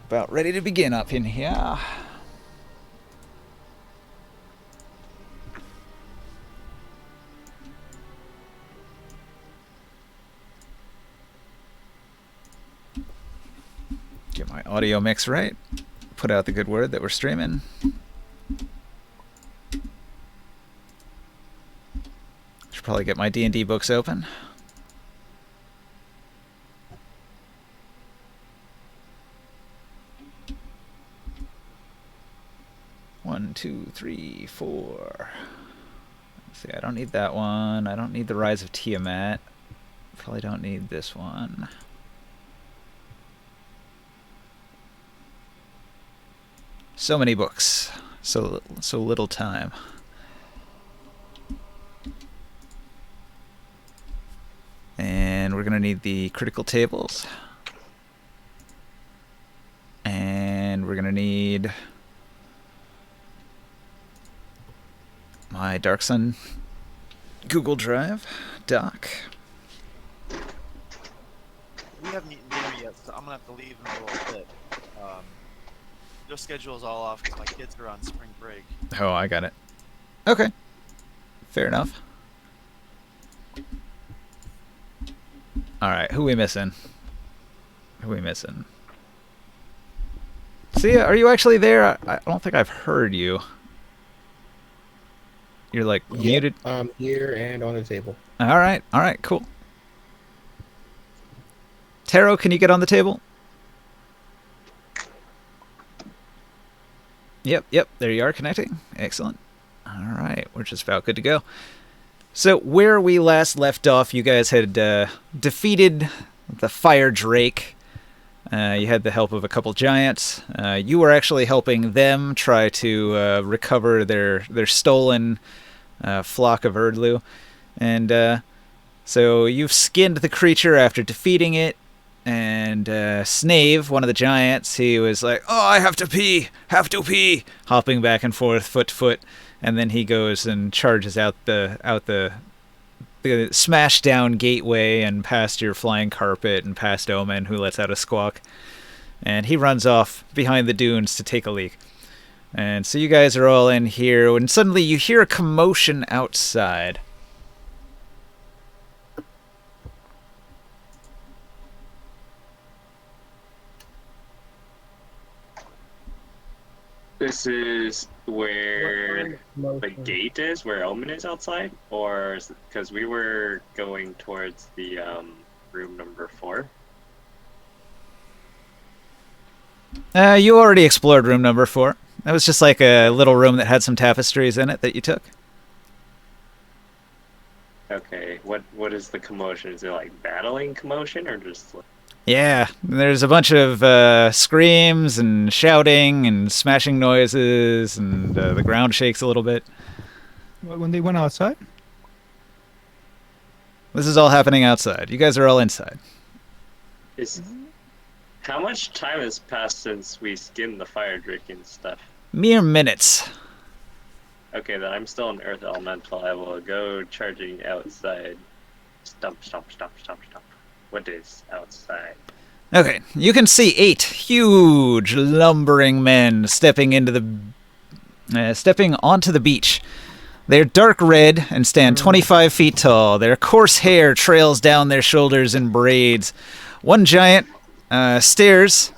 About ready to begin up in here. Get my audio mix right. Put out the good word that we're streaming. Should probably get my D&D books open. One, two, three, four. Let's see, I don't need that one. I don't need the Rise of Tiamat. Probably don't need this one. So many books. So little time. And we're going to need the critical tables. And we're going to need my Dark Sun Google Drive doc. We haven't eaten dinner yet, so I'm going to have to leave in a little bit. Your schedule's all off because my kids are on spring break. Oh, I got it. Okay. Fair enough. Alright, who we missing? Who we missing? See, are you actually there? I don't think I've heard you. You're like muted. I'm here and on the table. Alright, cool. Taro, can you get on the table? Yep, there you are, connecting. Excellent. Alright, we're just about good to go. So, where we last left off, you guys had defeated the Fire Drake. You had the help of a couple giants. You were actually helping them try to recover their stolen flock of Erdlu. And so you've skinned the creature after defeating it. And Snave, one of the giants, he was like, "Oh, I have to pee, hopping back and forth, foot to foot, and then he goes and charges out the smashed down gateway and past your flying carpet and past Omen, who lets out a squawk, and he runs off behind the dunes to take a leak. And so you guys are all in here, when suddenly you hear a commotion outside. This is where the gate is, where Omen is outside? Or because we were going towards the room number 4? You already explored room number 4. That was just like a little room that had some tapestries in it that you took. Okay, what is the commotion? Is it like battling commotion or just like... Yeah, there's a bunch of screams and shouting and smashing noises, and the ground shakes a little bit. When they went outside? This is all happening outside. You guys are all inside. How much time has passed since we skinned the fire drake and stuff? Mere minutes. Okay, then I'm still in Earth Elemental. I will go charging outside. Stomp, stomp, stomp, stomp, stomp. What is outside? Okay, you can see 8 huge, lumbering men stepping onto the beach. They're dark red and stand 25 feet tall. Their coarse hair trails down their shoulders in braids. One giant stares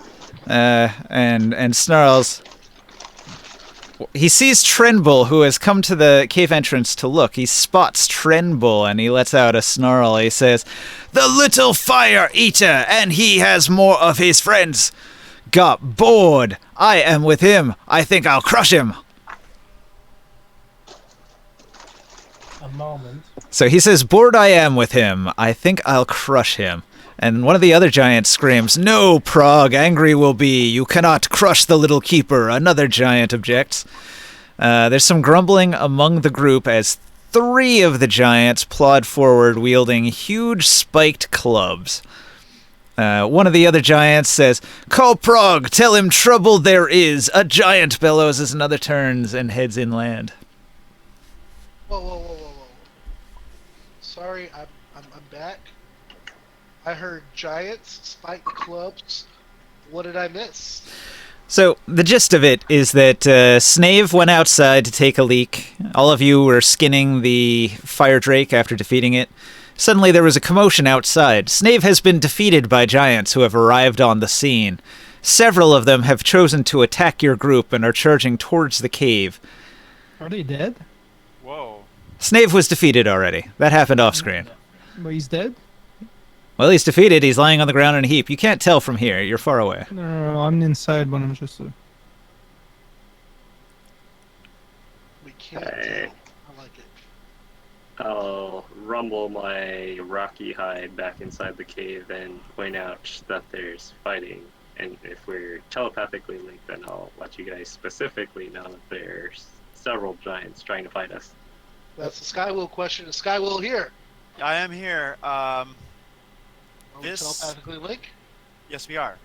and snarls. He sees Trenbull, who has come to the cave entrance to look. He spots Trenbull, and he lets out a snarl. He says, "The little fire eater, and he has more of his friends. Got bored. I am with him. I think I'll crush him." A moment. So he says, "Bored I am with him. I think I'll crush him." And one of the other giants screams, "No, Prog, angry will be. You cannot crush the little keeper." Another giant objects. There's some grumbling among the group as 3 of the giants plod forward wielding huge spiked clubs. One of the other giants says, "Call Prog, tell him trouble there is." A giant bellows as another turns and heads inland. Whoa. Sorry, I'm back. I heard giants, spiked clubs. What did I miss? So the gist of it is that Snave went outside to take a leak. All of you were skinning the fire drake after defeating it. Suddenly there was a commotion outside. Snave has been defeated by giants who have arrived on the scene. Several of them have chosen to attack your group and are charging towards the cave. Are they dead? Whoa. Snave was defeated already. That happened off screen. But he's dead? Well, he's defeated. He's lying on the ground in a heap. You can't tell from here. You're far away. No, I'm inside, but I'm just... We can't Hey. tell. I like it. I'll rumble my rocky hide back inside the cave and point out that there's fighting. And if we're telepathically linked, then I'll let you guys specifically know that there's several giants trying to fight us. That's the Skywill question. Is Skywill here? I am here. Are we This- telepathically linked? Yes, we are.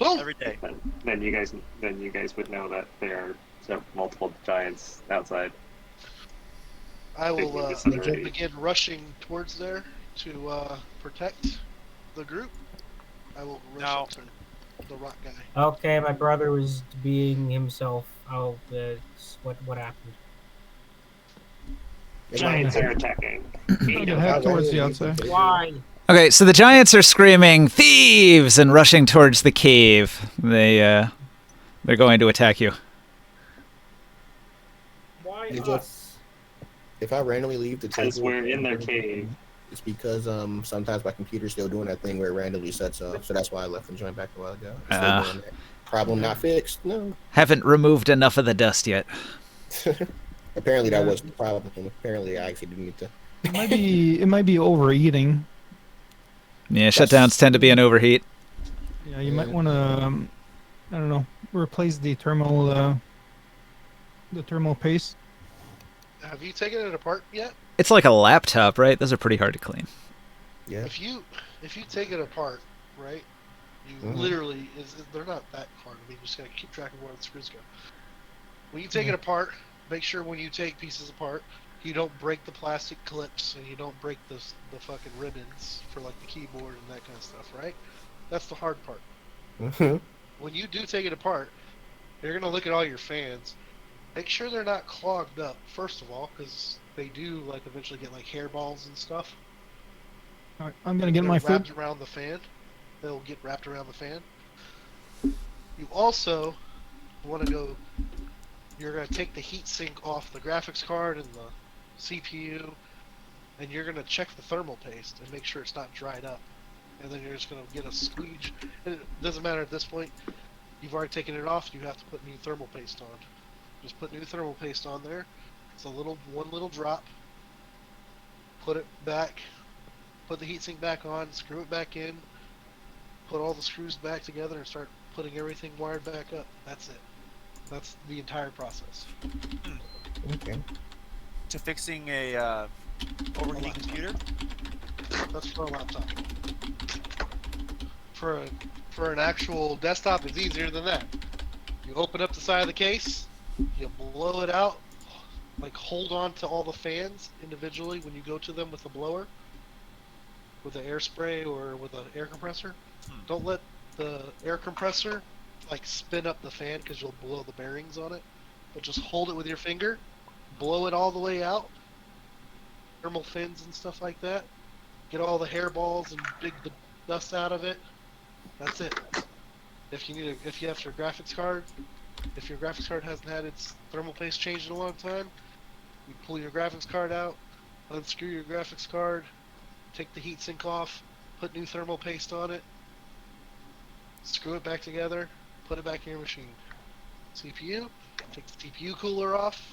Boom! Every day. Then you guys would know that there are multiple giants outside. I will Thinking this is already- begin rushing towards there to protect the group. I will rush Now- up to the rock guy. Okay, my brother was being himself. What happened? Giants are attacking. Okay, head towards the outside. Why? Okay, so the giants are screaming thieves and rushing towards the cave. They're going to attack you. Why You us? If I randomly leave the Because table, we're in their cave. it's because sometimes my computer's still doing that thing where it randomly sets off. So that's why I left and joined back a while ago. It's still Ah. doing that. Problem not fixed. No. Haven't removed enough of the dust yet. Apparently that was the problem. Apparently I actually didn't need to. It might be overeating. Yeah, shutdowns tend to be an overheat. Yeah, you might want to, I don't know, replace the thermal paste. Have you taken it apart yet? It's like a laptop, right? Those are pretty hard to clean. Yeah. If you take it apart, right? You Mhm. literally they're not that hard. I mean, you just gotta keep track of where the screws go. When you take it apart, make sure when you take pieces apart, you don't break the plastic clips and you don't break the fucking ribbons for like the keyboard and that kind of stuff, right? That's the hard part. Mhm. When you do take it apart, you're gonna look at all your fans. Make sure they're not clogged up, first of all, because they do like eventually get like hairballs and stuff. All right, I'm gonna get They're my wrapped food. around the fan. They'll get wrapped around the fan. You also want to go. You're going to take the heat sink off the graphics card and the CPU, and you're going to check the thermal paste and make sure it's not dried up. And then you're just going to get a squeege. And it doesn't matter at this point. You've already taken it off. You have to put new thermal paste on. Just put new thermal paste on there. It's one little drop. Put it back. Put the heatsink back on. Screw it back in. Put all the screws back together and start putting everything wired back up. That's it. That's the entire process. Okay. To fixing a overheating computer. That's for a laptop. For an actual desktop, it's easier than that. You open up the side of the case, you blow it out, like hold on to all the fans individually when you go to them with a blower, with an air spray or with an air compressor. Don't let the air compressor like spin up the fan because you'll blow the bearings on it. But just hold it with your finger, blow it all the way out, thermal fins and stuff like that. Get all the hairballs and dig the dust out of it. That's it. If you have your graphics card, if your graphics card hasn't had its thermal paste changed in a long time, you pull your graphics card out, unscrew your graphics card, take the heatsink off, put new thermal paste on it, screw it back together, put it back in your machine. CPU, take the CPU cooler off,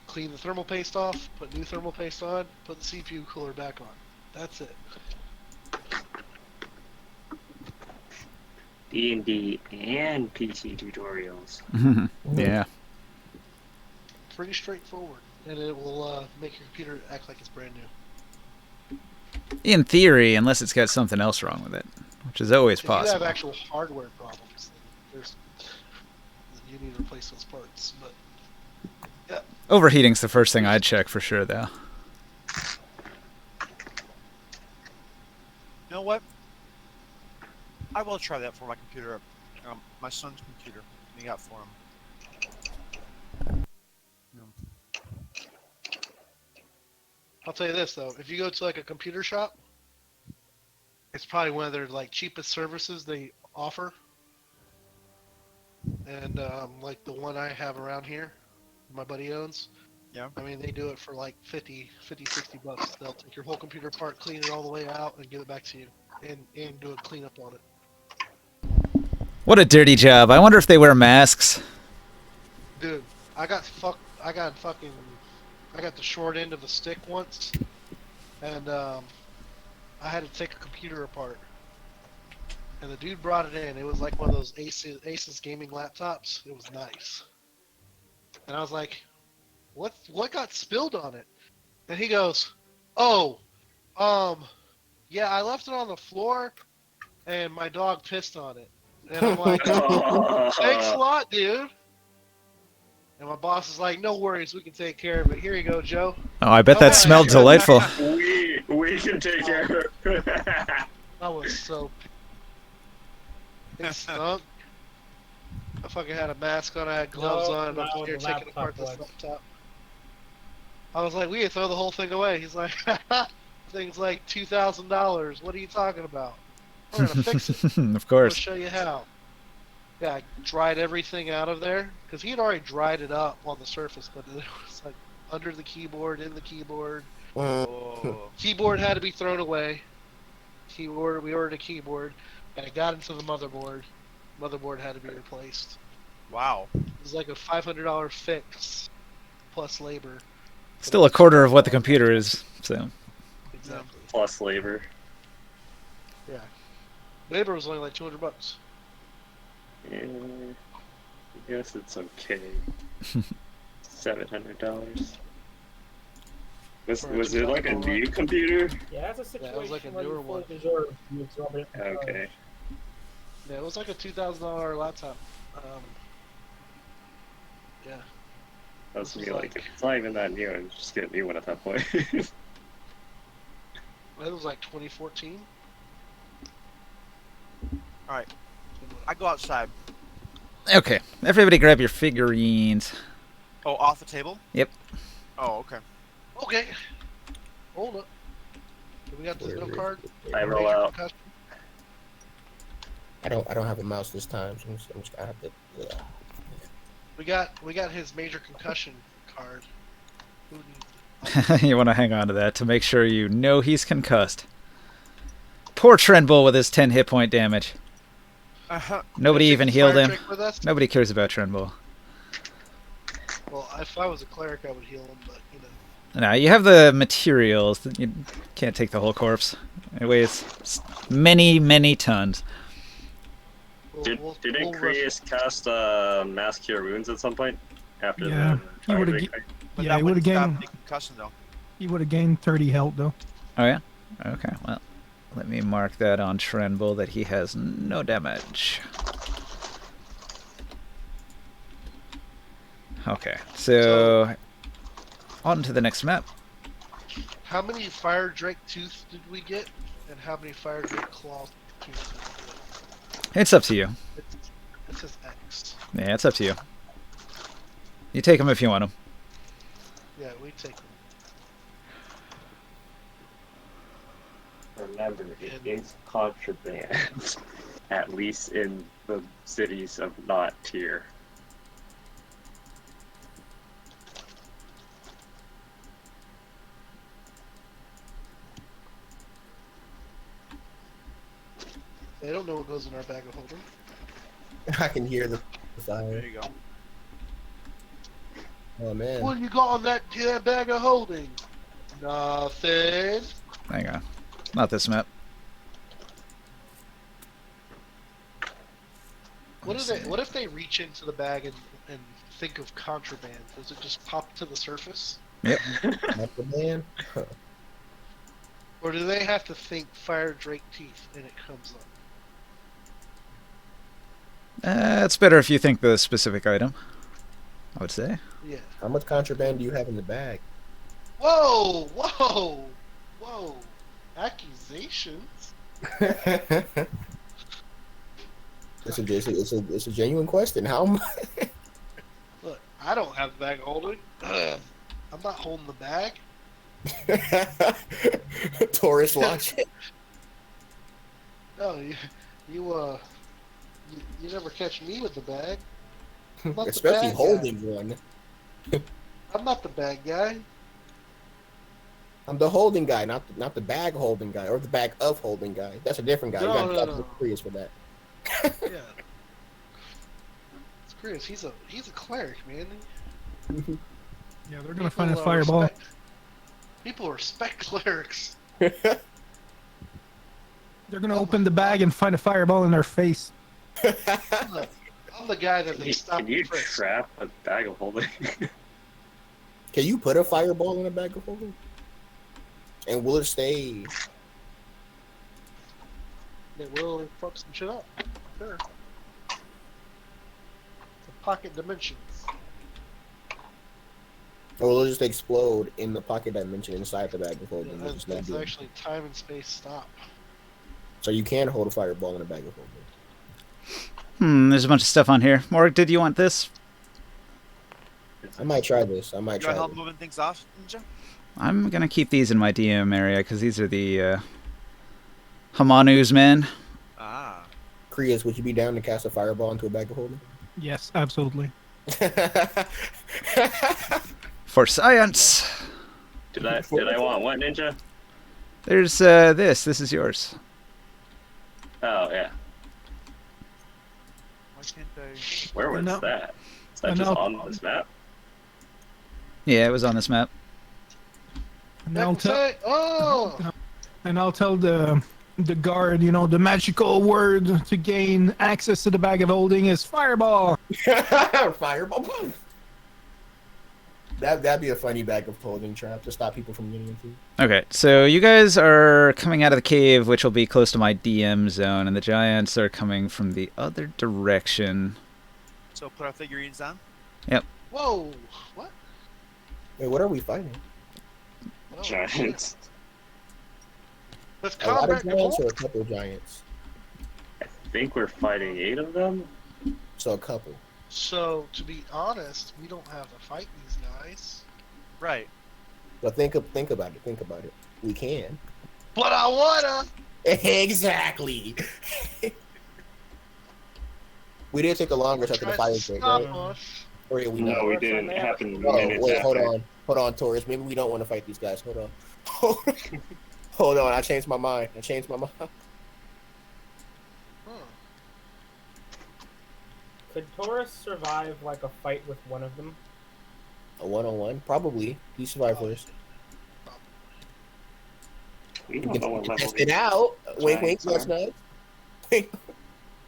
clean the thermal paste off, put new thermal paste on, put the CPU cooler back on. That's it. D&D and PC tutorials. Yeah. Pretty straightforward, and it will make your computer act like it's brand new. In theory, unless it's got something else wrong with it, which is always If you have possible. actual hardware problems, then you need to replace those parts. But Overheating's the first thing I'd check for sure, though. You know what? I will try that for my computer. My son's computer. We got for him. I'll tell you this though, if you go to like a computer shop, it's probably one of their like cheapest services they offer. And like the one I have around here, my buddy owns. Yeah. I mean, they do it for like 50, 60 bucks. They'll take your whole computer apart, clean it all the way out, and give it back to you, and do a cleanup on it. What a dirty job. I wonder if they wear masks. Dude, I got the short end of the stick once, and I had to take a computer apart. And the dude brought it in. It was like one of those Asus gaming laptops. It was nice. And I was like, what got spilled on it? And he goes, oh, yeah, I left it on the floor, and my dog pissed on it. And I'm like, thanks a lot, dude. And my boss is like, no worries, we can take care of it. Here you go, Joe. Oh, I bet that smelled delightful. We can take care of it. I was so it stunk. I fucking had a mask on, I had gloves on, and I'm no, here the taking apart this laptop laptop. I was like, we can throw the whole thing away. He's like, thing's like $2,000. What are you talking about? We're gonna fix it. Of I'll course. show you how. Yeah, I dried everything out of there because he had already dried it up on the surface, but it was like under the keyboard, in the keyboard. Oh. Keyboard had to be thrown away. We ordered a keyboard, and it got into the motherboard. Motherboard had to be replaced. Wow. It was like a $500 fix plus labor. Still a quarter of what the computer is, so. Exactly. Plus labor. Yeah. Labor was only like $200. Yeah, I guess it's okay. $700. Was it like a new computer? Yeah, that's a Yeah, it was situation like a where newer you fully one. deserve the exorbitant. Okay. Yeah, it was like a $2,000 laptop. Yeah. That's This me was like, like- it's not even that new, I'm just getting a new one at that point. It was like 2014. Alright. I go outside. Okay, everybody grab your figurines. Oh, off the table? Yep. Oh, okay. Okay. Hold up. Do we got the no card? I roll Major out. concussion? I don't have a mouse this time, so I'm just gonna have to. We got his major concussion card. Who needs it? You want to hang on to that to make sure you know he's concussed. Poor Trenbull with his 10 hit point damage. Nobody Take even the healed fire him. trick with us? Nobody cares about Trenbull. Well, if I was a cleric, I would heal him, but you know. Now you have the materials. You can't take the whole corpse. It weighs many, many tons. We'll Didn't rush- Creus cast Mass Cure Wounds at some point? After Yeah, the he would've fire break? But Yeah, that he would have wouldn't stop gained. the concussion, though. He would have gained 30 health though. Oh yeah? Okay, well, let me mark that on Trenbull that he has no damage. Okay, so on to the next map. How many fire drake tooth did we get? And how many fire drake claw tooth did we It's up to you. get? It says X. Yeah, it's up to you. You take them if you want them. Yeah, we take them. Remember, it is contraband. At least in the cities of not tier. They don't know what goes in our bag of holding. I can hear the There fire. you go. Oh man. What you got on that bag of holding? Nothing. Hang on. Not this map. What if they reach into the bag and think of contraband? Does it just pop to the surface? Not the man. Or do they have to think fire drake teeth and it comes up? It's better if you think the specific item, I would say. Yeah. How much contraband do you have in the bag? Whoa! Whoa! Whoa! Accusations? It's a genuine question. How am Look, I don't have the bag of holding. I'm not holding the bag. Taurus logic? No, you never catch me with the bag. I'm not the Especially bad holding one. guy. I'm not the bag guy. I'm the holding guy, not the bag holding guy or the bag of holding guy. That's a different guy. No, you got no, to no. Chris for that. Yeah. It's Chris. He's a cleric, man. Yeah, they're gonna find a People, fireball. People respect clerics. They're gonna open the bag and find a fireball in their face. I'm the guy that they stop. Can you and frisk. trap a bag of holding? Can you put a fireball in a bag of holding? And will it stay? They will fuck some shit up. Sure. The pocket dimensions. Or will it just explode in the pocket dimension inside the bag of holding? Yeah, It's just not that's doing it. actually time and space stop. So you can hold a fireball in a bag of holding. There's a bunch of stuff on here. Morg, did you want this? I might try this. I might You try want help this. moving things off, Ninja? I'm gonna keep these in my DM area because these are the Hamanu's men. Ah. Krias, would you be down to cast a fireball into a bag of holding? Yes, absolutely. For science. Did I want what, Ninja? There's this. This is yours. Oh yeah. Why can't I? Where was No. that? Is that I just know. on this map? Yeah, it was on this map. And I'll tell Oh! and I'll tell the guard, you know, the magical word to gain access to the bag of holding is fireball. Fireball. That'd be a funny bag of holding trap to stop people from getting into. Okay, so you guys are coming out of the cave, which will be close to my DM zone, and the giants are coming from the other direction. So put our figurines on. Whoa! What? Wait, what are we fighting? Oh, Giants. Let's A lot of combat giants or Cole. a couple of giants? I think we're fighting 8 of them. So a couple. So, to be honest, we don't have to fight these guys. Right. But think about it. Think about it. We can. But I wanna! Exactly. We did take the longest after the Try fire to break, stop right? us. Or did we No, not? we didn't. It happened Oh, minutes wait, hold after. on. Hold on, Taurus. Maybe we don't want to fight these guys. Hold on. Hold on. I changed my mind. Could Taurus survive like a fight with one of them? A one-on-one? Probably. You survive first. We We don't know what can level test it out. Wink, wink. giants That's are. nice.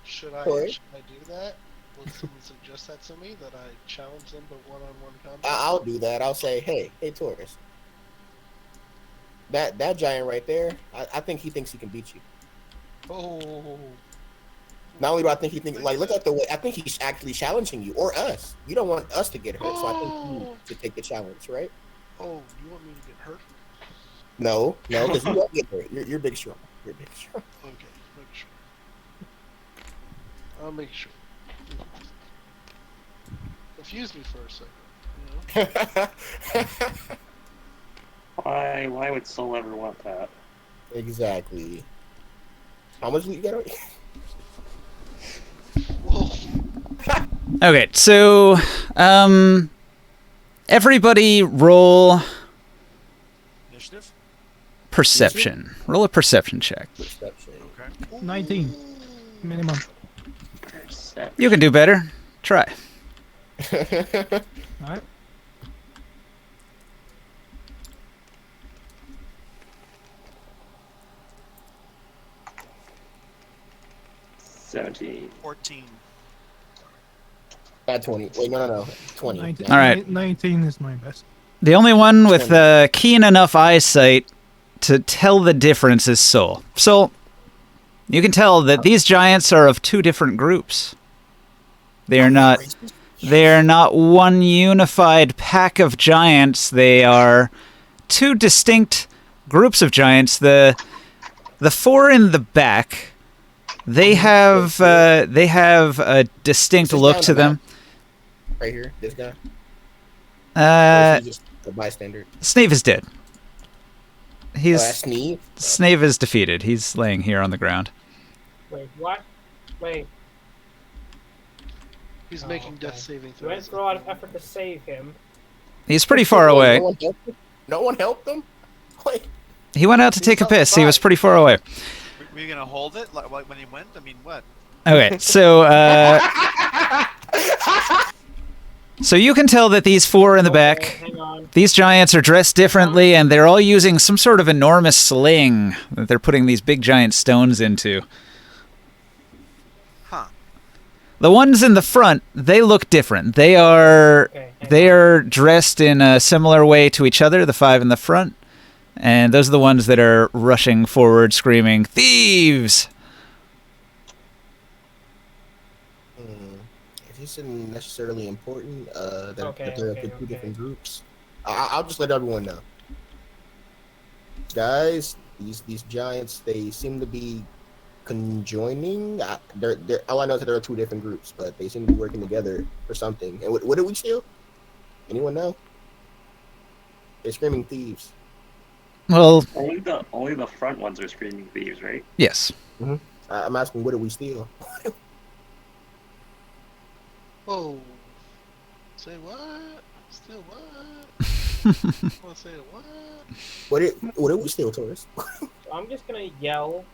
Should Corey? I do that? Would someone suggest that to me? That I challenge them to one-on-one combat? I'll do that. I'll say, hey, Taurus. That giant right there, I think he thinks he can beat you. Oh. Not only do I think he thinks, like, look at the way, I think he's actually challenging you, or us. You don't want us to get hurt, so I think you should take the challenge, right? Oh, you want me to get hurt? No, because you won't get hurt. You're big strong. You're big strong. Okay, make sure. I'll make sure. Confused me for a second. You know? Why would Soul ever want that? Exactly. How much you got? Whoa. Okay, so everybody roll Initiative. perception. Roll a perception check. Perception. Okay. 19 minimum. You can do better. Try. All right. $17. 14. At 20. Wait, no. 20. 19, All right. 19 is my best. The only one with keen enough eyesight to tell the difference is Soul. Soul, you can tell that these giants are of two different groups. They are not one unified pack of giants. They are two distinct groups of giants. The four in the back They have a distinct This is look down to the them. map. Right here, this guy. Or is he just a bystander? Snave is dead. Oh, He's that's Sneeve. Snave is defeated. He's laying here on the ground. Wait, what? Wait. He's Oh, making okay. death saving You went throws. through a lot of effort to save him. He's pretty far away. No one helped him? No one helped him? Wait. He went out to take a piss. He was pretty far away. Were you gonna hold it like when he went? I mean, what? Okay, so so you can tell that these four in the Okay, back, hang on. these giants are dressed differently, and they're all using some sort of enormous sling that they're putting these big giant stones into. Huh? The ones in the front, they look different. They are Okay, hang they are dressed in a similar way to each other, the five in the front. And those are the ones that are rushing forward screaming, "Thieves!" It isn't necessarily important that Okay, they're okay, in two okay. different groups. I'll just let everyone know. Guys, these giants, they seem to be conjoining. They're, all I know is that there are two different groups, but they seem to be working together for something. And what did we steal? Anyone know? They're screaming thieves. Well, Only the front ones are screaming thieves, right? yes. I'm asking, what did we steal? Oh. Say what? Still what? Wanna say what? What did we steal, Taurus? So I'm just gonna yell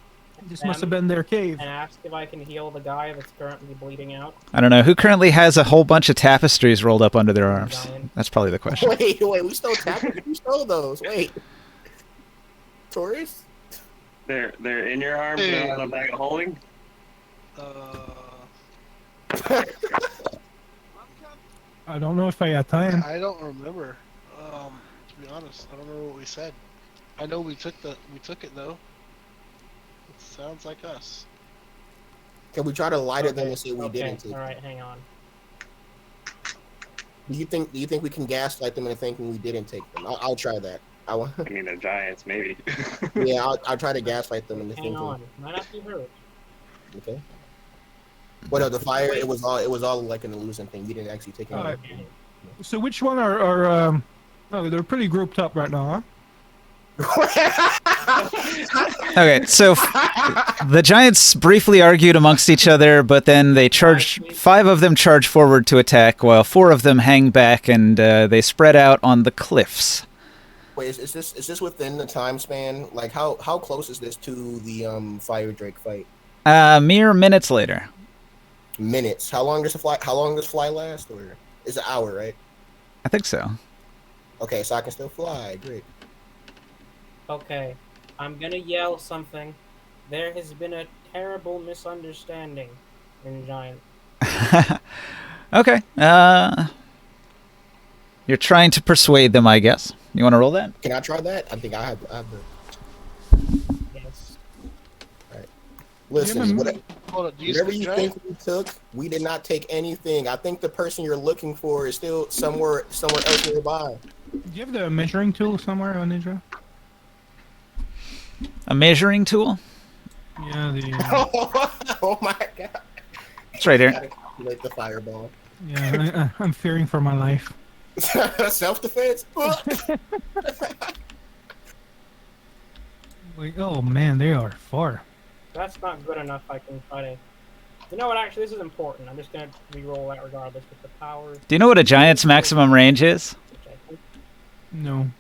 This must have been their cave. and ask if I can heal the guy that's currently bleeding out. I don't know. Who currently has a whole bunch of tapestries rolled up under their arms? Giant. That's probably the question. Wait, we stole tappers. We stole those. Wait. Taurus? They're in your arms Hey. and on a bag of holding. I don't know if I got time. I don't remember. To be honest, I don't remember what we said. I know we took it though. It sounds like us. Can we try to lie to them and say we Okay, didn't take? alright, hang on. Do you think we can gaslight them into thinking we didn't take them? I'll try that. I want. I mean, they're giants, maybe. Yeah, I'll try to gaslight them into Hang thinking. on. Might not be hurt. Okay. What no, the fire? It was all like an illusion thing. We didn't actually take it. Alright. Okay. So which one are oh, they're pretty grouped up right now, Okay, so the giants briefly argued amongst each other, but then they charged. 5 of them charge forward to attack, while 4 of them hang back, and they spread out on the cliffs. Wait, is this within the time span? Like how close is this to the Fire Drake fight? Mere minutes later. Minutes. How long does fly last? Or is it an hour, right? I think so. Okay, so I can still fly. Great. Okay. I'm gonna yell something. There has been a terrible misunderstanding in Giant. Okay. You're trying to persuade them, I guess. You want to roll that? Can I try that? I think I have the. Yes. Listen, Yeah, Hold on, do you whatever speak you giant? think we took, we did not take anything. I think the person you're looking for is still somewhere else nearby. Do you have the measuring tool somewhere on Ninja? A measuring tool? Yeah, the Oh my god! It's right here. Gotta calculate the fireball. yeah. I'm fearing for my life. Self-defense. Like, oh man, they are far. That's not good enough. I can try to. You know what? Actually, this is important. I'm just gonna re-roll that regardless with the powers. Do you know what a giant's maximum range is? Which I think No.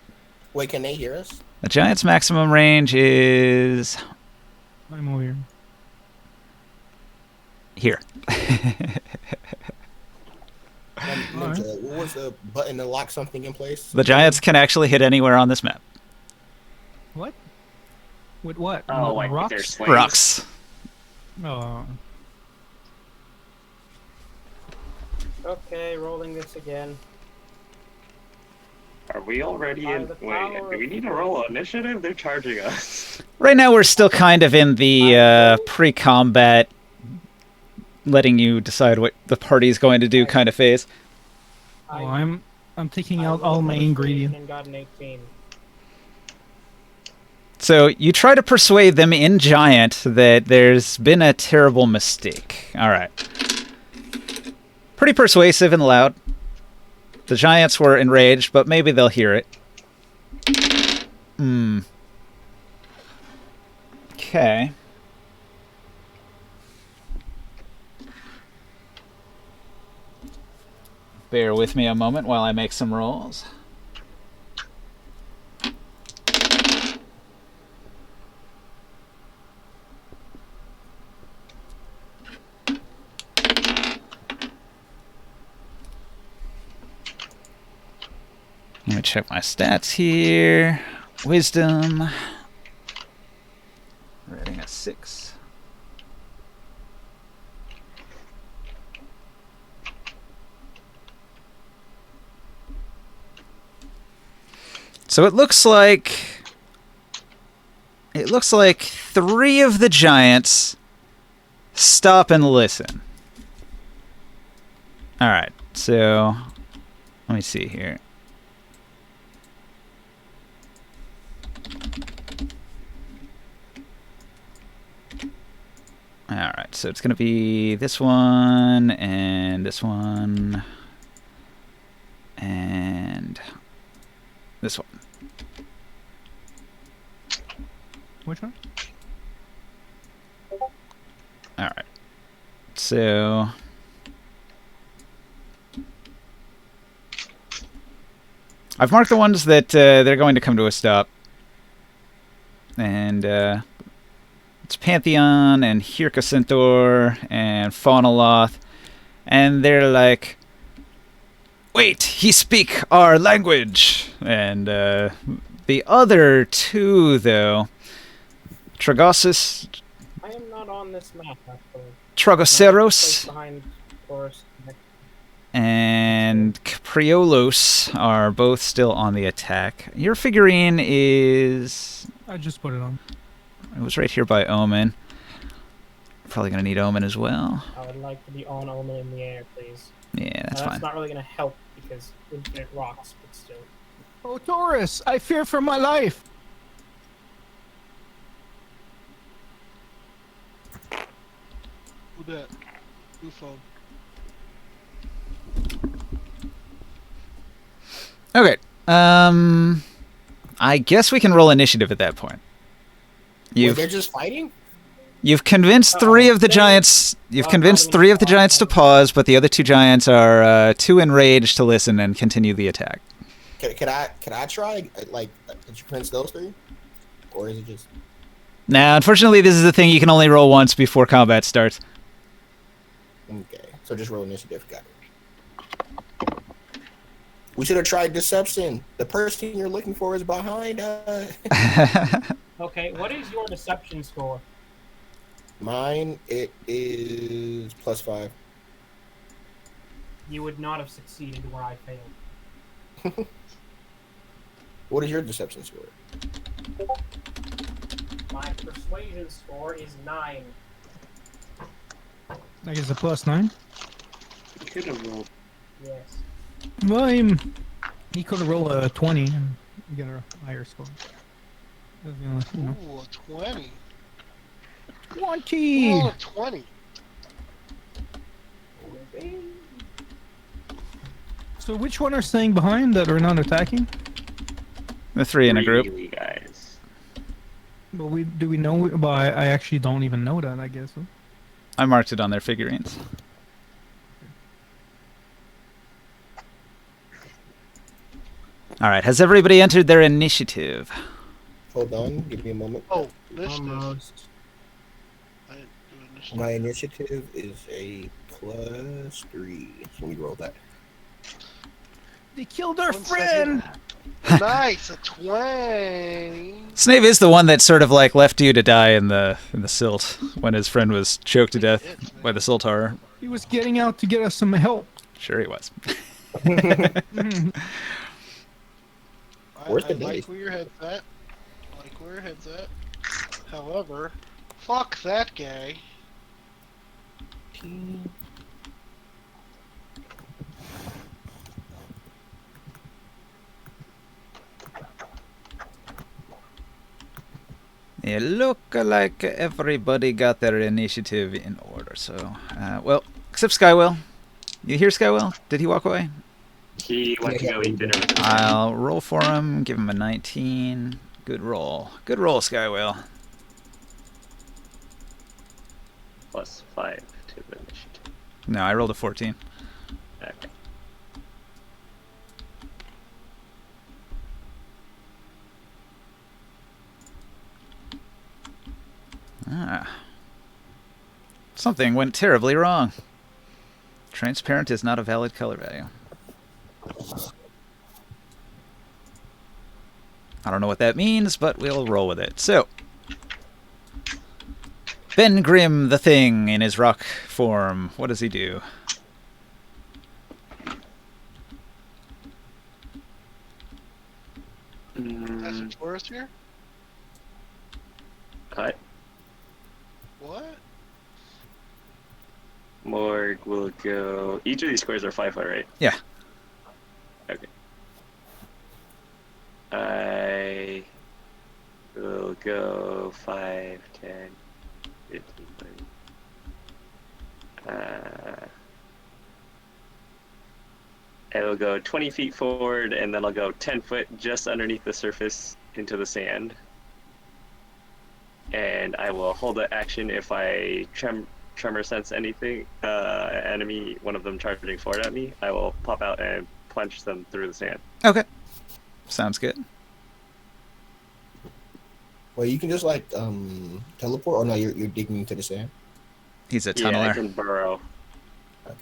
Wait, can they hear us? A giant's maximum range is I'm over here. here. Ninja, what was the button to lock something in place? The giants can actually hit anywhere on this map. What? With what? Oh, like rocks? their slings. Rocks. Oh. Okay, rolling this again. Are we already in? By the Wait, power do we of need to roll initiative? They're charging us. Right now, we're still kind of in the pre-combat, letting you decide what the party's going to do kind of phase. Oh, I'm taking I out all rolled my an 18 ingredients. and got an 18. So you try to persuade them in Giant that there's been a terrible mistake. All right. Pretty persuasive and loud. The Giants were enraged, but maybe they'll hear it. Okay. Bear with me a moment while I make some rolls. Let me check my stats here. Wisdom. Rating a 6. So it looks like 3 of the Giants stop and listen. All right. So let me see here. Alright, so it's going to be this one, and this one, and this one. Which one? Alright, so... I've marked the ones that they're going to come to a stop. And, it's Pantheon and Hirka Centaur and Faunaloth, and they're like, "Wait, he speak our language." And the other 2, though, Tragosis, I am not on this map, actually. Tragoceros, Behind Forest. and Capriolos are both still on the attack. Your figurine is... I just put it on. It was right here by Omen. Probably going to need Omen as well. I would like to be on Omen in the air, please. Yeah, that's fine. That's not really going to help because infinite rocks, but still. Oh, Taurus! I fear for my life! Who that? Who phone? Okay. I guess we can roll initiative at that point. Wait, they're just fighting? You've convinced 3 of the Giants. You've convinced 3 of the Giants to pause, but the other 2 Giants are too enraged to listen and continue the attack. Can I try? Like, did you convince those 3? Or is it just... Now, unfortunately, this is the thing you can only roll once before combat starts. Okay, so just roll initiative. Got it. We should have tried deception. The person you're looking for is behind. Okay, what is your deception score? Mine, it is +5. You would not have succeeded where I failed. What is your deception score? My persuasion score is 9. I guess a +9. You could have rolled. Yes. Well, he could have rolled a 20 and get a higher score. You know. Ooh, a 20. 20! Roll a 20. So which one are staying behind that are not attacking? The 3 in a group. Really, guys. Well, do we know? Well, I actually don't even know that, I guess. Huh? I marked it on their figurines. Alright, has everybody entered their initiative? Hold on, give me a moment. Oh, initiative. Almost. I didn't do initiative. My initiative is a +3. So we roll that. They killed our One friend! Nice, a 20. Snave is the one that sort of like left you to die in the silt when his friend was choked to death by the Sultar. He was getting out to get us some help. Sure he was. Where's the I like dice? where your head's at. I like where your head's at. However, fuck that guy. It look like everybody got their initiative in order. So, well, except Skywell. You hear Skywell? Did he walk away? He went to go eat dinner with his family. I'll roll for him. Give him a 19. Good roll. Good roll, Skywell. Plus 5 to the initiative. No, I rolled a 14. Okay. Ah. Something went terribly wrong. Transparent is not a valid color value. I don't know what that means, but we'll roll with it. So, Ben Grimm, the Thing, in his rock form. What does he do? That's a tourist here? Cut. What? Morg will go. Each of these squares are 5 foot, right? Yeah. Okay. I will go 5, 10, 15, 20. I will go 20 feet forward, and then I'll go 10 foot just underneath the surface into the sand. And I will hold the action if I tremor sense anything, enemy, one of them charging forward at me. I will pop out and punch them through the sand. Okay. Sounds good. Well, you can just like teleport, or no, you're digging into the sand. He's a Yeah, I tunneler. can burrow. Okay.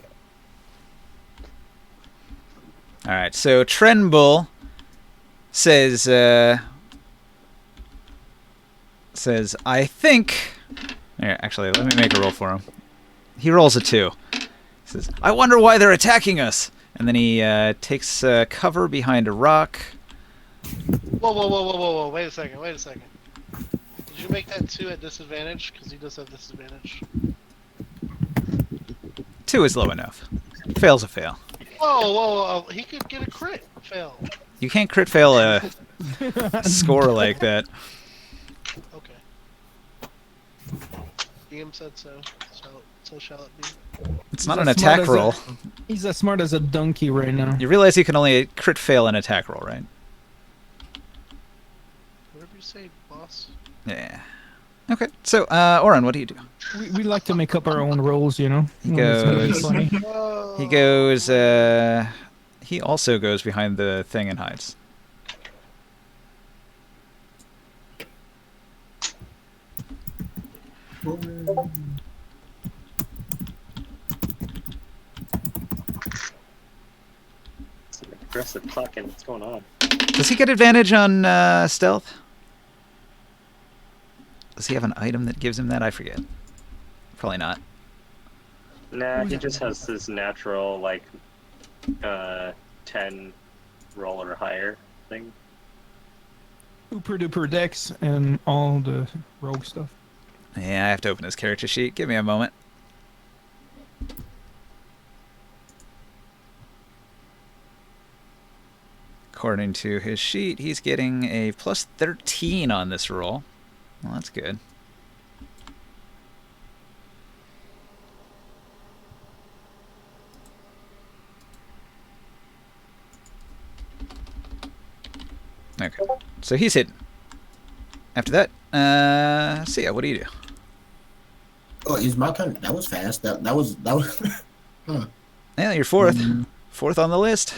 All right, so Trenbull says, I think... Here, actually, let me make a roll for him. He rolls a 2. He says, I wonder why they're attacking us. And then he takes cover behind a rock. Whoa, wait a second. Did you make that 2 at disadvantage? Because he does have disadvantage. 2 is low enough. Fail's a fail. Whoa, he could get a crit fail. You can't crit fail a score like that. Okay. DM said so. So shall it be. It's He's not as an smart attack as a- roll. He's as smart as a donkey right now. You realize you can only crit fail an attack roll, right? Whatever you say, boss. Yeah. Okay, so, Oren, what do you do? We like to make up our own rolls, you know. He When it's gonna be goes- funny. He goes, he also goes behind the thing and hides. It's an aggressive clocking. What's going on? Does he get advantage on stealth? Does he have an item that gives him that? I forget. Probably not. Nah, he just has this natural, like, 10 roll or higher thing. Super duper decks and all the rogue stuff. Yeah, I have to open his character sheet. Give me a moment. According to his sheet, he's getting a plus 13 on this roll. Well, that's good. Okay, so he's hidden. After that, Sia, what do you do? Oh, it's my turn. That was fast. That was. Huh. Yeah, you're fourth. Mm, Fourth on the list.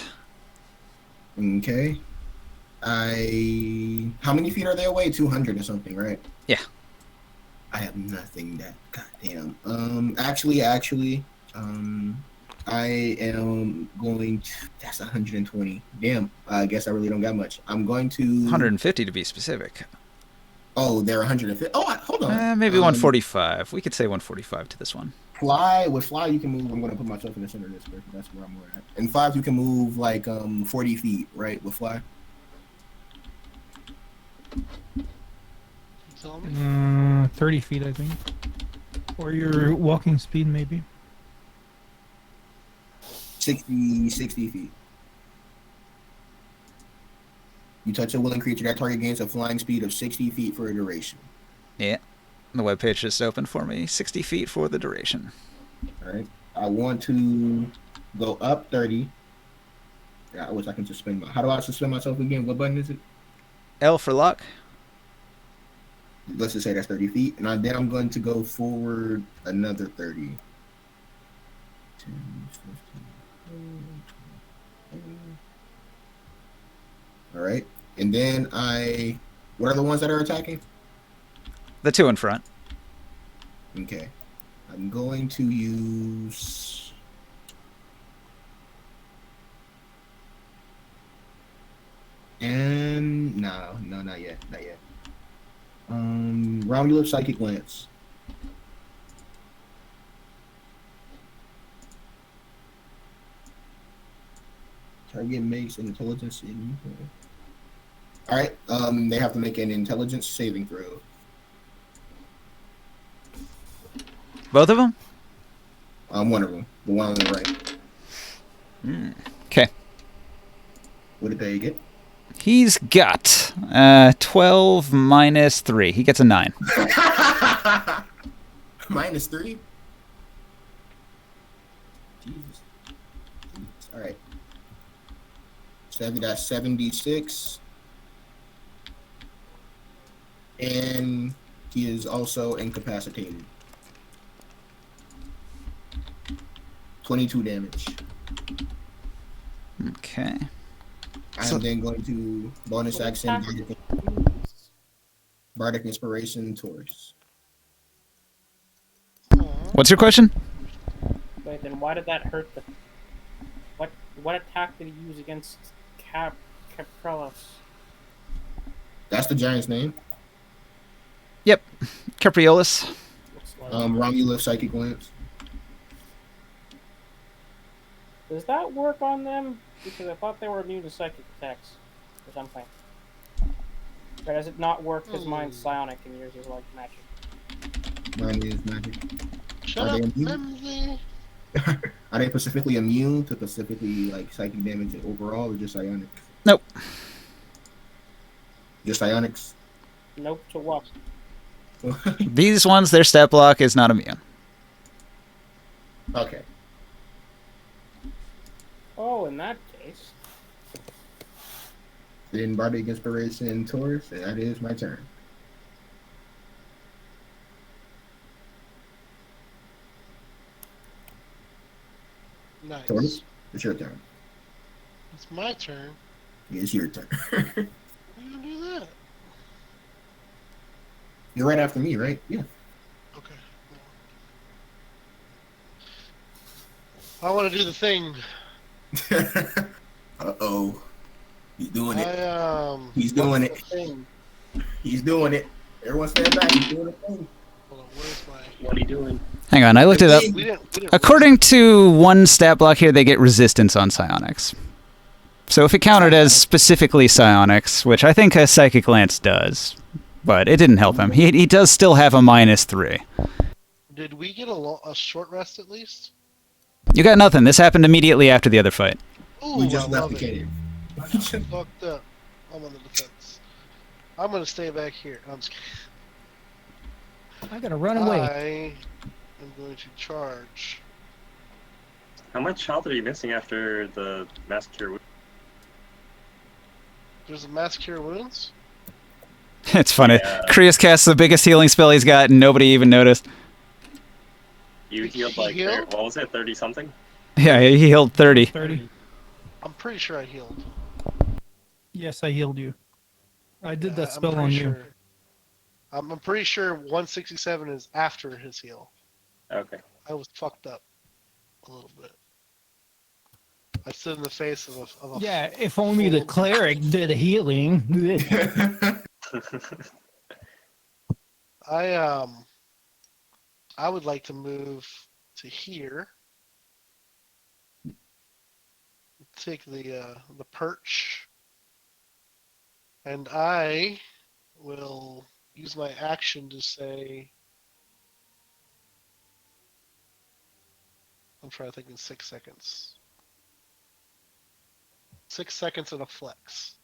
okay. How many feet are they away? 200 or something, right? Yeah. I have nothing that. Goddamn. Actually, I am going to. That's 120. Damn. I guess I really don't got much. I'm going to. 150 to be specific. Oh, they're 150. Oh, hold on. Maybe 145. We could say 145 to this one. With fly, you can move. I'm going to put myself in the center of this square. That's where I'm more at. In 5, you can move like 40 feet, right? With fly. You telling me? 30 feet, I think. Or your walking speed, maybe. 60 feet. You touch a willing creature, that target gains a flying speed of 60 feet for a duration. Yeah. The webpage just opened for me. 60 feet for the duration. All right. I want to go up 30. Yeah, I wish I can suspend my. How do I suspend myself again? What button is it? L for lock. Let's just say that's 30 feet. And then I'm going to go forward another 30. 10, 15. All right. And then what are the ones that are attacking? The two in front. Okay. I'm going to use. And no, not yet. Not yet. Romulan Psychic Lance. Target makes an intelligence. All right. They have to make an intelligence saving throw. Both of them? One of them. The one on the right. Okay. What did they get? He's got 12 minus 3. He gets a 9. -3? Jesus. All right. That's 76. And he is also incapacitated. 22 damage. Okay. I'm then going to bonus action Bardic Inspiration Taurus. What's your question? Wait, then why did that hurt the... What attack did he use against Caprellus? That's the giant's name. Yep. Capriolis. Looks like- Romulus Psychic Lance. Does that work on them? Because I thought they were immune to psychic attacks or something. Or does it not work because mine's psionic and yours is like magic? Mine is magic. Shut Are they up, immune? Flimsy. Are they specifically immune to specifically like psychic damage overall, or just psionics? Nope. Just psionics. Nope to what? These ones, their stat block is not immune. Okay. Oh, in that case. Then Bardic Inspiration Taurus, and that is my turn. Nice. Taurus, it's your turn. It's my turn. It's your turn. Why do you do that? You're right after me, right? Yeah. Okay. I want to do the thing. Uh-oh. He's doing it. He's what's doing the it. thing? He's doing it. Everyone stand back. He's doing the thing. Hold on, where's my... What are you doing? Hang on, I looked it up. We didn't According to one stat block here, they get resistance on psionics. So if it counted as specifically psionics, which I think a Psychic Lance does, but it didn't help him. He does still have a -3. Did we get a short rest at least? You got nothing. This happened immediately after the other fight. Ooh, We just I left love the it. cave. Fucked up. I'm on the defense. I'm gonna stay back here. I'm just I gotta run away. I am going to charge. How much health are you missing after the mass cure? There's a mass cure wounds. It's funny. Yeah. Krios casts the biggest healing spell he's got, and nobody even noticed. You healed He like, healed? what was it, 30 something? Yeah, he healed 30. 30. I'm pretty sure I healed. Yes, I healed you. I did that I'm spell pretty on you. sure. I'm pretty sure 167 is after his heal. Okay. I was fucked up a little bit. I stood in the face of a Yeah, if only the cleric did healing. I would like to move to here. Take the perch. And I will use my action to say I'm trying to think in 6 seconds. 6 seconds and a flex.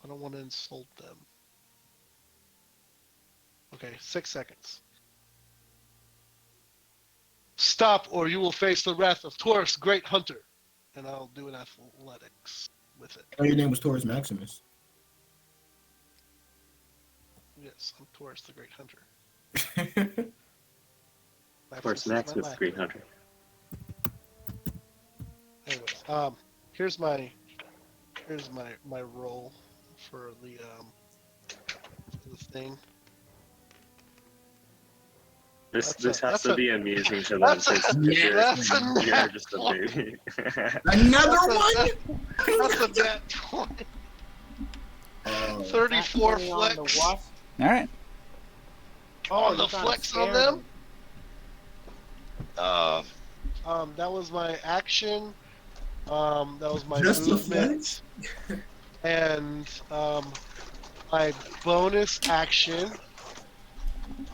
I don't want to insult them. Okay, 6 seconds. Stop, or you will face the wrath of Taurus, Great Hunter. And I'll do an athletics with it. Oh, your name was Taurus Maximus. Yes, I'm Taurus, the Great Hunter. Taurus Maximus, the Great Hunter. Anyways, here's my role for the thing. This That's has to be amusing to them that's since you're just a baby. Another one? That's a bad point. 34 That's only on the flex. wasp. All right. Oh, the you're trying to flex on scare them? That was my action. That was my Just a movement. And my bonus action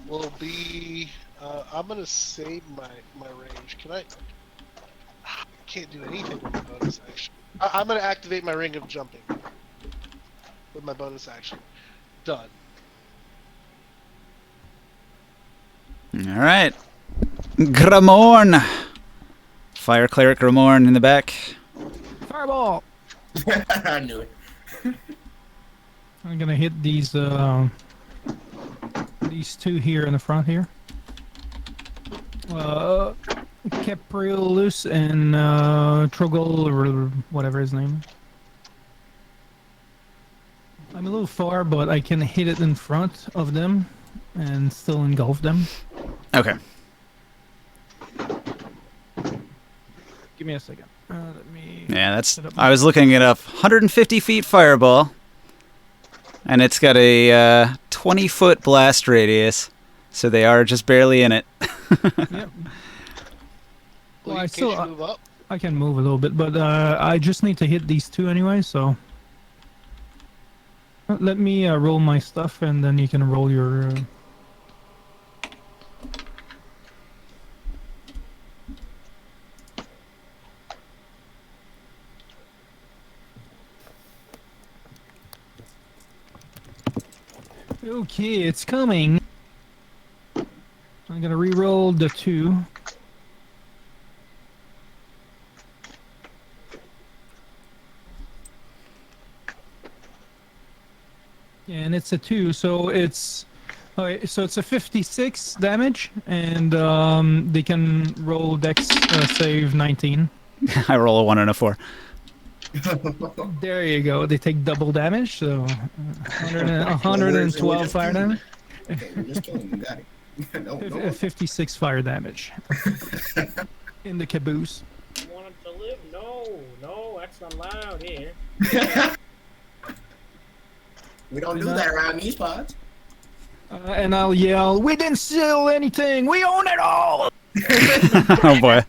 will be. I'm gonna save my range. Can I? Can't do anything with my bonus action. I'm gonna activate my ring of jumping with my bonus action. Done. All right. Gramorn. Fire Cleric Gramorn in the back. Fireball. I knew it. I'm gonna hit these two here in the front here. Capriolus and Trogol or whatever his name. I'm a little far, but I can hit it in front of them and still engulf them. Okay. Give me a second. Let me. Yeah, that's. set up I was looking it up. 150 feet fireball, and it's got a 20-foot blast radius, so they are just barely in it. Yep. Well, Well, I in still- case you move up. I can move a little bit, but I just need to hit these two anyway, so. Let me roll my stuff, and then you can roll your. Okay, it's coming. I'm gonna re-roll the 2. And it's a 2, so it's okay, so it's a 56 damage, and they can roll Dex save 19. I roll a 1 and a 4. There you go. They take double damage, so 112 fire damage, Okay, we're just killing you. Got it. No. 56 fire damage in the caboose. You want him to live? No, that's not allowed here. We don't do that around these spots. And I'll yell, "We didn't steal anything. We own it all!" Oh boy.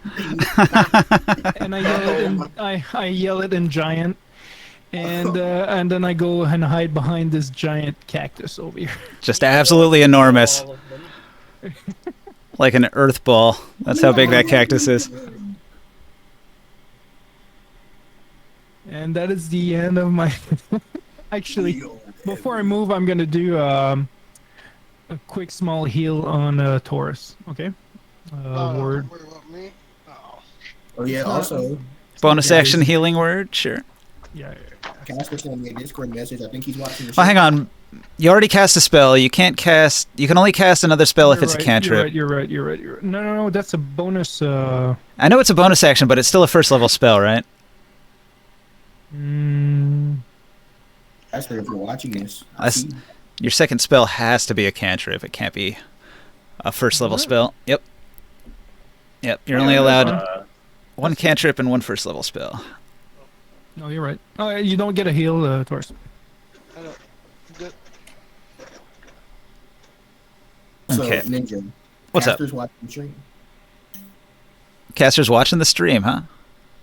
And I yell it in giant, and then I go and hide behind this giant cactus over here. Just absolutely enormous. All of them. Like an earth ball. That's how big that cactus is. And that is the end of my. Actually, before I move, I'm gonna do a quick small heal on Taurus. Okay. Word. Don't worry about me. Oh. Oh yeah. Also, Bonus action healing word? Sure. Yeah. Casper sent me a Discord message. I think he's watching the show. Well, hang on. You already cast a spell. You can't cast. You can only cast another spell if it's a cantrip. You're right. No. That's a bonus. I know it's a bonus action, but it's still a first level spell, right? Casper, if you're watching this, Your second spell has to be a cantrip. It can't be a first level What? spell. Yep. You're only allowed Uh, one cantrip and one first level spell. No, you're right. Oh, you don't get a heal, Taurus. I know. Good. so Okay. Ninja. What's up? Casper's watching the stream. Caster's watching the stream, huh?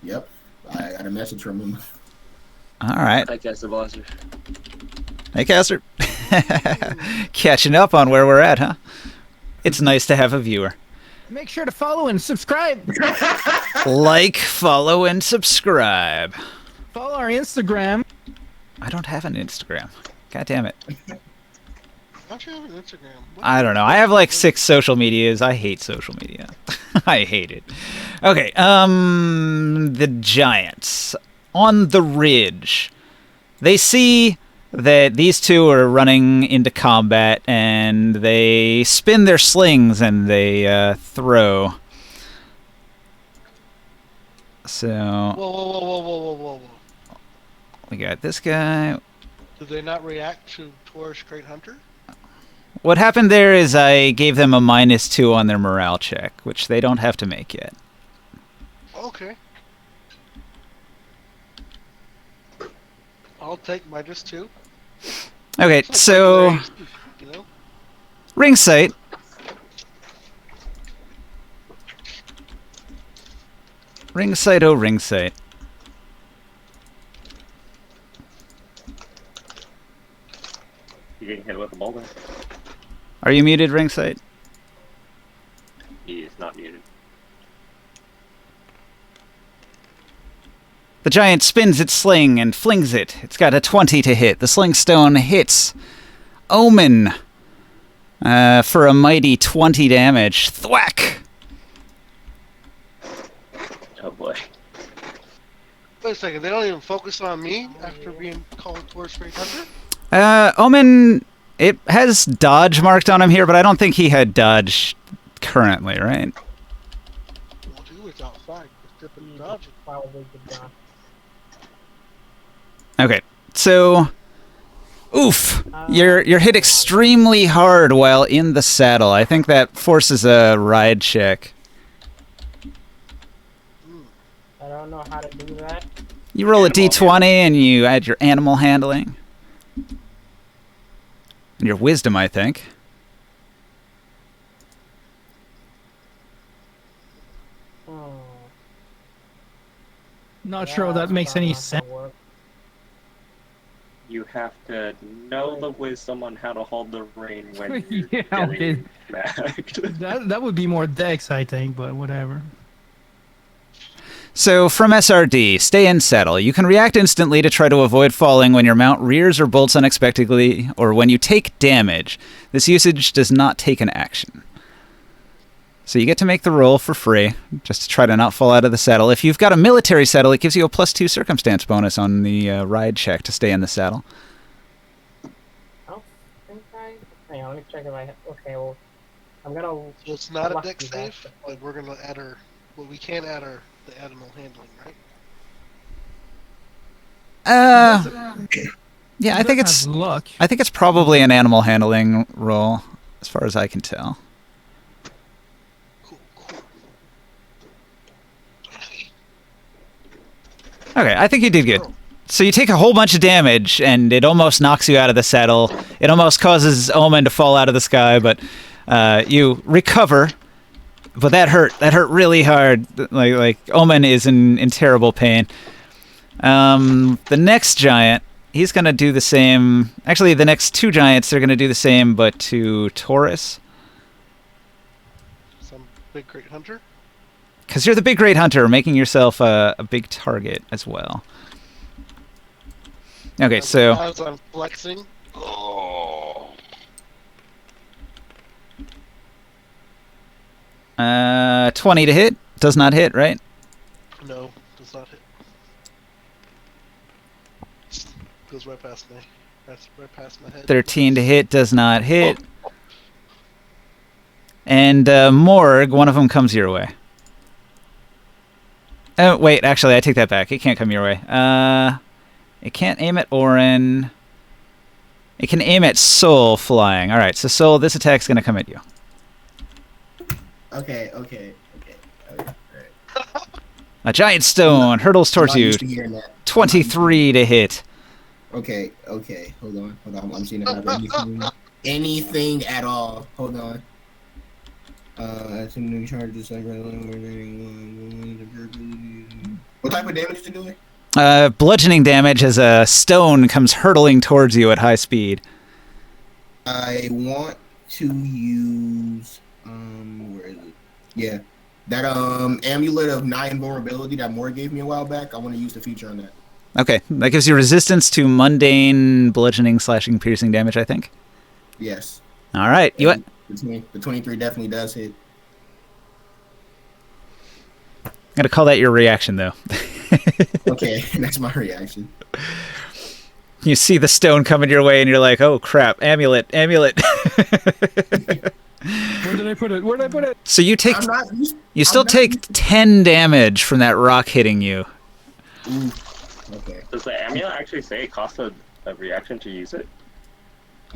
Yep. I got a message from him. All right. I cast the blaster. Hey, Caster. Catching up on where we're at, huh? It's nice to have a viewer. Make sure to follow and subscribe. Like, follow, and subscribe. Follow our Instagram I don't have an Instagram. God damn it. Don't you have an Instagram? What? I don't know. I have like 6 social medias. I hate social media. I hate it. Okay, the Giants on the ridge. They see that these two are running into combat, and they spin their slings and they throw. So Whoa, whoa, whoa, whoa, whoa, whoa, whoa, whoa. we got this guy. Did they not react to Taurus Great Hunter? What happened there is I gave them a -2 on their morale check, which they don't have to make yet. Okay. I'll take -2. Okay, It's like so raised, you know? ring sight. Ring sight, oh ring sight. You getting hit with a boulder? Are you muted, ring sight? He is not muted. The giant spins its sling and flings it. It's got a 20 to hit. The sling stone hits Omen for a mighty 20 damage. Thwack! Oh boy. Wait a second, they don't even focus on me after being called Taurus Great Hunter? Omen, it has dodge marked on him here, but I don't think he had dodge currently, right? Well, he was outside. Just dipping dodging. Probably did not. Okay, so oof, you're hit extremely hard while in the saddle. I think that forces a ride check. I don't know how to do that. You roll a Animal d20 and you add your animal handling and your wisdom, I think. Hmm. Not Yeah, sure that that's makes probably any not sense. gonna work. You have to know the wisdom on how to hold the rein when you're Yeah, okay. getting smacked. That would be more dex, I think, but whatever. So, from SRD, stay in saddle. You can react instantly to try to avoid falling when your mount rears or bolts unexpectedly, or when you take damage. This usage does not take an action. So you get to make the roll for free, just to try to not fall out of the saddle. If you've got a military saddle, it gives you a +2 circumstance bonus on the ride check to stay in the saddle. I don't think I. Hang on, let me check if I. Okay, well, I'm gonna. So it's not a lucky deck that, save? Like, we're gonna add her. Well, we can add her the animal handling, right? Yeah, I think it's luck. probably an animal handling roll, as far as I can tell. Cool, cool. Okay, I think you did good. So you take a whole bunch of damage, and it almost knocks you out of the saddle. It almost causes Omen to fall out of the sky, but you recover. But that hurt. That hurt really hard. Like Omen is in terrible pain. The next giant, he's gonna do the same. Actually, the next 2 giants, they're gonna do the same, but to Taurus. Some big great hunter? Because you're the big great hunter, making yourself a big target as well. Okay, so As I'm flexing. Oh. 20 to hit. Does not hit, right? No, does not hit. Goes right past me. That's right past my head. 13 to hit. Does not hit. And Morg, one of them comes your way. Oh, wait, actually, I take that back. It can't come your way. It can't aim at Orin. It can aim at Soul flying. All right, so Soul, this attack's going to come at you. Okay. A giant stone hurtles towards Not you. used to hearing that. 23 to hit. Okay. Hold on. I'm seeing if I have anything at all. Hold on. Assuming charges like what type of damage is it doing? Bludgeoning damage as a stone comes hurtling towards you at high speed. I want to use where is it? Yeah. That amulet of 9 invulnerability that Moore gave me a while back. I want to use the feature on that. Okay, that gives you resistance to mundane bludgeoning, slashing, piercing damage, I think. Yes. All right. You what? The 23 definitely does hit. I'm gonna call that your reaction, though. Okay, that's my reaction. You see the stone coming your way, and you're like, "Oh crap! Amulet, amulet." Where did I put it? Where did I put it? So you take, I'm not used. you still I'm not take used 10 damage from that rock hitting you. Ooh. Okay. Does the amulet actually say it costs a reaction to use it?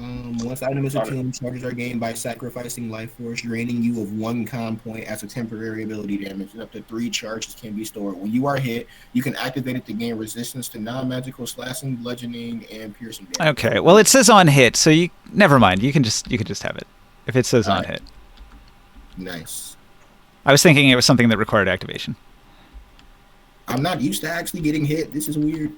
Once item is attuned, charges are gained by sacrificing life force, draining you of 1 con point as a temporary ability damage. Up to 3 charges can be stored. When you are hit, you can activate it to gain resistance to non-magical slashing, bludgeoning, and piercing damage. Okay. Well, it says on hit, so you never mind. You can just have it if it says on Alright. hit. Nice. I was thinking it was something that required activation. I'm not used to actually getting hit. This is weird.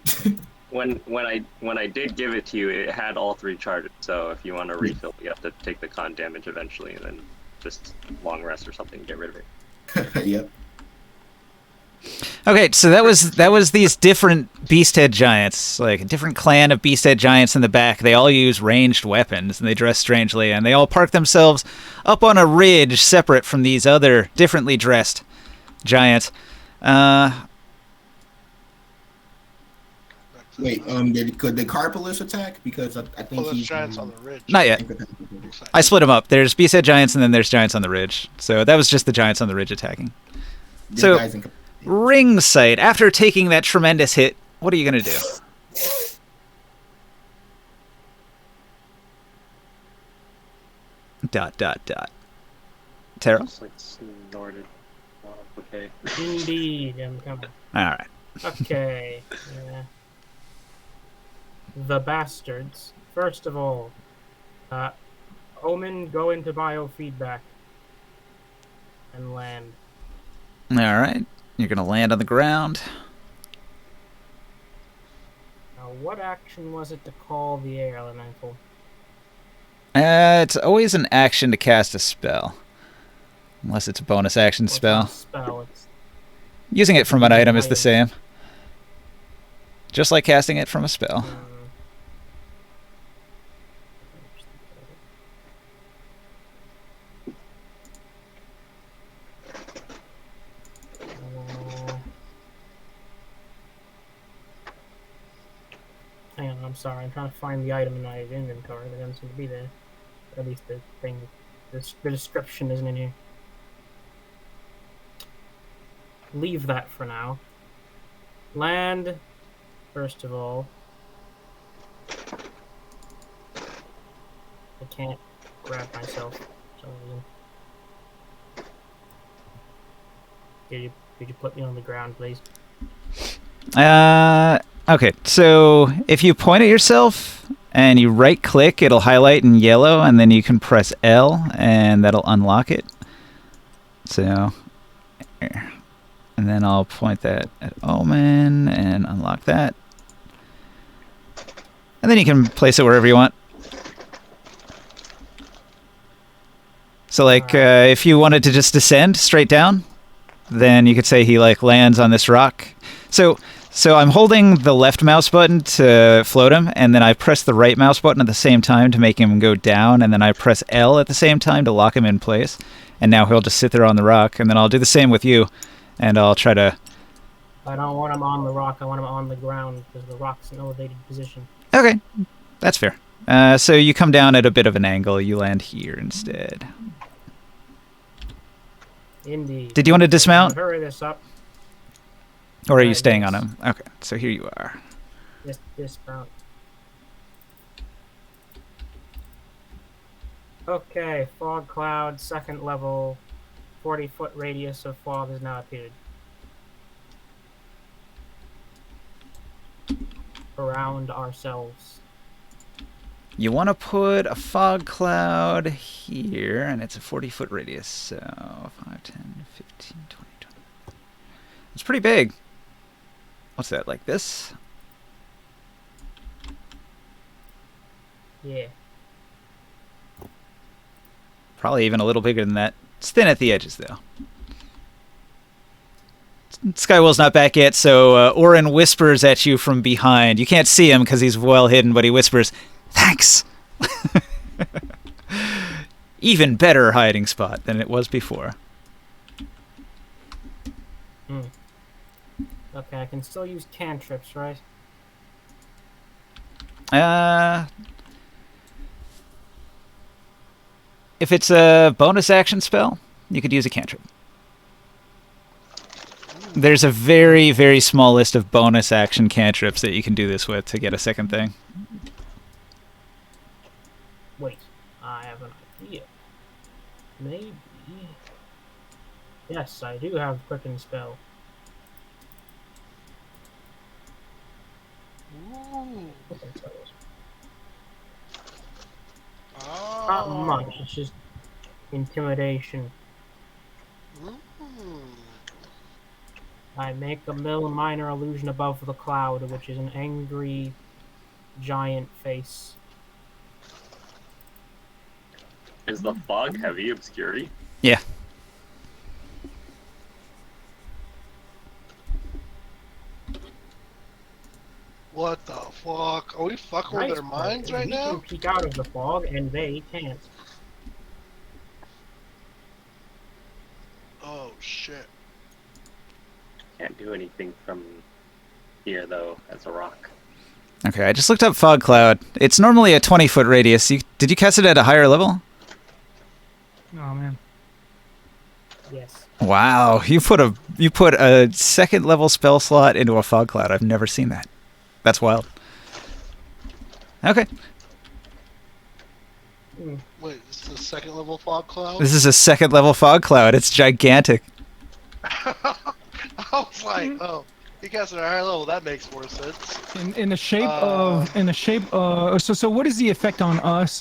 When I did give it to you, it had all 3 charges. So if you want to refill, you have to take the con damage eventually, and then just long rest or something, get rid of it. Yep. Okay, so that was these different beasthead giants, like a different clan of beasthead giants in the back. They all use ranged weapons, and they dress strangely, and they all park themselves up on a ridge separate from these other differently dressed giants. Wait, could the Carpulus attack? Because I think Well, there's he's giants on the ridge. Not yet. I split them up. There's beasthead giants, and then there's giants on the ridge. So that was just the giants on the ridge attacking. This So- guy's in- Ring sight. After taking that tremendous hit, what are you gonna do? Dot dot dot. Tara? Just like snorted. Oh, okay. Indeed, I'm coming. All right. Okay. The bastards. First of all, Omen, go into biofeedback and land. All right. You're gonna land on the ground. Now, what action was it to call the air elemental? It's always an action to cast a spell, unless it's a bonus action Well, it's not spell. a spell. It's Using it from an item is the same, just like casting it from a spell. Hang on, I'm sorry. I'm trying to find the item in my inventory. It doesn't seem to be there. At least the thing, the description isn't in here. Leave that for now. Land, first of all. I can't grab myself for some reason. Could you put me on the ground, please? Okay, so if you point at yourself and you right click, it'll highlight in yellow, and then you can press L and that'll unlock it. So, here. And then I'll point that at Omen and unlock that. And then you can place it wherever you want. So like, if you wanted to just descend straight down, then you could say he like lands on this rock. So I'm holding the left mouse button to float him, and then I press the right mouse button at the same time to make him go down, and then I press L at the same time to lock him in place. And now he'll just sit there on the rock, and then I'll do the same with you, and I'll try to... I don't want him on the rock. I want him on the ground because the rock's an elevated position. Okay, that's fair. So you come down at a bit of an angle. You land here instead. Indeed. Did you want to dismount? Hurry this up. Or are you staying on Yes. him? Okay, so here you are. Dismount. Okay, fog cloud, second level, 40-foot radius of fog has now appeared. Around ourselves. You want to put a fog cloud here, and it's a 40-foot radius, so 5, 10, 15, 20, 20. It's pretty big. What's that, like this? Yeah. Probably even a little bigger than that. It's thin at the edges, though. It's Skywell's not back yet, so Orin whispers at you from behind. You can't see him because he's well hidden, but he whispers, "Thanks." Even better hiding spot than it was before. Okay, I can still use cantrips, right? If it's a bonus action spell, you could use a cantrip. There's a very, very small list of bonus action cantrips that you can do this with to get a second thing. Wait, I have an idea. Maybe. Yes, I do have quicken spell. Ooh. Quicken spells. Oh. Not much. It's just intimidation. Mm. I make a minor illusion above the cloud, which is an angry giant face. Is the fog heavy obscurity? Yeah. What the fuck? Are we fucking with their minds right we now? can peek out of the fog, and they can't. Oh shit. Can't do anything from here though, as a rock. Okay, I just looked up Fog Cloud. It's normally a 20-foot radius. Did you cast it at a higher level? Oh man. Yes. Wow, you put a second level spell slot into a Fog Cloud. I've never seen that. That's wild. Okay. Wait, this is a second level fog cloud? This is a second level Fog Cloud. It's gigantic. I was like, oh, you guys are at a higher level. That makes more sense. In the shape so what is the effect on us?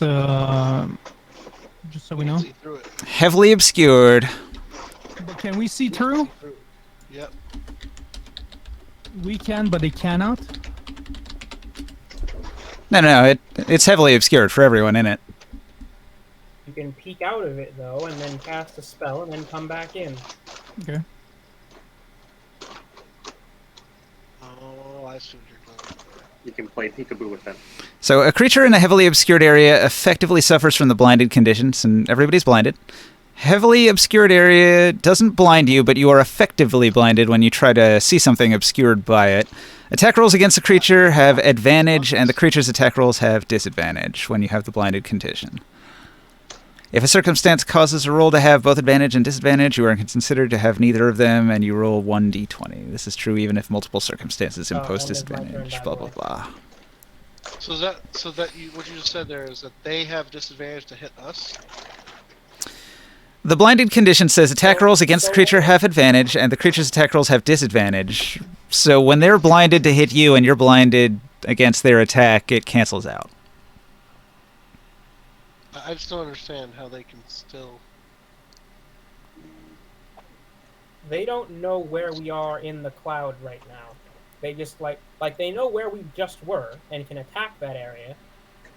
Just so we know. See through it. Heavily obscured. But can we see through? Yep. We can, but they cannot. No, it's heavily obscured for everyone in it. You can peek out of it, though, and then cast a spell, and then come back in. Okay. Oh, I see what you're doing. You can play peekaboo with them. So a creature in a heavily obscured area effectively suffers from the blinded conditions, and everybody's blinded. Heavily obscured area doesn't blind you, but you are effectively blinded when you try to see something obscured by it. Attack rolls against the creature have advantage, and the creature's attack rolls have disadvantage when you have the blinded condition. If a circumstance causes a roll to have both advantage and disadvantage, you are considered to have neither of them, and you roll 1d20. This is true even if multiple circumstances impose and it's my turn, disadvantage. by Blah, the blah, way. blah. So that you what you just said there is that they have disadvantage to hit us. The blinded condition says attack rolls against the creature have advantage, and the creature's attack rolls have disadvantage. So when they're blinded to hit you and you're blinded against their attack, it cancels out. I just don't understand how they can still. They don't know where we are in the cloud right now. They just like they know where we just were and can attack that area,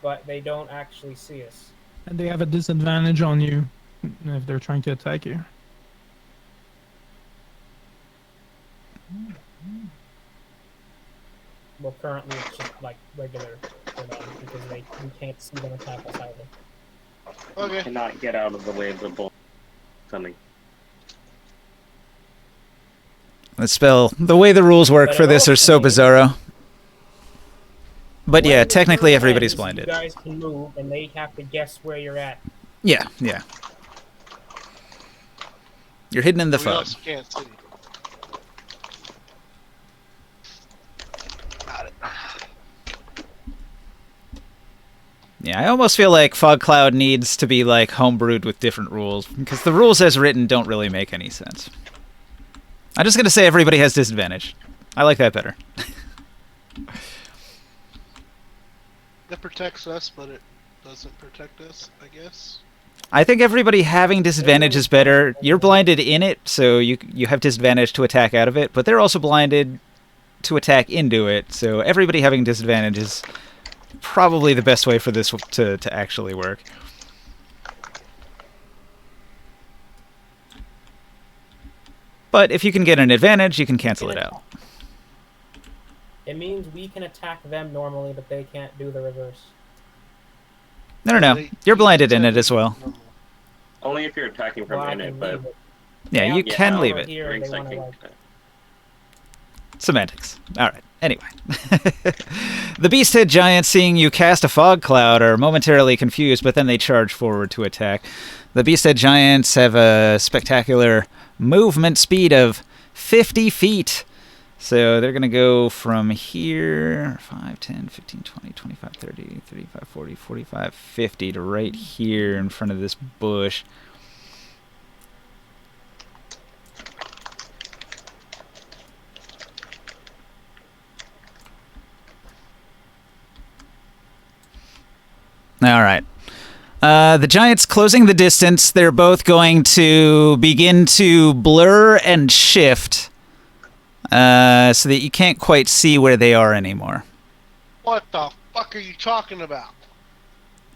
but they don't actually see us. And they have a disadvantage on you if they're trying to attack you. Well, currently it's just like regular for them because we can't see them attack us either. Okay. Cannot get out of the way of the bull coming. The spell, the way the rules work But for it this are also so means- bizarro. But yeah, When the technically turn everybody's ends, blinded. You guys can move, and they have to guess where you're at. Yeah. You're hidden in the We fog. also can't see. Got it. Yeah, I almost feel like Fog Cloud needs to be like homebrewed with different rules, because the rules as written don't really make any sense. I'm just gonna say everybody has disadvantage. I like that better. That protects us, but it doesn't protect us, I guess. I think everybody having disadvantage is better. You're blinded in it, so you have disadvantage to attack out of it, but they're also blinded to attack into it, so everybody having disadvantage is probably the best way for this to actually work. But if you can get an advantage, you can cancel it out. It means we can attack them normally, but they can't do the reverse. No. You're blinded in it as well. Only if you're attacking from Well, I in can it, but leave it. Yeah, you Yeah, can over leave it. Here, during they wanna, psychic. like, Semantics. All right. Anyway. The Beasthead Giants, seeing you cast a fog cloud, are momentarily confused, but then they charge forward to attack. The Beasthead Giants have a spectacular movement speed of 50 feet. So they're going to go from here, 5, 10, 15, 20, 25, 30, 35, 40, 45, 50 to right here in front of this bush. All right. The Giants closing the distance. They're both going to begin to blur and shift so that you can't quite see where they are anymore. What the fuck are you talking about?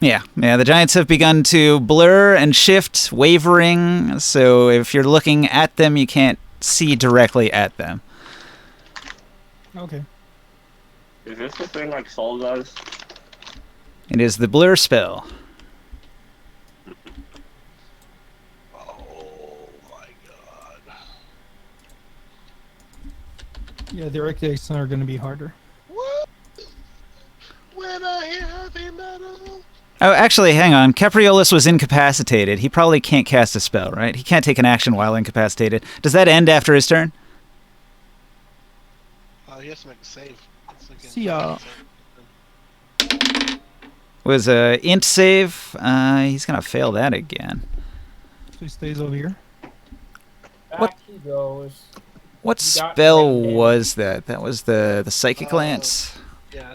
Yeah, the Giants have begun to blur and shift, wavering, so if you're looking at them, you can't see directly at them. Okay. Is this the thing like Soul does? It is the blur spell. Oh my god. Yeah, direct hits are going to be harder. What? When I hear heavy metal. Oh, actually, hang on. Capriolus was incapacitated. He probably can't cast a spell, right? He can't take an action while incapacitated. Does that end after his turn? He has to make a save. It's like a- See ya. Was a int save. He's going to fail that again. So he stays over here. Back What? he goes. What You got spell red in. was that? That was the psychic lance. Yeah.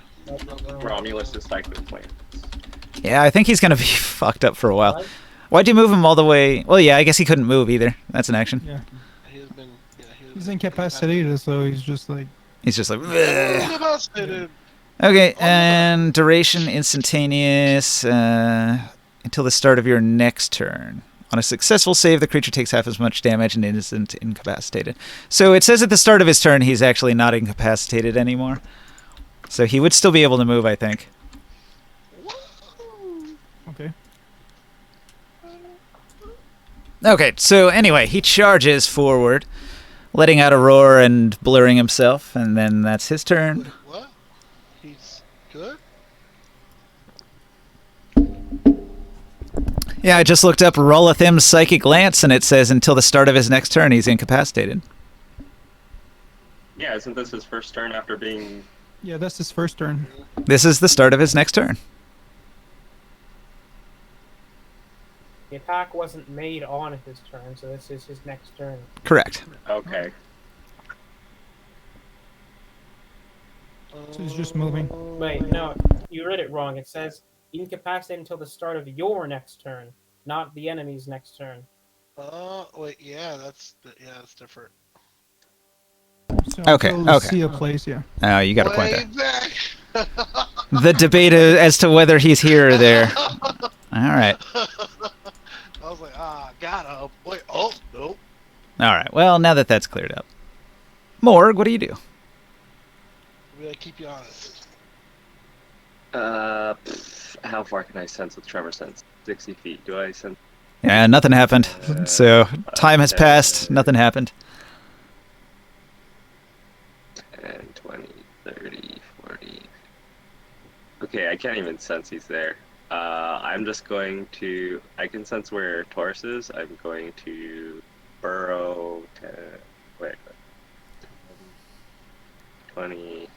Romulus is cycling plane. Yeah, I think he's going to be fucked up for a while. What? Why'd you move him all the way? Well, yeah, I guess he couldn't move either. That's an action. Yeah. He has been. Yeah, He's incapacitated, so he's just like... He's just like... "Bleh." Incapacitated. Okay, and duration instantaneous until the start of your next turn. On a successful save, the creature takes half as much damage and isn't incapacitated. So it says at the start of his turn he's actually not incapacitated anymore. So he would still be able to move, I think. Okay. Okay, so anyway, he charges forward, letting out a roar and blurring himself, and then that's his turn. Wait, what? He's good? Yeah, I just looked up Rolathim's Psychic Lance, and it says until the start of his next turn he's incapacitated. Yeah, isn't this his first turn after being... Yeah, that's his first turn. This is the start of his next turn. The attack wasn't made on his turn, so this is his next turn. Correct. Okay. So he's just moving. Wait, no, you read it wrong. It says incapacitated until the start of your next turn, not the enemy's next turn. Wait, yeah, that's different. So Okay, until the okay. Sea of Place, yeah. Oh, you got a point Way there. back. The debate as to whether he's here or there. All right. I was like, got him. Wait, oh, nope. All right. Well, now that that's cleared up. Morg, what do you do? I'm gonna keep you honest. How far can I sense with Tremor Sense? 60 feet. Do I sense? Yeah, nothing happened. So time has passed. Nothing happened. 10, 20, 30, 40. Okay, I can't even sense he's there. I'm just going to... I can sense where Taurus is. I'm going to burrow to... Wait. 20...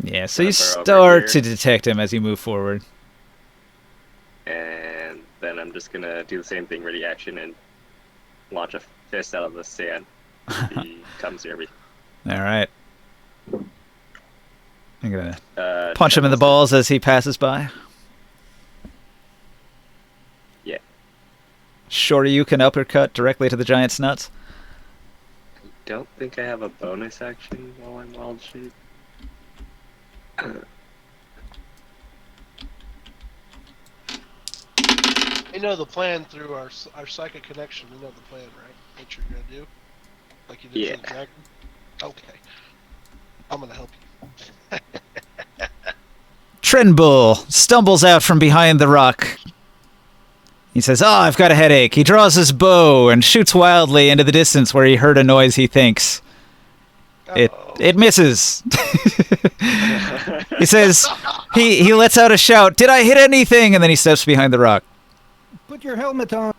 Yeah, so you Gonna burrow over start here. to detect him as you move forward. And then I'm just gonna do the same thing, ready action, and launch a fist out of the sand. He comes near me. All right. I'm going to Uh, punch him in the balls as he passes by. Yeah. Shoryuken uppercut directly to the giant's nuts. Don't think I have a bonus action while I'm wild shape. We know the plan through our psychic connection. We know the plan, right? What you're gonna do. Like you did to the dragon? Okay. I'm gonna help you. Trimble stumbles out from behind the rock. He says, "Oh, I've got a headache." He draws his bow and shoots wildly into the distance where he heard a noise he thinks. It misses. He says, he lets out a shout, "Did I hit anything?" And then he steps behind the rock. Put your helmet on.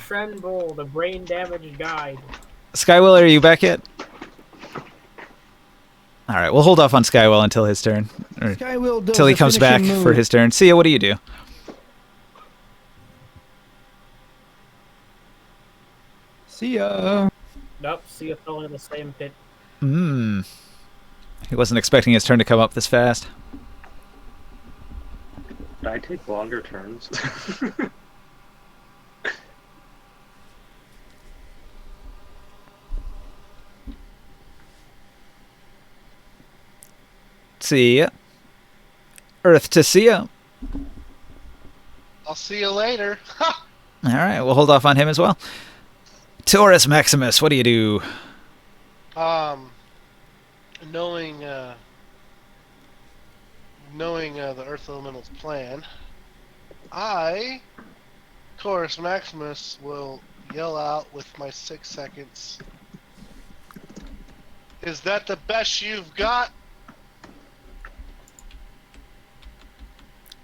Tremble, the brain damaged guide. Skywell, are you back yet? All right, we'll hold off on Skywell until his turn. Or Skywell does till he the comes back finishing for move. his turn. Sia, what do you do? See ya. Nope, see you fell in the same pit. Hmm. He wasn't expecting his turn to come up this fast. Did I take longer turns? Sia. Earth to Sia. I'll see you later. All right, we'll hold off on him as well. Taurus Maximus, what do you do? Knowing the Earth Elemental's plan, I, Taurus Maximus, will yell out with my 6 seconds. Is that the best you've got?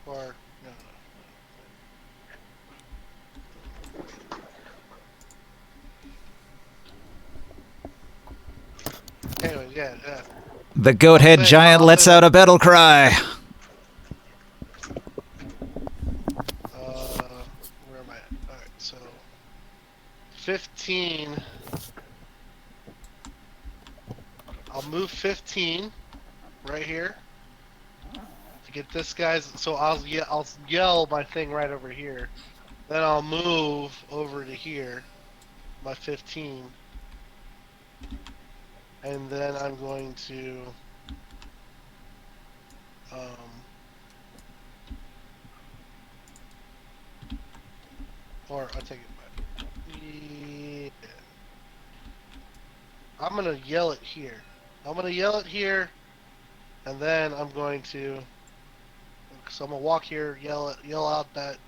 Or no. Anyway, yeah. The goat-head giant lets out a battle cry. Where am I at? Alright, so 15. I'll move 15 right here to get this guy's. So I'll yell my thing right over here. Then I'll move over to here, my 15. And then I'm going to or I take it back. Yeah. I'm gonna yell it here. And then I'm going to. So I'm gonna walk here, yell out that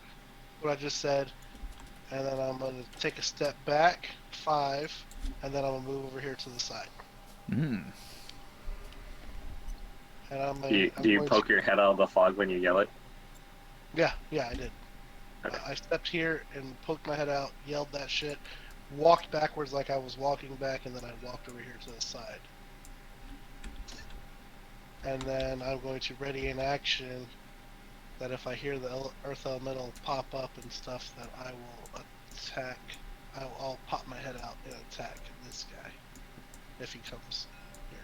what I just said, and then I'm gonna take a step back, 5, and then I'm gonna move over here to the side. Mm. And I'm Do you poke your head out of the fog when you yell it? Yeah, I did. Okay. I stepped here and poked my head out, yelled that shit, walked backwards like I was walking back, and then I walked over here to the side. And then I'm going to ready in action that if I hear the Earth Elemental pop up and stuff, that I will attack. I'll pop my head out and attack this guy if he comes here.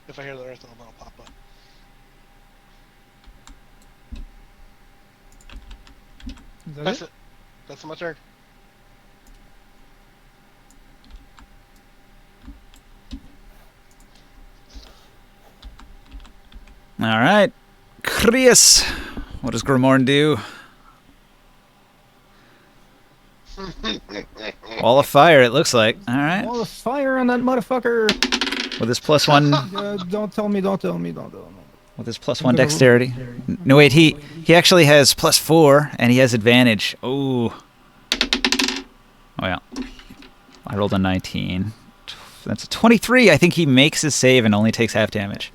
If I hear the Earth Elemental pop up. Is that That's it? it. That's my turn. All right. Krius. What does Grimorn do? Wall of fire, it looks like. All right. All the fire on that motherfucker. With his +1, Don't tell me. with his +1 dexterity. No, wait. He actually has +4, and he has advantage. Oh. Oh yeah. I rolled a 19. That's a 23. I think he makes his save and only takes half damage.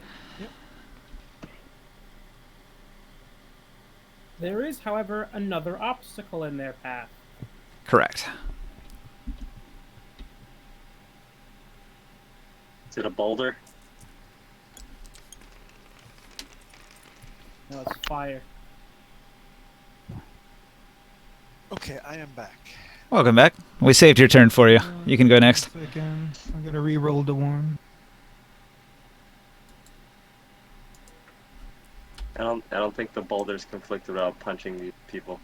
There is, however, another obstacle in their path. Correct. Is it a boulder? No, it's fire. Okay, I am back. Welcome back. We saved your turn for you. You can go next. Second. I'm gonna re-roll the one. I don't think the boulders conflict without punching these people.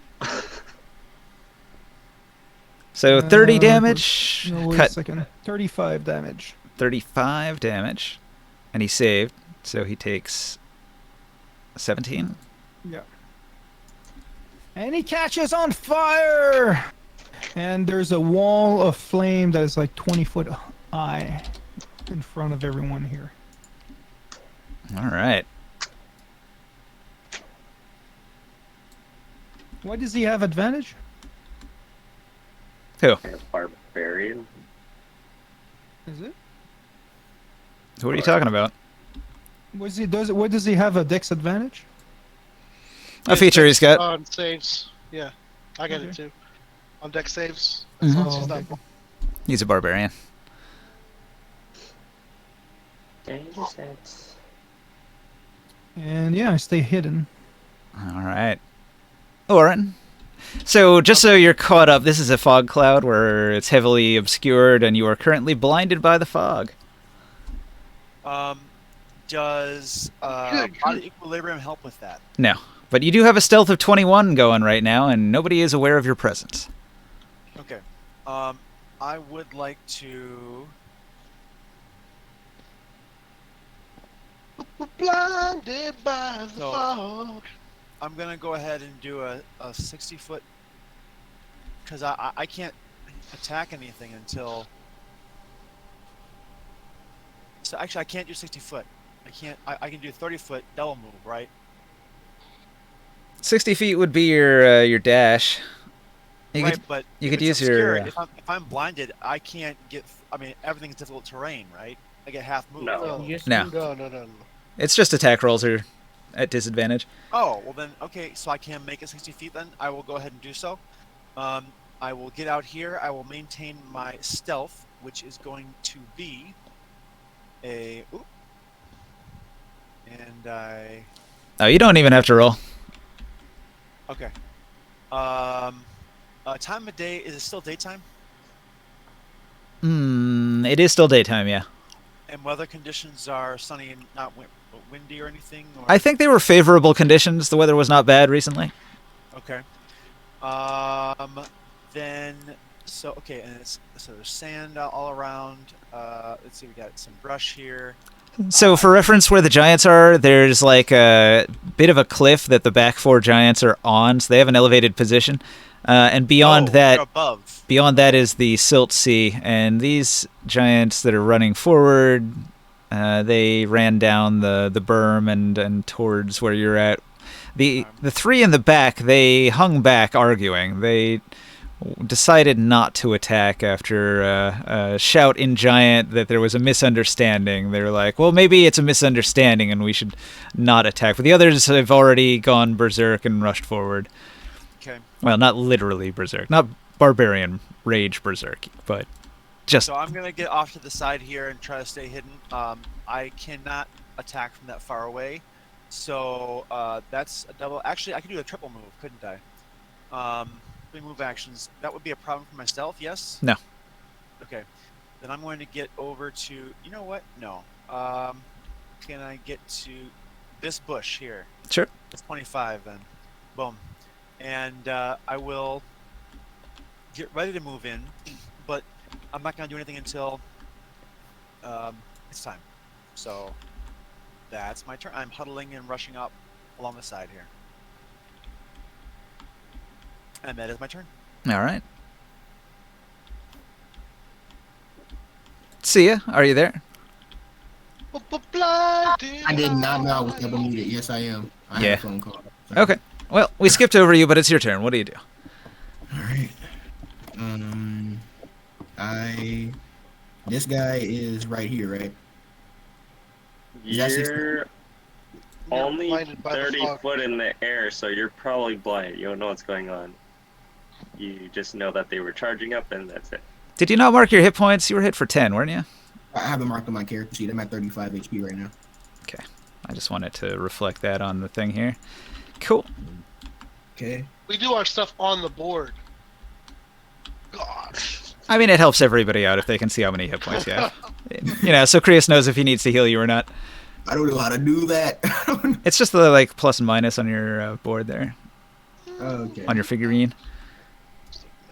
So 30 damage. No, wait a Cut second. 35 damage. 35 damage. And he saved, so he takes 17. Yeah. And he catches on fire! And there's a wall of flame that is like 20 foot high in front of everyone here. All right. Why does he have advantage? Who? A barbarian. Is it? Who are you talking about? What does he have a dex advantage? A feature he's got. On saves. Yeah, I get Okay. it too. On deck saves. Mhm. As long as he's Oh, not- okay. He's a barbarian. Danger sense. And yeah, I stay hidden. All right. Oren. So, just so you're caught up, this is a fog cloud where it's heavily obscured and you are currently blinded by the fog. Does Good. body equilibrium help with that? No. But you do have a stealth of 21 going right now, and nobody is aware of your presence. Okay. I would like to. Blinded by the So- fog. I'm gonna go ahead and do a 60-foot, because I can't attack anything until. So actually, I can't do 60 foot. I can't. I can do 30-foot double move, right? 60 feet would be your dash. You right, could, but you if could it's use your, obscure, if I'm blinded, I can't get. I mean, everything's difficult terrain, right? I get half move. No. You just No. need- No. It's just attack rolls are at disadvantage. Oh, well then, okay, so I can make it 60 feet then. I will go ahead and do so. I will get out here. I will maintain my stealth, which is going to be a... Oop. And I... Oh, you don't even have to roll. Okay. Time of day, is it still daytime? It is still daytime, yeah. And weather conditions are sunny and not windy or anything? Or... I think they were favorable conditions. The weather was not bad recently. Okay. Then okay, and so there's sand all around. Let's see, we got some brush here. So, for reference, where the giants are, there's like a bit of a cliff that the back four giants are on, so they have an elevated position. And beyond they're above. beyond that is the Silt Sea, and these giants that are running forward, they ran down the berm and towards where you're at. The three in the back, they hung back arguing. They decided not to attack after a shout in giant that there was a misunderstanding. They're like, well, maybe it's a misunderstanding and we should not attack. But the others have already gone berserk and rushed forward. Okay. Well, not literally berserk, not barbarian rage berserk, but just... So I'm gonna get off to the side here and try to stay hidden. I cannot attack from that far away, so that's a double. Actually, I could do a triple move, couldn't I? 3 move actions. That would be a problem for my stealth. Yes. No. Okay. Then I'm going to get over to. You know what? No. Can I get to this bush here? Sure. It's 25 then. Boom. And I will get ready to move in, but I'm not going to do anything until it's time. So that's my turn. I'm huddling and rushing up along the side here. And that is my turn. All right. See ya. Are you there? I did not know I was ever muted. Yes, I am. I Yeah. had a phone call. Sorry. Okay. Well, we skipped over you, but it's your turn. What do you do? All right. This guy is right here, right? That's just- You're You're only blinded by the 30 fog. foot in the air, so you're probably blind. You don't know what's going on. You just know that they were charging up, and that's it. Did you not mark your hit points? You were hit for 10, weren't you? I haven't marked on my character sheet. I'm at 35 HP right now. Okay. I just wanted to reflect that on the thing here. Cool. Okay. We do our stuff on the board. God. I mean, it helps everybody out if they can see how many hit points you have. You know, so Krios knows if he needs to heal you or not. I don't know how to do that. It's just the like plus and minus on your board there, Okay. on your figurine.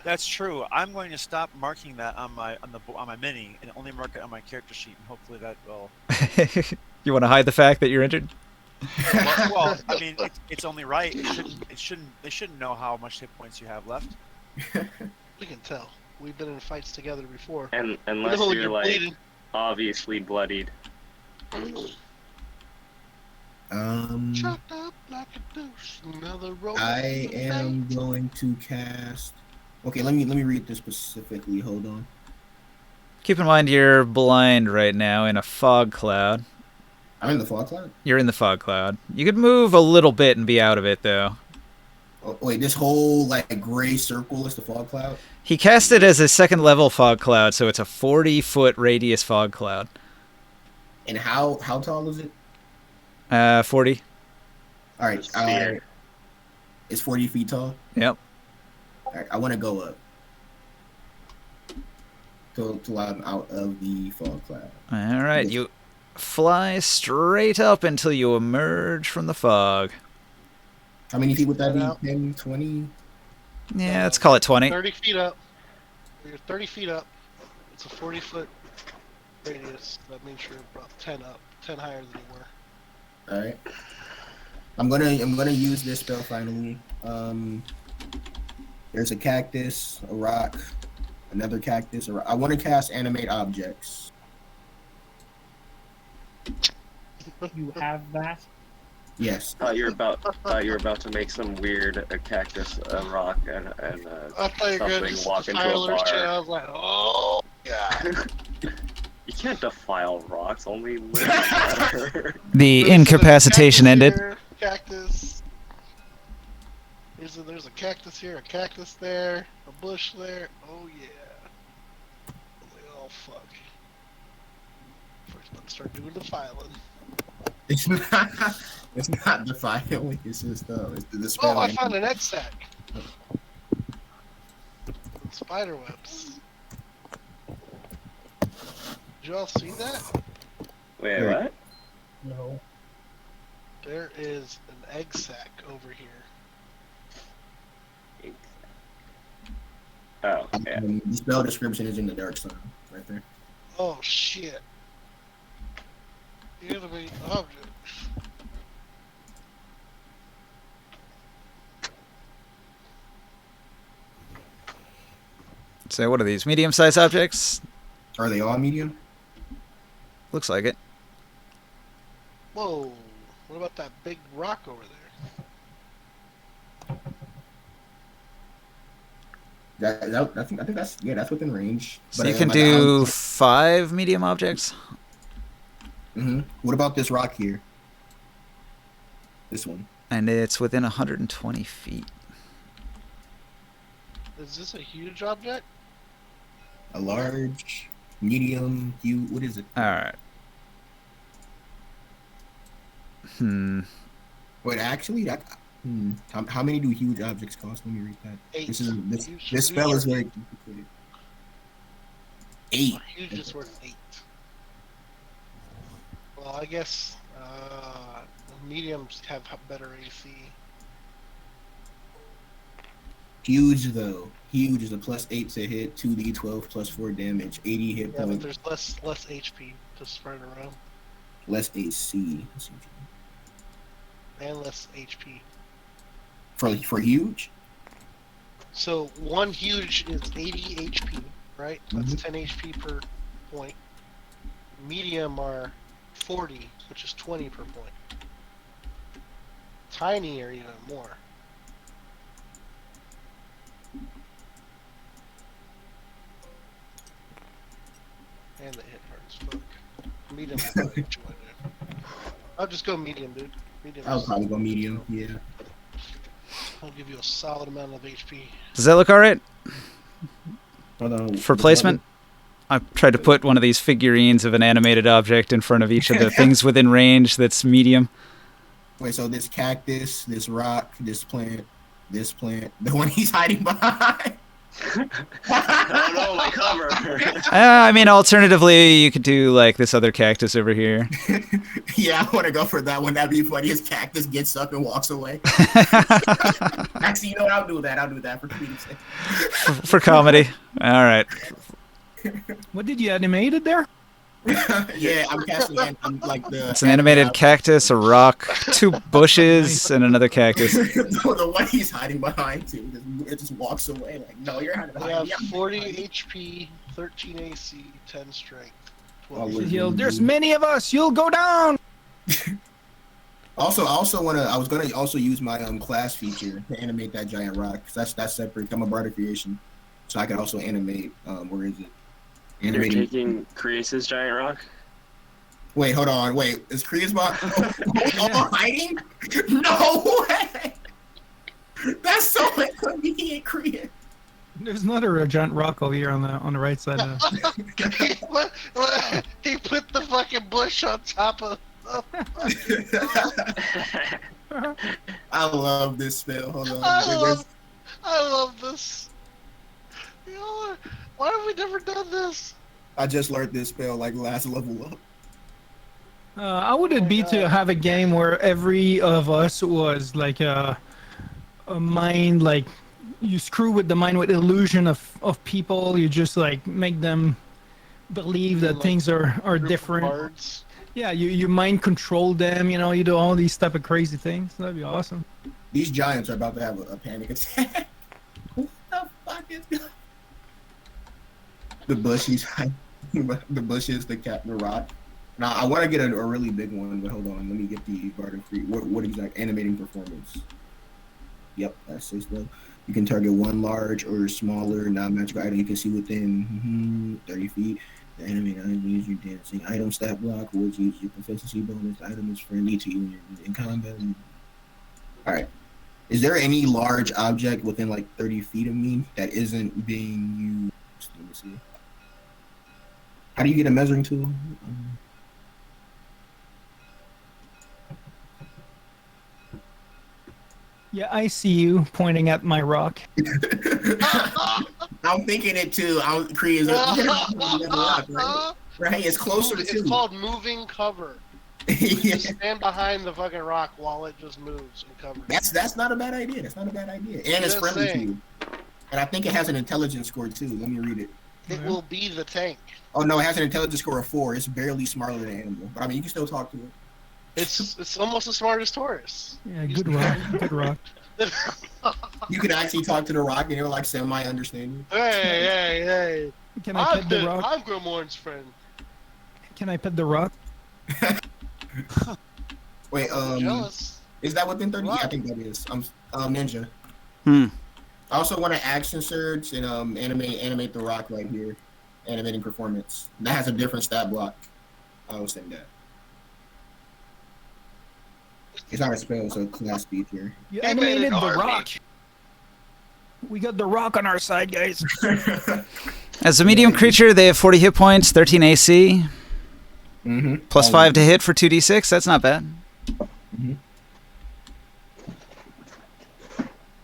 That's true. I'm going to stop marking that on my mini and only mark it on my character sheet, and hopefully that will. You want to hide the fact that you're injured? Well, I mean, it's only right. They shouldn't know how much hit points you have left. We can tell. We've been in fights together before. And We unless know when you're like bleeding. obviously bloodied. Chopped up like a douche. Another roll. I am going to cast. Okay, let me read this specifically. Hold on. Keep in mind you're blind right now in a fog cloud. I'm in the fog cloud. You're in the fog cloud. You could move a little bit and be out of it, though. Oh, wait, this whole like gray circle is the fog cloud. He cast it as a second level fog cloud, so it's a 40-foot radius fog cloud. And how tall is it? 40. All right, Sphere. it's 40 feet tall. Yep. All right, I want to go up till I'm out of the fog cloud. All right, you fly straight up until you emerge from the fog. How many feet would that Out. be? 10, 20? Yeah, let's call it 20. 30 feet up. You're 30 feet up. It's a 40-foot radius. That means you're about 10 up, 10 higher than you were. All right. I'm gonna use this spell finally. There's a cactus, a rock, another cactus. I want to cast animate objects. You have that? Yes. Thought you were about to make some weird a cactus, a rock, and I thought you were something going to walk into a Tyler's bar. chair. I was like, oh, God. You can't defile rocks, only live matter. The incapacitation ended. Cactus. There's a cactus here, a cactus there, a bush there. Oh yeah. Oh fuck. First, let's start doing the filing. It's not defiling. It's just it's the spell. Oh, I found an egg sack. Spider webs. Did you all see that? Wait, Yeah. what? No. There is an egg sack over here. Oh, yeah. The spell description is in the dark side, right there. Oh shit. Enemy object. So what are these? Medium-sized objects? Are they all medium? Looks like it. Whoa. What about that big rock over there? I think that's within range. So you can do 5 medium objects? What about this rock here? This one. And it's within 120 feet. Is this a huge object? A large, medium, huge. What is it? Alright. Wait, actually, how many do huge objects cost? Let me read that. 8. This spell is very complicated. 8. Huge is worth 8. Well, I guess mediums have better AC. Huge though. Huge is a +8 to hit, 2d12 plus 4 damage, 80 hit Yeah, but points, there's less HP to spread around, less AC. Let's see. and less HP. For huge. So one huge is 80 HP, right? That's 10 HP per point. Medium are 40, which is 20 per point. Tiny are even more. And the hit hard as fuck. Medium is what I enjoy, dude. I'll just go medium, dude. Medium. I'll probably go medium. Yeah. I'll give you a solid amount of HP. Does that look alright? Hold on. For placement? I tried to put one of these figurines of an animated object in front of each of the things within range that's medium. Wait, so this cactus, this rock, this plant, the one he's hiding behind. Oh no, my cover! I mean, alternatively, you could do like this other cactus over here. Yeah, I want to go for that one. That'd be funny. His cactus gets up and walks away. Actually, you know what? I'll do that for comedic sake. For comedy. All right. What did you animate it there? Yeah, I'm casting. I'm like the. It's an animated cactus, a rock, 2 bushes, and another cactus. The one he's hiding behind too. It just walks away like, no, you're hiding I behind have me. 40 HP, 13 AC, 10 strength. 12 Oh, AC. He'll, there's many of us. You'll go down. Also, I was gonna also use my class feature to animate that giant rock. 'Cause that's separate. I'm a bardic creation, so I can also animate. Where is it? You're Animating. taking Crease's giant rock? Wait, hold on. Wait, is Kriya's bot all hiding? No way! That's so inconvenient, Kriya. There's another giant rock over here on the right side. He put the fucking bush on top of. I love this spell. Hold on. I love this. You know, why have we never done this? I just learned this spell like last level up. How would it be to have a game where every of us was like a mind, like you screw with the mind with illusion of people, you just like make them believe that Like things are Group of different. bards. Yeah, you mind control them, you know, you do all these type of crazy things. That'd be awesome. These giants are about to have a panic attack. What the fuck is going? The bushies, the bushes, the rock. Now I want to get a really big one, but hold on, let me get the bardic free. What exact animating performance? Yep, that's 6 though. You can target one large or smaller non-magical item you can see within 30 feet. The animated item uses your dancing item stat block, which uses your proficiency bonus. The item is friendly to you when you're in combat. Alright. Is there any large object within like 30 feet of me that isn't being used? Let me see. How do you get a measuring tool? Yeah, I see you pointing at my rock. I'm thinking it too. Kriya's right? It's closer It's to. called moving cover. You Yeah. just stand behind the fucking rock while it just moves and covers. That's not a bad idea. That's not a bad idea. And it's Just friendly to saying. you. And I think it has an intelligence score too. Let me read it. It will be the tank. Oh no, it has an intelligence score of 4. It's barely smarter than an animal. But I mean, you can still talk to it. It's almost as smart as Taurus. Yeah, good rock, good rock. You can actually talk to the rock and it'll like semi-understand you. Hey! Can I pet the rock? I'm Grimoire's friend. Can I pet the rock? Wait, I'm jealous. is that within 30? Yeah, I Rock. think that is. Ninja. Hmm. I also want to action surge and animate the rock right here. Animating performance. That has a different stat block. I was saying that. It's not a spell, it's a class feature. You He made animated it the hard. rock. We got the rock on our side, guys. As a medium creature, they have 40 hit points, 13 AC, Mm-hmm. plus 5 to hit for 2d6. That's not bad.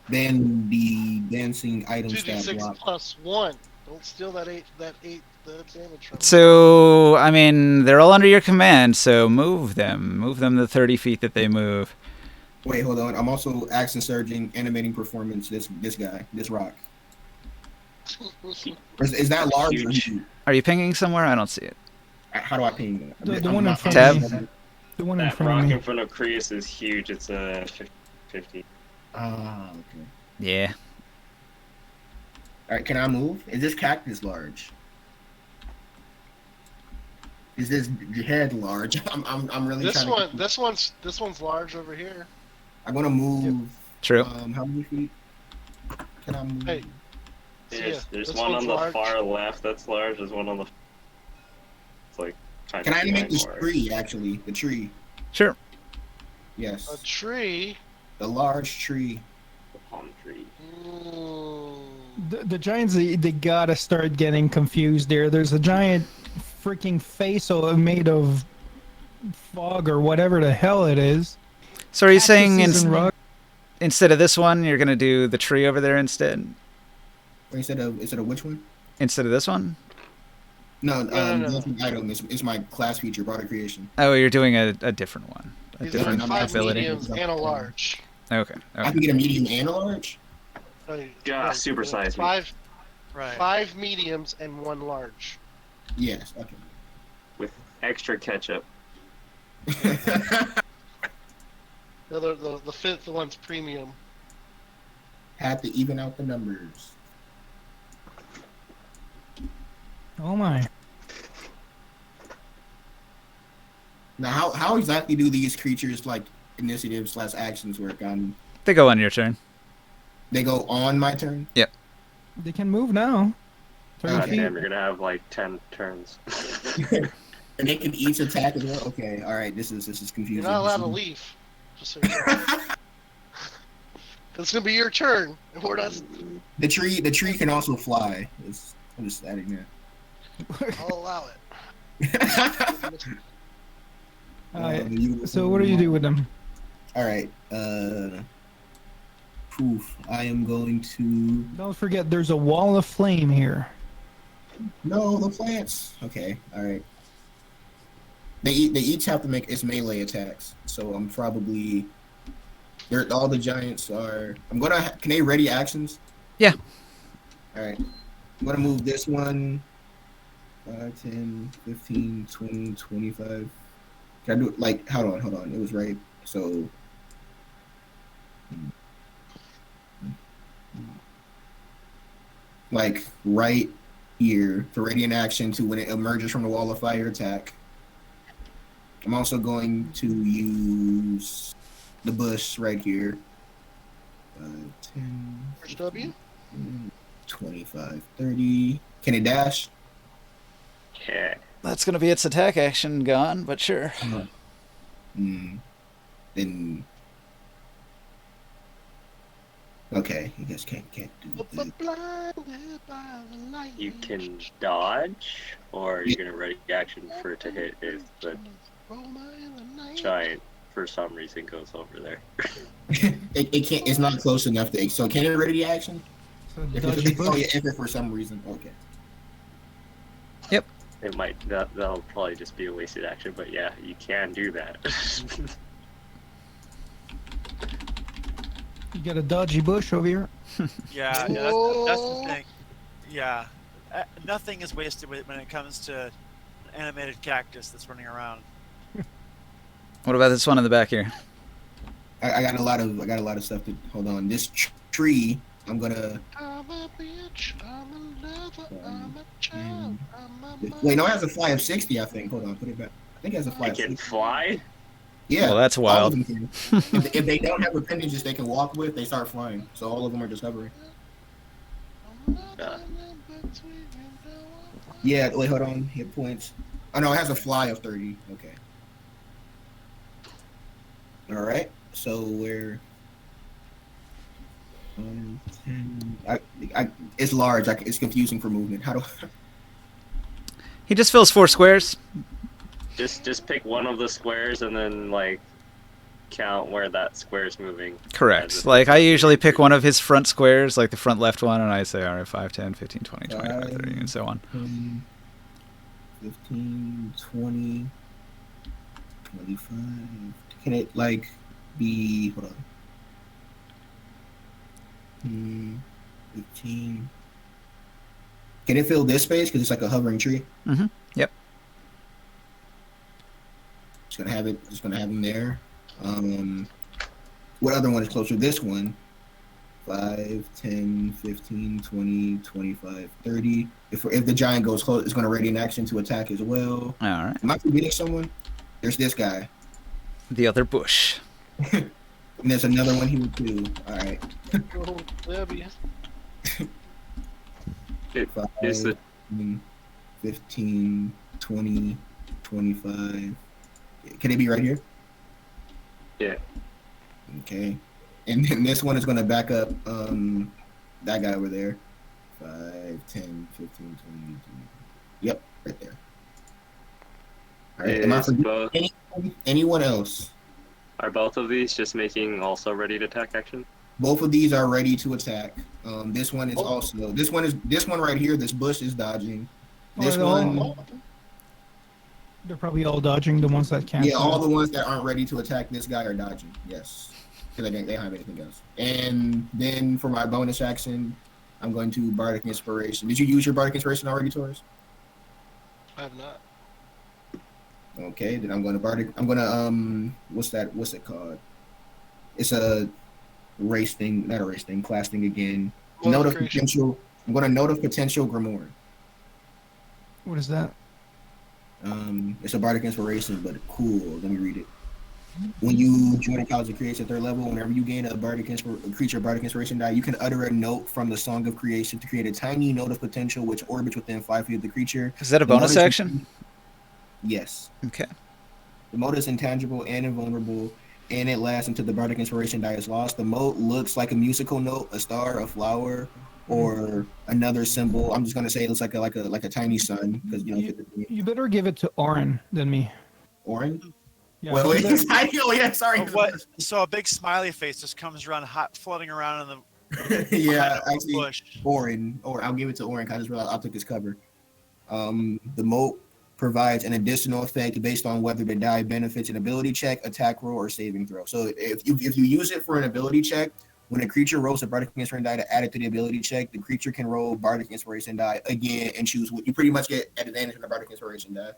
Then the dancing item stat 2d6 block. plus 1. Don't steal that 8 the damage from me. So, I mean, they're all under your command, so move them. Move them the 30 feet that they move. Wait, hold on. I'm also action surging, animating performance. This guy, this rock. Is that large? Or Huge. huge? Are you pinging somewhere? I don't see it. How do I ping that? The I'm one in not- front Tab? of me. The one in That front rock of me. in front of Crease is huge. It's a 50. Ah, okay. Yeah. All right, can I move? Is this cactus large? Is this head large? I'm really This trying one, to. this one's large over here. I'm gonna move. True. How many feet? Can I move? Hey. See ya. There's This one on one's the large. far left that's large. There's one on the. It's like. kind Can of I animate this behind more. tree? Actually, the tree. Sure. Yes, A tree. the large tree. The palm tree. Mm. The giants, they gotta start getting confused there. There's a giant freaking face made of fog or whatever the hell it is. So are you saying Cactuses and rock- instead of this one, you're going to do the tree over there instead? Instead of which one? Instead of this one? No, no. dancing item is my class feature, bardic creation. Oh, you're doing a different one. A These different are 5 ability. mediums and a large. Okay. I Okay. can get a medium and a large. Yeah, super size me. 5 Right. 5 mediums and 1 large. Yes. Okay. With Extra ketchup. The fifth one's premium. Had to even out the numbers. Oh my. Now, how exactly do these creatures like initiatives / actions work? They go on your turn. They go on my turn. They can move now. 30 God feet. damn, you're gonna have like 10 turns. And they can each attack as well. Okay, all right. This is confusing. You're not allowed to leave. Just so you know. It's gonna be your turn, and we're not. The tree can also fly. I'm just adding I'll allow it. that. So what do you do with them? All right. Poof. I am going to. Don't forget, there's a wall of flame here. No, the plants. Okay. All right. They each have to make its melee attacks. So I'm probably. All the giants are. Can they ready actions? Yeah. All right. I'm gonna move this one. 5, 10, 15, 20, 25. Can I do it like? Hold on. It was right. So. Like right here for radiant action to when it emerges from the wall of fire attack. I'm also going to use the bush right here. 10, First W. 25, 30. Can it dash? Yeah. That's going to be its attack action gone, but sure. Then. Okay, you guys can't do that. You can dodge, or you're gonna ready action for it to hit if the giant for some reason goes over there. It can't. It's not close enough to. So can it ready action? So If dodgy bush. if it for some reason. Okay. It might that'll probably just be a wasted action, but yeah, you can do that. You got a dodgy bush over here. Yeah, that's the thing. Yeah, nothing is wasted when it comes to an animated cactus that's running around. What about this one in the back here? I got a lot of stuff to hold on. This tree, I'm gonna. I'm a bitch. I'm a lover. I'm a child. I'm a Wait, no, it has a fly of 60. I think. Hold on, put it back. I think it has a fly It of can 60. fly. Yeah. Well, that's all wild. of them can. if they don't have appendages they can walk with, they start flying. So all of them are just hovering. Yeah. Wait, hold on. Hit points. Oh no, it has a fly of 30. Okay. All right. So we're. 10. It's large. It's confusing for movement. How do? He just fills 4 squares. Just pick one of the squares and then like count where that square is moving. Correct. Like, I usually pick one of his front squares, like the front left one, and I say, all right, 5, 10, 15, 20, 25, 30, and so on. 10, 15, 20, 25. Can it, like, be... Hold on. 15. Can it fill this space? Because it's like a hovering tree. Mm-hmm. Yep. Just gonna have him there. What other one is closer? This one. 5, 10, 15, 20, 25, 30. If the giant goes close, it's gonna radiant action to attack as well. All right. Am I forgetting someone? There's this guy. The other bush. And there's another one here too. All right. Oh, Debbie. 5, Is the 15, 20, 25. Can it be right here? Yeah. Okay. And then this one is going to back up that guy over there. 5, 10, 15, 20, 20. Yep, right there. All right. Am I Is forgetting anyone else? Are both of these just making also ready to attack action? Both of these are ready to attack. This one is also this one right here. This bush is dodging. This one, They're probably all dodging the ones that can't. yeah, all the ones that aren't ready to attack this guy are dodging. Yes, because they don't have anything else. And then for my bonus action, I'm going to Bardic Inspiration. Did you use your Bardic Inspiration already, Taurus? I have not. Okay, then I'm gonna bardic. I'm gonna what's that? What's it called? It's a race thing, not a race thing, class thing again. Note of Modification. potential. I'm gonna note of potential grimoire. What is that? It's a bardic inspiration, but cool. Let me read it. When you join a college of creation at third level, whenever you gain a creature bardic inspiration die, you can utter a note from the Song of Creation to create a tiny note of potential which orbits within 5 feet of the creature. Is that a The bonus note is- action? Yes. Okay. The mode is intangible and invulnerable, and it lasts until the bardic inspiration die is lost. The mode looks like a musical note, a star, a flower, or another symbol. I'm just gonna say it looks like a tiny sun because You better give it to Orin than me. orange. Yeah, Well, you wait, better- oh yeah, sorry. Oh, what? So a big smiley face just comes around, hot, floating around in the Yeah, behind a actually, bush. Orin, or I'll give it to Orin because I just realized I took his cover. The moat provides an additional effect based on whether the die benefits an ability check, attack roll, or saving throw. So if you use it for an ability check, when a creature rolls a Bardic Inspiration die to add it to the ability check, the creature can roll Bardic Inspiration die again and choose what you pretty much get at advantage on the Bardic Inspiration die.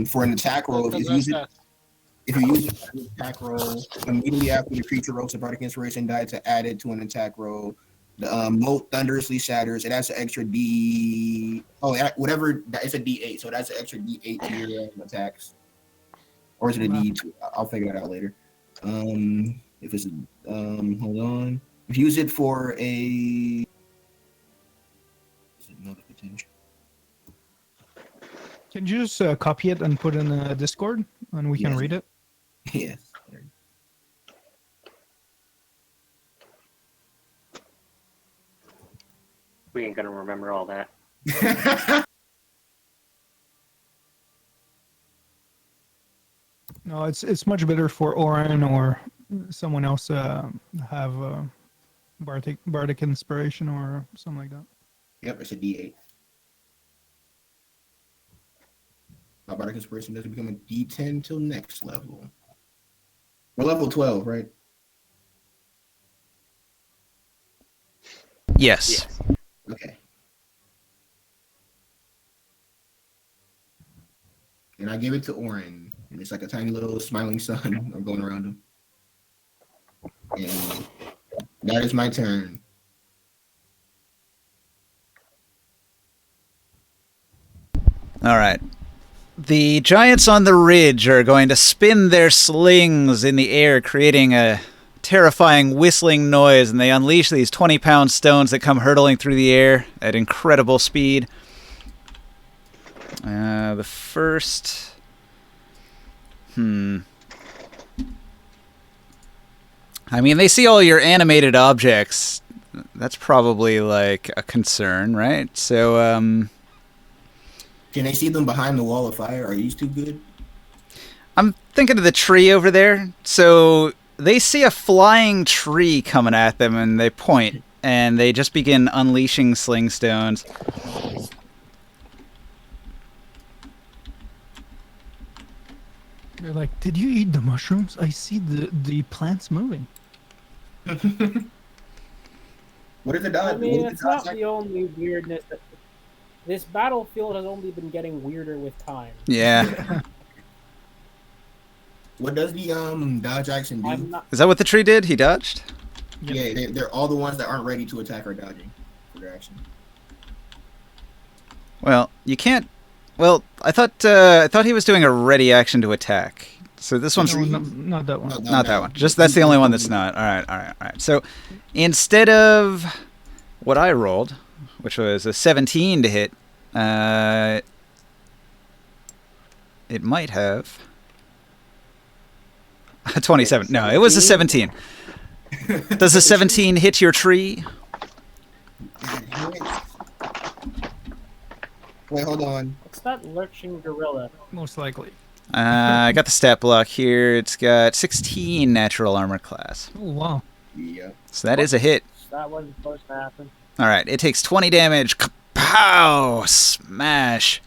For an attack roll, if you use it for an attack roll, immediately after the creature rolls a Bardic Inspiration die to add it to an attack roll, the moat thunderously shatters. It has an extra D. Whatever. It's a D8, so that's an extra D8 to your attacks. Or is it a D2? I'll figure that out later. If it's hold on. If you use it for a note of potential. Can you just copy it and put in Discord, and we can Yes. read it? Yes. We ain't gonna remember all that. No, it's much better for Orin or someone else have bardic inspiration or something like that. Yep, it's a D8. My Bardic Inspiration doesn't become a D10 till next level. We're level 12, right? Yes. Yes. Okay. And I give it to Orin, and it's like a tiny little smiling sun going around him. And that is my turn. All right. The giants on the ridge are going to spin their slings in the air, creating a terrifying whistling noise, and they unleash these 20-pound stones that come hurtling through the air at incredible speed. The first... I mean, they see all your animated objects. That's probably, like, a concern, right? So, Can they see them behind the wall of fire? Are these too good? I'm thinking of the tree over there. So they see a flying tree coming at them, and they point, and they just begin unleashing sling stones. They're like, "Did you eat the mushrooms? I see the plants moving." What is the dodge? I mean, what is it's the dodge not the only weirdness. This battlefield has only been getting weirder with time. Yeah. What does the dodge action do? I'm not. Is that what the tree did? He dodged? Yeah, they're all the ones that aren't ready to attack are dodging for their action. Well, you can't... Well, I thought he was doing a ready action to attack. So this one's... No, not that one. No, Not that one. Just that's the only one that's not. All right. So instead of what I rolled, which was a 17 to hit, it might have a 27. No, it was a 17. Does a 17 hit your tree? Wait, hold on. It's that lurching gorilla. Most likely. I got the stat block here. It's got 16 natural armor class. Oh wow. Yeah. So that is a hit. That wasn't supposed to happen. All right, it takes 20 damage. Kapow! Smash.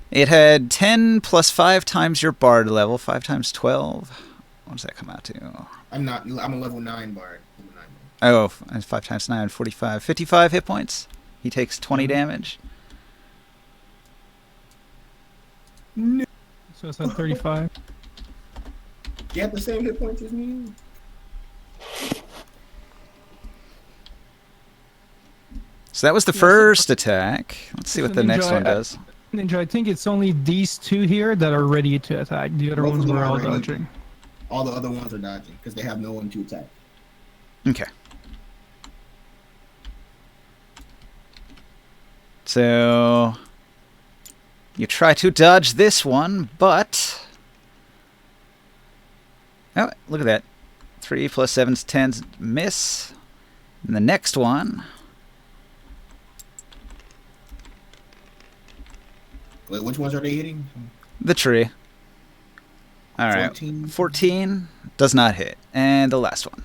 It had 10 plus 5 times your bard level. 5 times 12. What does that come out to? I'm a level 9 bard. Oh, 5 times 9, 45. 55 hit points. He takes 20 damage. No. So it's at 35. You have the same hit points as me. So that was the Yeah, so- first attack. Let's see So what the next Ninja, one does. Ninja, I think it's only these two here that are ready to attack. The other Both of ones them were are all ready. dodging. All the other ones are dodging because they have no one to attack. Okay. So you try to dodge this one, but oh, look at that. 3 plus 7's 10's miss. And the next one, Wait, which ones are they hitting? the tree. All right. 14. 14 does not hit. And the last one.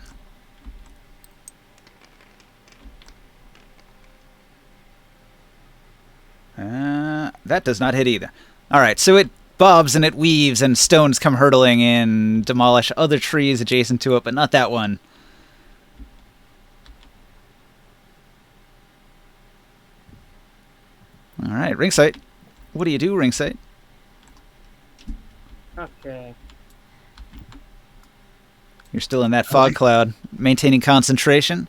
That does not hit either. All right, so it bobs and it weaves, and stones come hurtling and demolish other trees adjacent to it, but not that one. All right, Ringsight. What do you do, Ringsight? Okay. You're still in that fog cloud, maintaining concentration.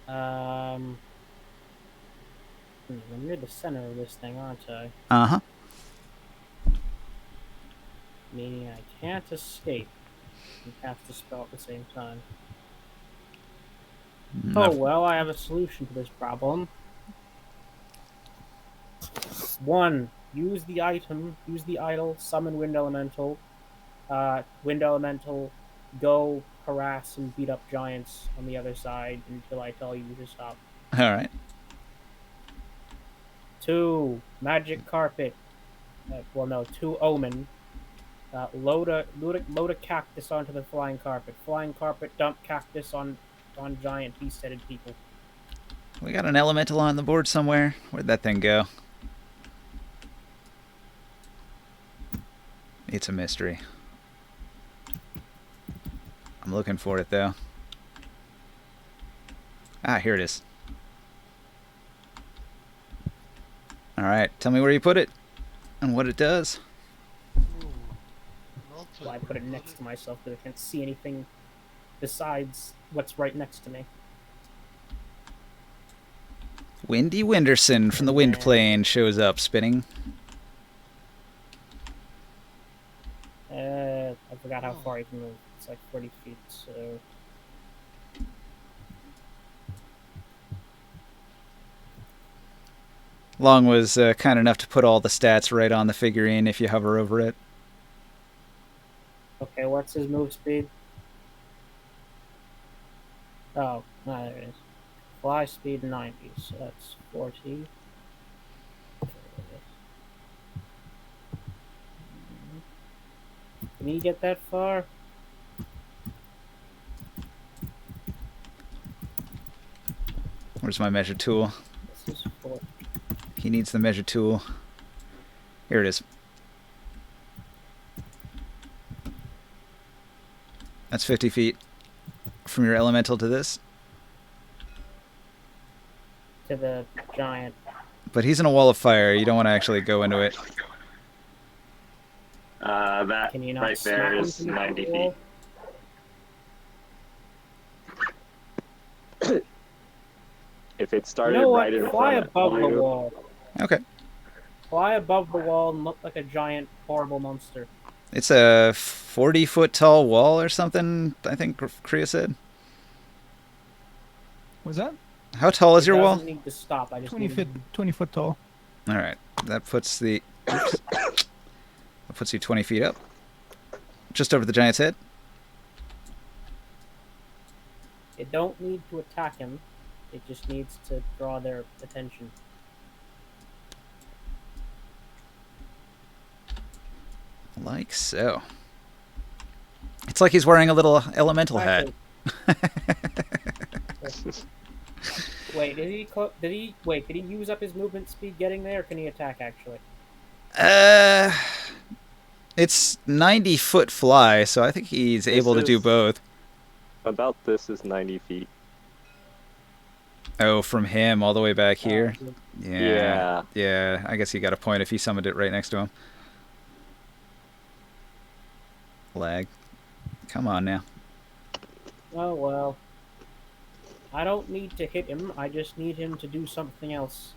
I'm near the center of this thing, aren't I? Uh-huh. Meaning I can't escape and cast a spell at the same time. Oh well, I have a solution to this problem. 1. Use the item, use the idol, summon Wind Elemental. Wind Elemental, go harass and beat up giants on the other side until I tell you to stop. All right. 2. Magic Carpet. 2 Omen. Load a cactus onto the flying carpet. Flying carpet, dump cactus on giant beast-headed people. We got an elemental on the board somewhere. Where'd that thing go? It's a mystery. I'm looking for it, though. Ah, here it is. Alright, tell me where you put it and what it does. Well, I put it next to myself because I can't see anything besides what's right next to me. Windy Winderson from the Wind Plane shows up, spinning. I forgot how far you can move. It's like 40 feet, so... Long was kind enough to put all the stats right on the figurine if you hover over it. Okay, what's his move speed? Oh, there it is. Fly speed 90, so that's 40. Can he get that far? Where's my measure tool? This is 40. He needs the measure tool. Here it is. That's 50 feet from your elemental to this. To the giant. But he's in a wall of fire. You don't want to actually go into it. That Can you not right there smack is him through the 90 feet. wall? If it You started know what? right in Fly front above of the you, wall. Okay. Fly above the wall and look like a giant, horrible monster. It's a 40-foot tall wall or something, I think Kriya said. Was that? How tall is your It wall? doesn't need to stop. I just 20 need feet, 20 foot tall. All right. That puts the... Oops. That puts you 20 feet up. Just over the giant's head. You don't need to attack him. It just needs to draw their attention. Like so. It's like he's wearing a little elemental hat. Wait, did he use up his movement speed getting there, or can he attack actually? It's 90-foot fly, so I think he's able to do is- both. about this is 90 feet. Oh, from him all the way back here? Yeah. Yeah. Yeah, I guess he got a point if he summoned it right next to him. Lag. Come on now. Oh well. I don't need to hit him. I just need him to do something else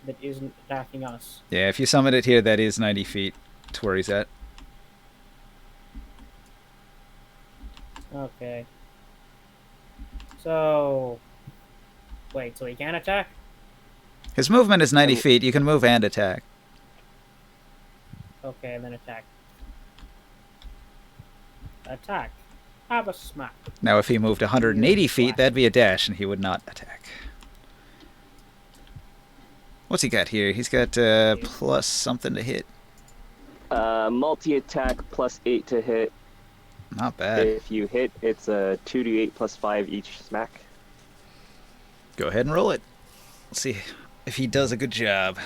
that isn't attacking us. Yeah, if you summon it here, that is 90 feet to where he's at. Okay. So... Wait, so he can attack? His movement is 90 feet. You can move and attack. Okay, and then attack. Attack. Have a smack. Now, if he moved 180 feet, that'd be a dash, and he would not attack. What's he got here? He's got plus something to hit. Multi-attack plus 8 to hit. Not bad. If you hit, it's a 2d8 plus 5 each smack. Go ahead and roll it. Let's see if he does a good job.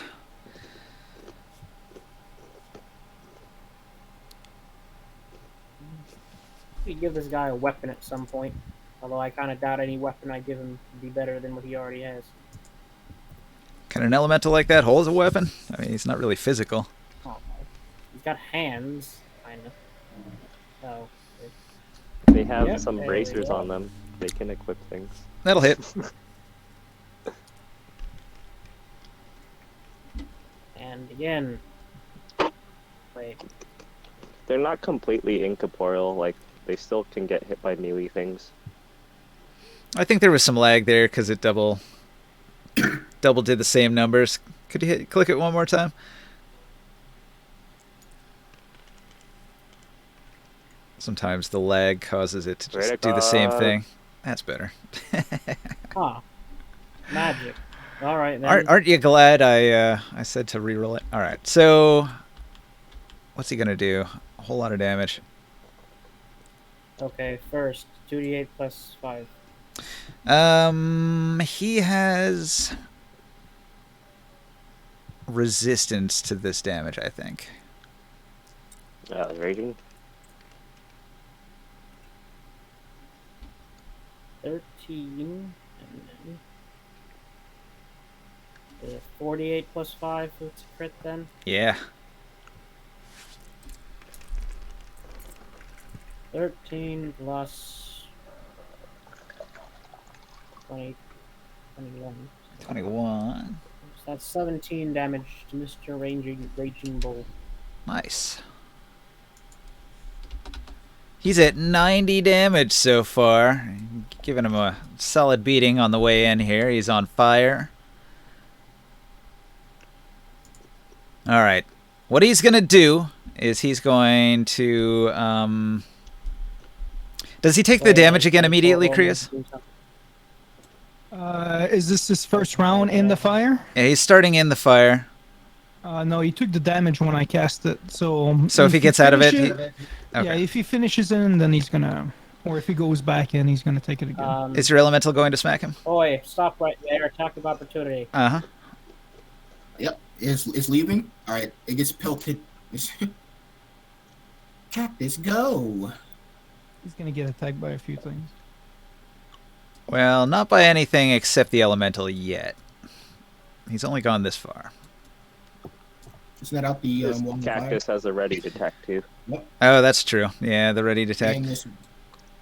We give this guy a weapon at some point. Although I kind of doubt any weapon I give him would be better than what he already has. Can an elemental like that hold a weapon? I mean, he's not really physical. Oh, he's got hands, kind of. So, They have Yep, some there we bracers go. on them. They can equip things. That'll hit. and again. Wait. They're not completely incorporeal. Like, they still can get hit by melee things. I think there was some lag there because it double did the same numbers. Could you click it one more time? Sometimes the lag causes it to just do the same thing. That's better. Ah. Magic. Alright then. Aren't you glad I said to reroll it? All right. So what's he gonna do? A whole lot of damage. Okay, first. 2d8 plus 5. He has resistance to this damage, I think. Rating? 13. And then 48 plus 5. It's a crit then. Yeah. 13 plus 20, 21. 21. So that's 17 damage to Mr. Raging Bull. Nice. He's at 90 damage so far. Giving him a solid beating on the way in here. He's on fire. Alright. What he's going to do is he's going to... Does he take the damage again immediately, Krios? Is this his first round in the fire? Yeah, he's starting in the fire. No, he took the damage when I cast it. So If he gets out of it... finishes- Okay. Yeah, if he finishes in, then he's gonna... Or if he goes back in, he's gonna take it again. Is your elemental going to smack him? Oi, stop right there. Attack of opportunity. Uh-huh. Yep, it's leaving. All right, it gets pelted. Cactus, go. He's gonna get attacked by a few things. Well, not by anything except the elemental yet. He's only gone this far. Isn't that out the This wall of cactus has a ready attack too. Oh, that's true. Yeah, the ready to fire? attack. And this,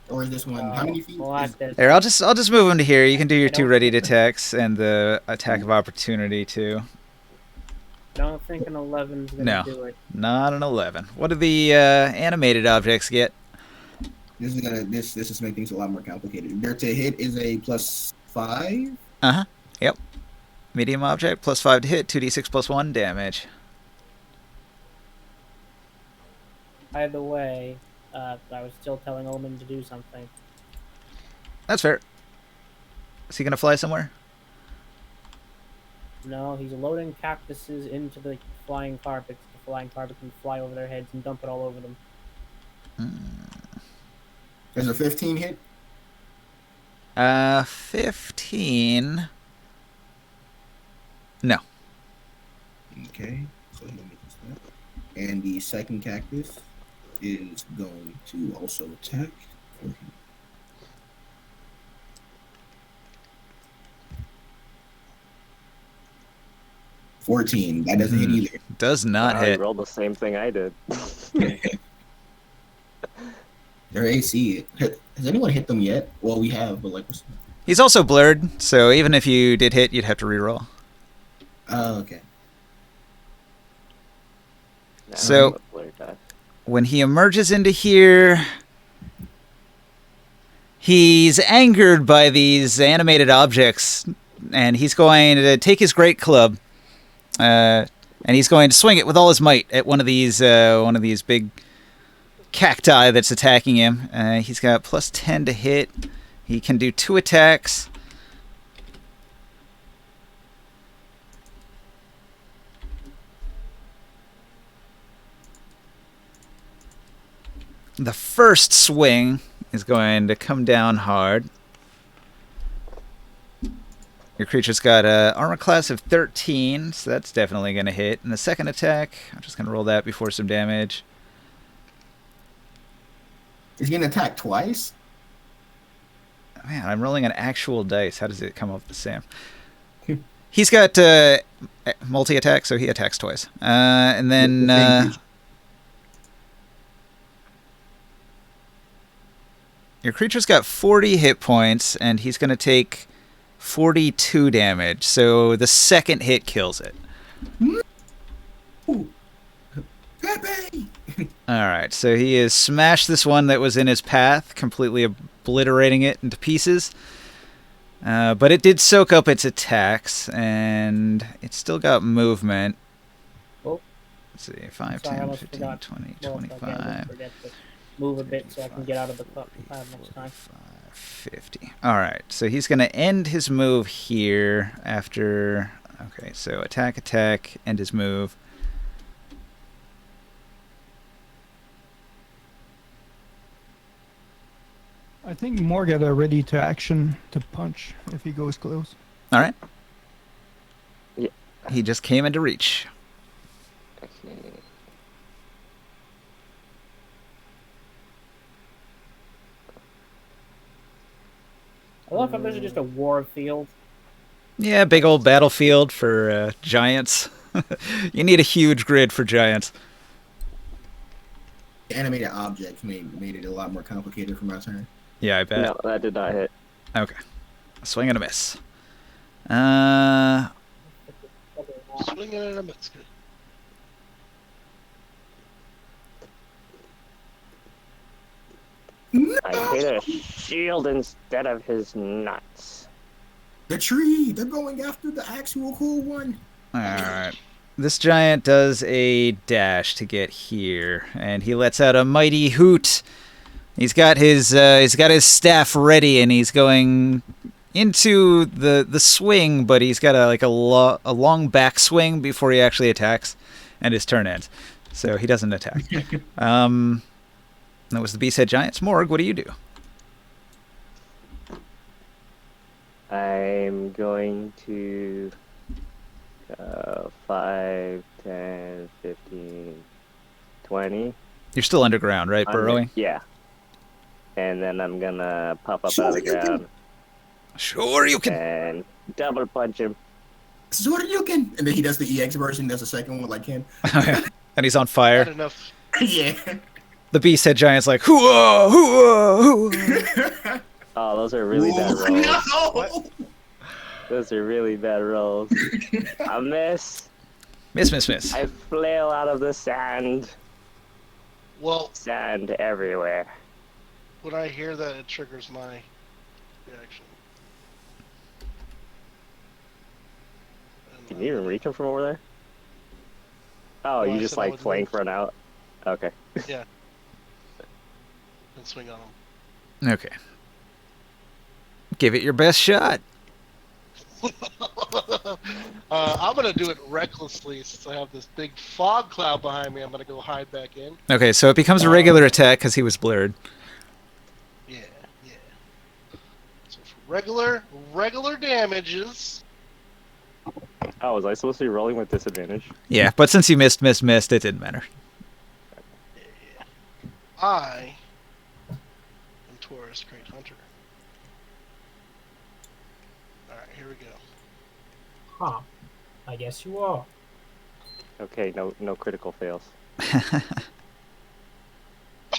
or is this one? How many feet? Well, is- that's There, I'll just move him to here. You can do your I two don't ready to think- attacks and the attack of opportunity too. don't think an 11's gonna No. do it. Not an 11. What do the animated objects get? This is gonna this is make things a lot more complicated. Their to hit is a +5. Uh-huh. Yep. Medium object, +5 to hit, 2d6 +1 damage. Either way, I was still telling Omen to do something. That's fair. Is he gonna fly somewhere? No, he's loading cactuses into the flying carpets. The flying carpet can fly over their heads and dump it all over them. There's a 15 hit. 15. No. Okay. So let me make this up. And the second cactus is going to also attack. 14. That doesn't hit either. Does not Wow, you hit. rolled the same thing I did. Their AC. Has anyone hit them yet? Well, we have, but like, He's also blurred, so even if you did hit, you'd have to reroll. oh, okay. Nah, So- I'm a blurred guy. When he emerges into here, he's angered by these animated objects, and he's going to take his great club, and he's going to swing it with all his might at one of these big cacti that's attacking him. He's got plus 10 to hit. He can do 2 attacks. The first swing is going to come down hard. Your creature's got a armor class of 13, so that's definitely going to hit. And the second attack, I'm just going to roll that before some damage. Is he gonna attack twice? Man, I'm rolling an actual dice. How does it come up the same? He's got multi-attack, so he attacks twice. And then your creature's got 40 hit points, and he's going to take 42 damage. So the second hit kills it. Pepe! All right, so he has smashed this one that was in his path, completely obliterating it into pieces. But it did soak up its attacks, and it's still got movement. Oh. Let's see, 5, Sorry, I 10, almost 15, forgot. 20, Well, 25, again, don't forget to move a bit so I can get out of the cup next time. 50. All right, so he's going to end his move here after... Okay, so attack, end his move. I think Morgat are ready to action to punch if he goes close. All right. Yeah. He just came into reach. Okay. I love how this is just a war field. Yeah, big old battlefield for giants. You need a huge grid for giants. Animated objects made it a lot more complicated for my turn. Yeah, I bet. No, that did not hit. Okay. A swing and a miss. Swinging and a miss. Good. I hit a shield instead of his nuts. The tree! They're going after the actual cool one. Alright. This giant does a dash to get here, and he lets out a mighty hoot. He's got his staff ready, and he's going into the swing, but he's got a long back swing before he actually attacks, and his turn ends. So he doesn't attack. That was the Beast-Head Giants. Morg, what do you do? I'm going to 5, 10, 15, 20. You're still underground, right, burrowing? Yeah. And then I'm gonna pop up out of the ground Sure, you can. and double punch him. Zoryuken! And then he does the EX version, does the second one like him. And he's on Not fire. enough. Yeah. The Beast-Head Giant's like, hoo-ah, hoo-ah, hoo-ah. Oh, those are really bad rolls. No! Those are really bad rolls. I miss. Miss. I flail out of the sand. Well, Sand everywhere. when I hear that, it triggers my reaction. Can you even reach him from over there? Oh, No, you I just said I like would flank move. run out? Okay. And swing on him. Okay. Give it your best shot. I'm gonna do it recklessly since I have this big fog cloud behind me. I'm gonna go hide back in. Okay, so it becomes a regular attack because he was blurred. Yeah. So for regular damages. Oh, was I supposed to be rolling with disadvantage? Yeah, but since you missed, it didn't matter. I am Taurus, Great Hunter. Alright, here we go. Huh. I guess you are. Okay, no critical fails.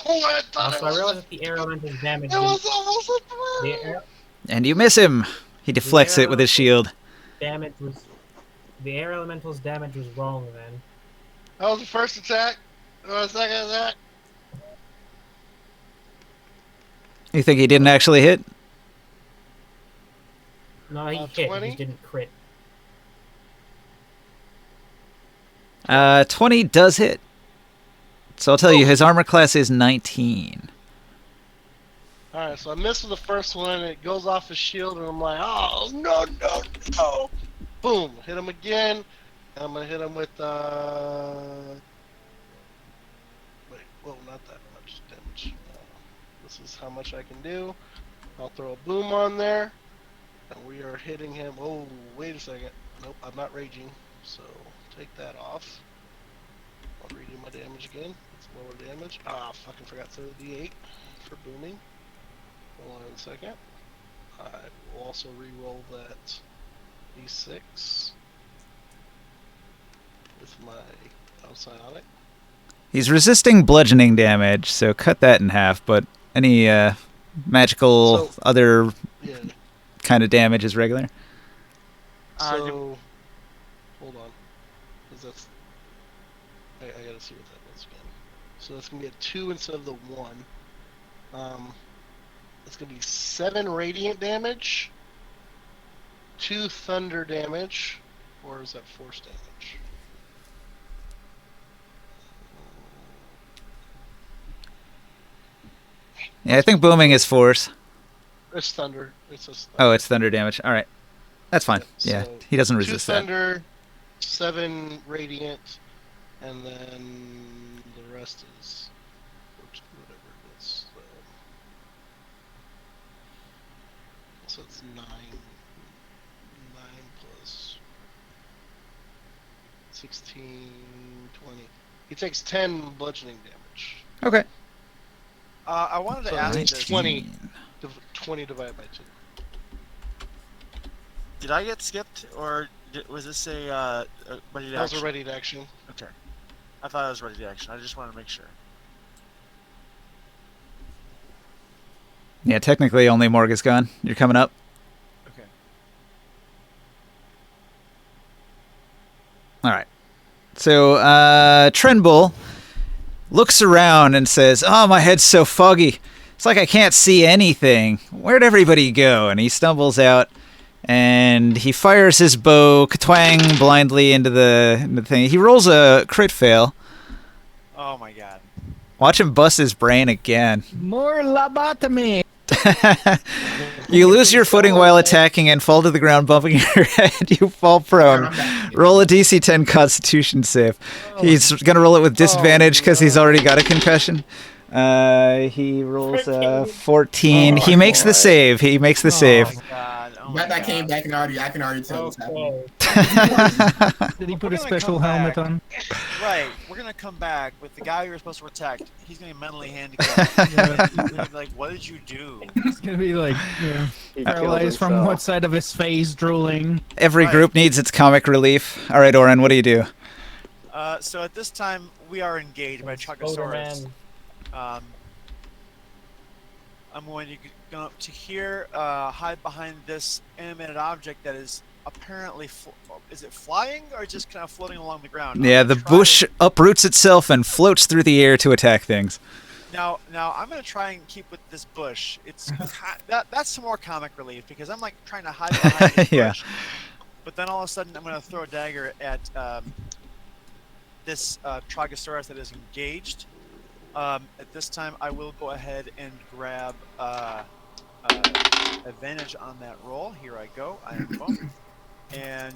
Oh, I thought Also, I realized that the air elemental's damage. it was almost a The throw. air, And you miss him. He deflects it with his shield. damage was. The air elemental's damage was wrong then. That was the first attack. That was the second attack. You think he didn't actually hit? No, he hit. He 20? just didn't crit. 20 does hit. So I'll tell you, his armor class is 19. Alright, so I missed with the first one, and it goes off his shield, and I'm like, oh, no, no, no. Boom, hit him again, and I'm going to hit him with, wait, whoa, not that much damage. This is how much I can do. I'll throw a boom on there, and we are hitting him. Oh, wait a second. Nope, I'm not raging, so take that off. I'll redo my damage again. It's lower damage. Ah, fucking forgot to throw the D8 for booming. Hold on a second. I will also re-roll that D6 with my psionic. He's resisting bludgeoning damage, so cut that in half, but any magical So- other Yeah. kind of damage is regular. So, hold on, because that's I gotta see what that was again. So that's gonna be a 2 instead of the 1. It's gonna be 7 radiant damage, 2 thunder damage, or is that force damage? Yeah, I think booming is force. It's thunder. It's just Oh, it's thunder damage. All right. That's fine. Yeah, So, he doesn't 2 resist that. thunder, 7 radiant, and then the rest is whatever it is. So it's 9 plus 16, 20. He takes 10 bludgeoning damage. Okay. I wanted to So ask it's this. 20. 20 divided by 2. Did I get skipped, or was this a ready to That was action? a ready to action. Okay. I thought I was ready to action. I just wanted to make sure. Yeah, technically only Morg is gone. You're coming up. Okay. All right. So, Trenbull looks around and says, "Oh, my head's so foggy. It's like I can't see anything. Where'd everybody go?" And he stumbles out and he fires his bow, twang blindly into the thing. He rolls a crit fail. Oh my god. Watch him bust his brain again. More lobotomy. You lose your footing while attacking and fall to the ground, bumping your head. You fall prone. Roll a DC 10 Constitution save. He's gonna roll it with disadvantage because he's already got a concussion. He rolls a 14. He makes the save. He makes the save. Oh my god. Oh my That came god. back and I can already tell what's happening. Okay. Did he put We're a gonna special come helmet back. on? Right. We're gonna come back with the guy you're supposed to protect. He's gonna be mentally handicapped. Yeah, We're gonna be like, what did you do? it's gonna be like He killed paralyzed from himself. what side of his face, drooling. Every Right. group needs its comic relief. All right, Oren, what do you do? So at this time, we are engaged by Chugosaurus. Spider-Man. I'm going to go up to here, hide behind this animated object that is apparently, is it flying or just kind of floating along the ground? Yeah, I'm the gonna try bush uproots itself and floats through the air to attack things. Now I'm gonna try and keep with this bush. It's that's some more comic relief because I'm like trying to hide behind this Yeah. bush, but then all of a sudden I'm gonna throw a dagger at this Trogosaurus that is engaged. At this time, I will go ahead and grab advantage on that roll. Here I go. I am boom. And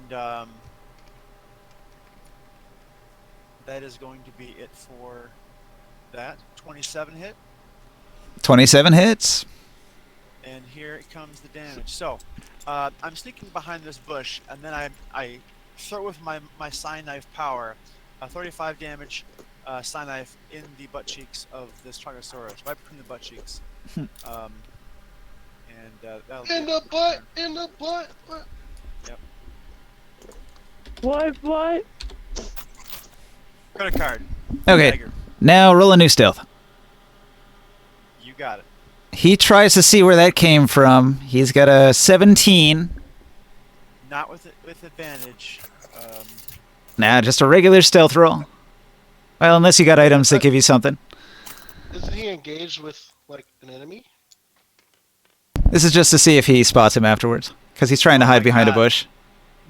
that is going to be it for that. 27 hit. 27 hits. And here comes the damage. So, I'm sneaking behind this bush, and then I throw with my Psi Knife power, 35 damage Psi Knife in the butt cheeks of this Trogosaurus, right between the butt cheeks. That'll In be the it for butt! turn. In the butt! What? Credit card. Okay, Dagger. now roll a new stealth. You got it. He tries to see where that came from. He's got a 17. Not with advantage. Nah, just a regular stealth roll. Well, unless you got items that give you something. Isn't he engaged with like an enemy? This is just to see if he spots him afterwards, because he's trying to Oh hide my behind a God. bush.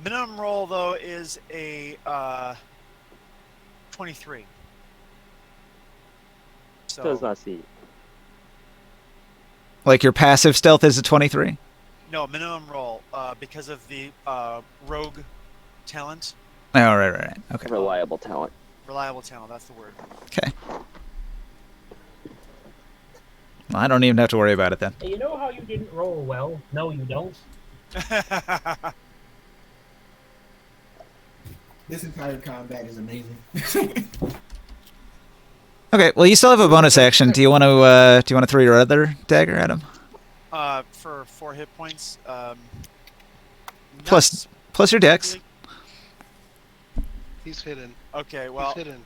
Minimum roll though is a 23. So Does not see. Like your passive stealth is a 23. no minimum roll because of the rogue talent, Oh, right. Okay. Reliable talent. reliable talent. That's the word. Okay. Well, I don't even have to worry about it then. Hey, you know how you didn't roll well? No, you don't. This entire combat is amazing. Okay. Well, you still have a bonus action. Do you want to throw your other dagger at him? For 4 hit points. Plus your dex. He's hidden. Okay, well, He's hidden.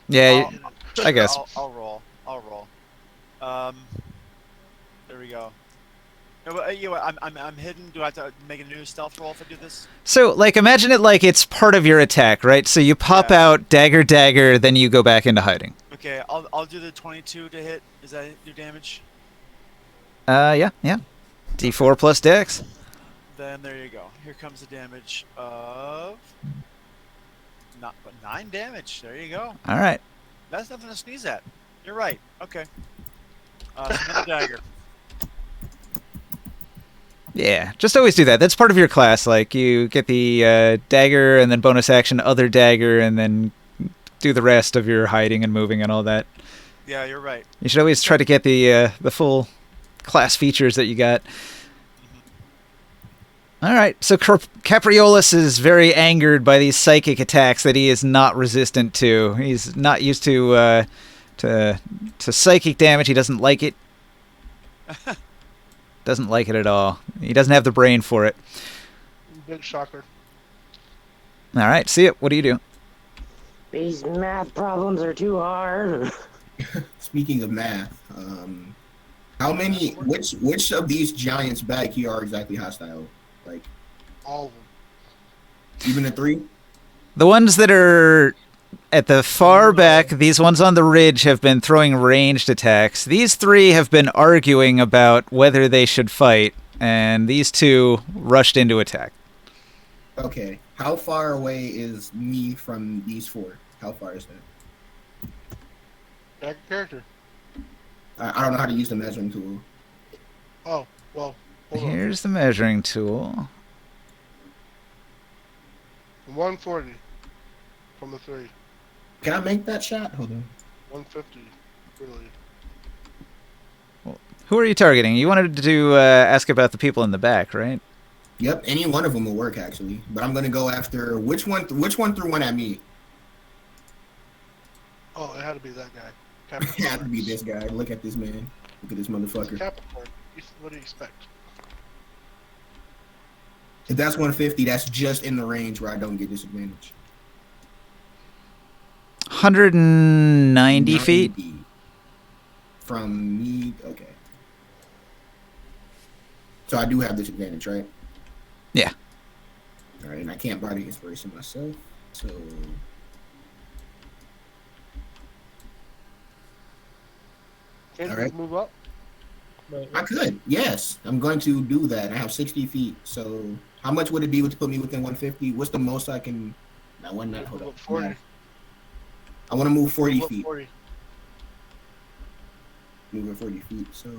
Yeah, I guess. I'll roll. There we go. No, but, you know what, I'm hidden. Do I have to make a new stealth roll if I do this? So, like, imagine it like it's part of your attack, right? So you pop Yeah. out dagger, then you go back into hiding. Okay, I'll do the 22 to hit. Is that your damage? Yeah. D4 plus dex. Then there you go. Here comes the damage of 9 damage. There you go. All right. That's nothing to sneeze at. You're right. Okay. So another dagger. Yeah, just always do that. That's part of your class. Like, you get the dagger, and then bonus action, other dagger, and then do the rest of your hiding and moving and all that. Yeah, you're right. You should always try to get the full class features that you got. All right, so Capriolus is very angered by these psychic attacks that he is not resistant to. He's not used to psychic damage. He doesn't like it. Doesn't like it at all. He doesn't have the brain for it. Big shocker. All right, see it. What do you do? These math problems are too hard. Speaking of math, which of these giants back here are exactly hostile? Like, All of them. even the 3? The ones that are at the far back, these ones on the ridge have been throwing ranged attacks. These 3 have been arguing about whether they should fight, and these 2 rushed into attack. Okay. How far away is me from these 4? How far is that? Back character. I don't know how to use the measuring tool. Oh, well, hold on. Here's the measuring tool. 140 from the 3. Can I make that shot? Hold on. 150, really. Who are you targeting? You wanted to ask about the people in the back, right? Yep, any one of them will work actually. But I'm gonna go after which one threw one at me? Oh, it had to be that guy. It had to be this guy. Look at this man. Look at this motherfucker. Capricorn. What do you expect? If that's 150, that's just in the range where I don't get disadvantage. 190 feet. From me, okay. So I do have disadvantage, right? Yeah. All right, and I can't buy the inspiration myself, so. Can All you right. move up? Wait, I could, yes. I'm going to do that. I have 60 feet, so how much would it be to put me within 150? What's the most I can? That one, not hold Move up. up 40. I want to move 40 Move up feet. 40. Move at 40 feet, so.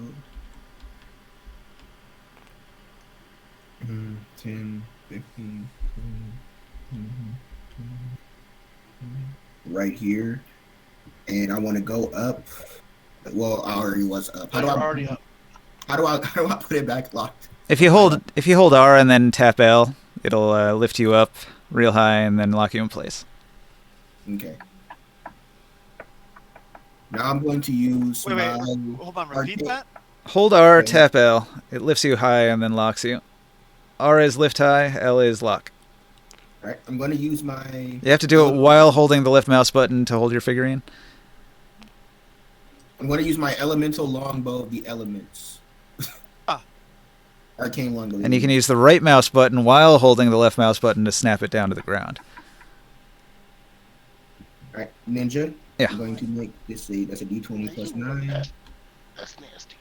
10, 15, 20, right here. And I want to go up. Well, I already was up. You're already up. How do I put it back locked? If you hold R and then tap L, it'll lift you up real high and then lock you in place. Okay. Now I'm going to use Wait, my hold on. Repeat arcade- that. Hold R, Okay. tap L. It lifts you high and then locks you. R is lift high, L is lock. All right, I'm going to use my. You have to do it while holding the left mouse button to hold your figurine. I'm going to use my elemental longbow of the elements. Ah. Arcane longbow. And you can use the right mouse button while holding the left mouse button to snap it down to the ground. All right, ninja. Yeah. I'm going to make this that's a D20 plus 9. That's nasty.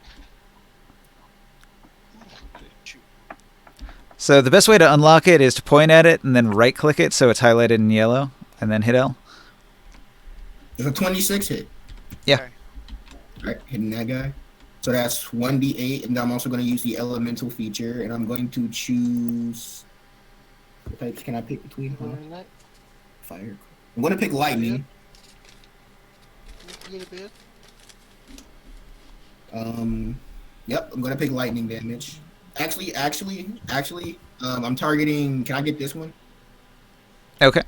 So the best way to unlock it is to point at it and then right-click it so it's highlighted in yellow, and then hit L. There's a 26 hit. Yeah. Okay. All right, hitting that guy. So that's 1d8, and I'm also going to use the elemental feature, and I'm going to choose. What types can I pick between? Fire. I'm going to pick lightning. You get a bit? Yep, I'm going to pick lightning damage. Actually, I'm targeting. Can I get this one? Okay.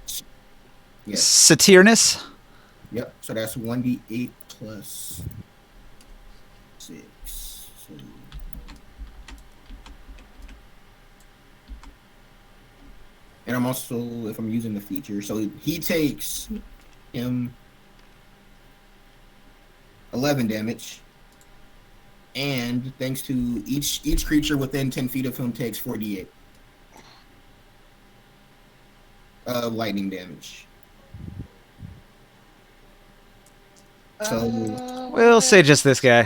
Yes. Saturnus. Yep. So that's 1d8 plus 6. So... And I'm also, if I'm using the feature, so he takes 11 damage. And thanks to each creature within 10 feet of him takes 4d8 of lightning damage. So We'll say just this guy.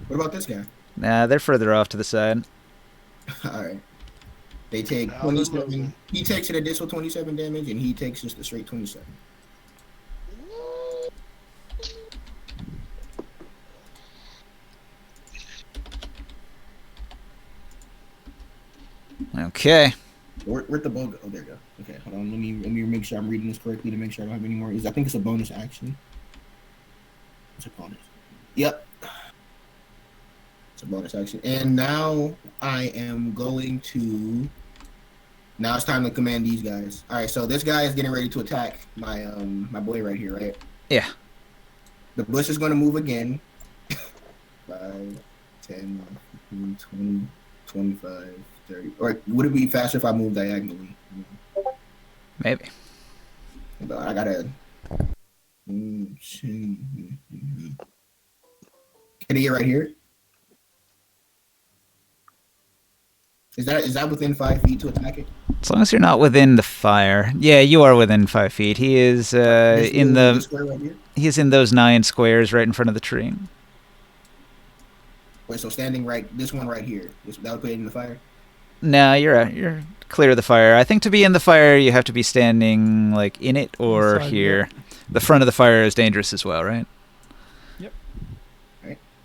what about this guy? Nah, they're further off to the side. All right. They take 27. He takes an additional 27 damage, and he takes just a straight 27. Okay. Where'd the bow go? Oh, there you go. Okay, hold on. Let me make sure I'm reading this correctly to make sure I don't have any more. I think it's a bonus action. It's a bonus. Yep. It's a bonus action. And now I am going to. Now it's time to command these guys. All right, so this guy is getting ready to attack my my boy right here, right? Yeah. The bush is going to move again. 5, 10, 15, 20, 25, 30. Or would it be faster if I move diagonally? Maybe. I gotta. Can he get right here? Is that within 5 feet to attack it? As long as you're not within the fire. Yeah, you are within 5 feet. He is in this square right here? He's in those 9 squares right in front of the tree. Wait, so standing right, this one right here, that would put it in the fire? No, you're clear of the fire. I think to be in the fire, you have to be standing like in it or Inside, here. The front of the fire is dangerous as well, right?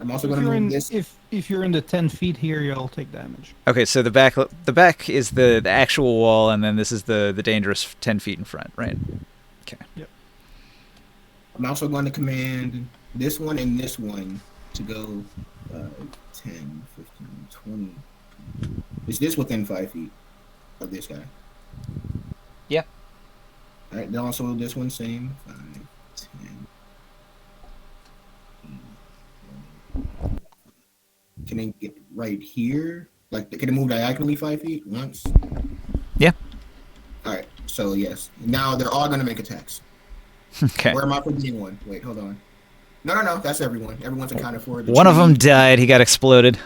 I'm also If going to you're move in this. if you're in the 10 feet here, you'll take damage. Okay, so the back is the actual wall, and then this is the dangerous 10 feet in front, right? Okay. Yep. I'm also going to command this one and this one to go 10, 15, 20. Is this within 5 feet of this guy? Yeah. All right, then also this one same. 5, 10. Can it get right here? Like, can it move diagonally 5 feet once? Yeah. All right, so yes. Now they're all going to make attacks. Okay. Where am I forgetting one? Wait, hold on. No. That's everyone. Everyone's accounted for. The One of tree- them died. He got exploded.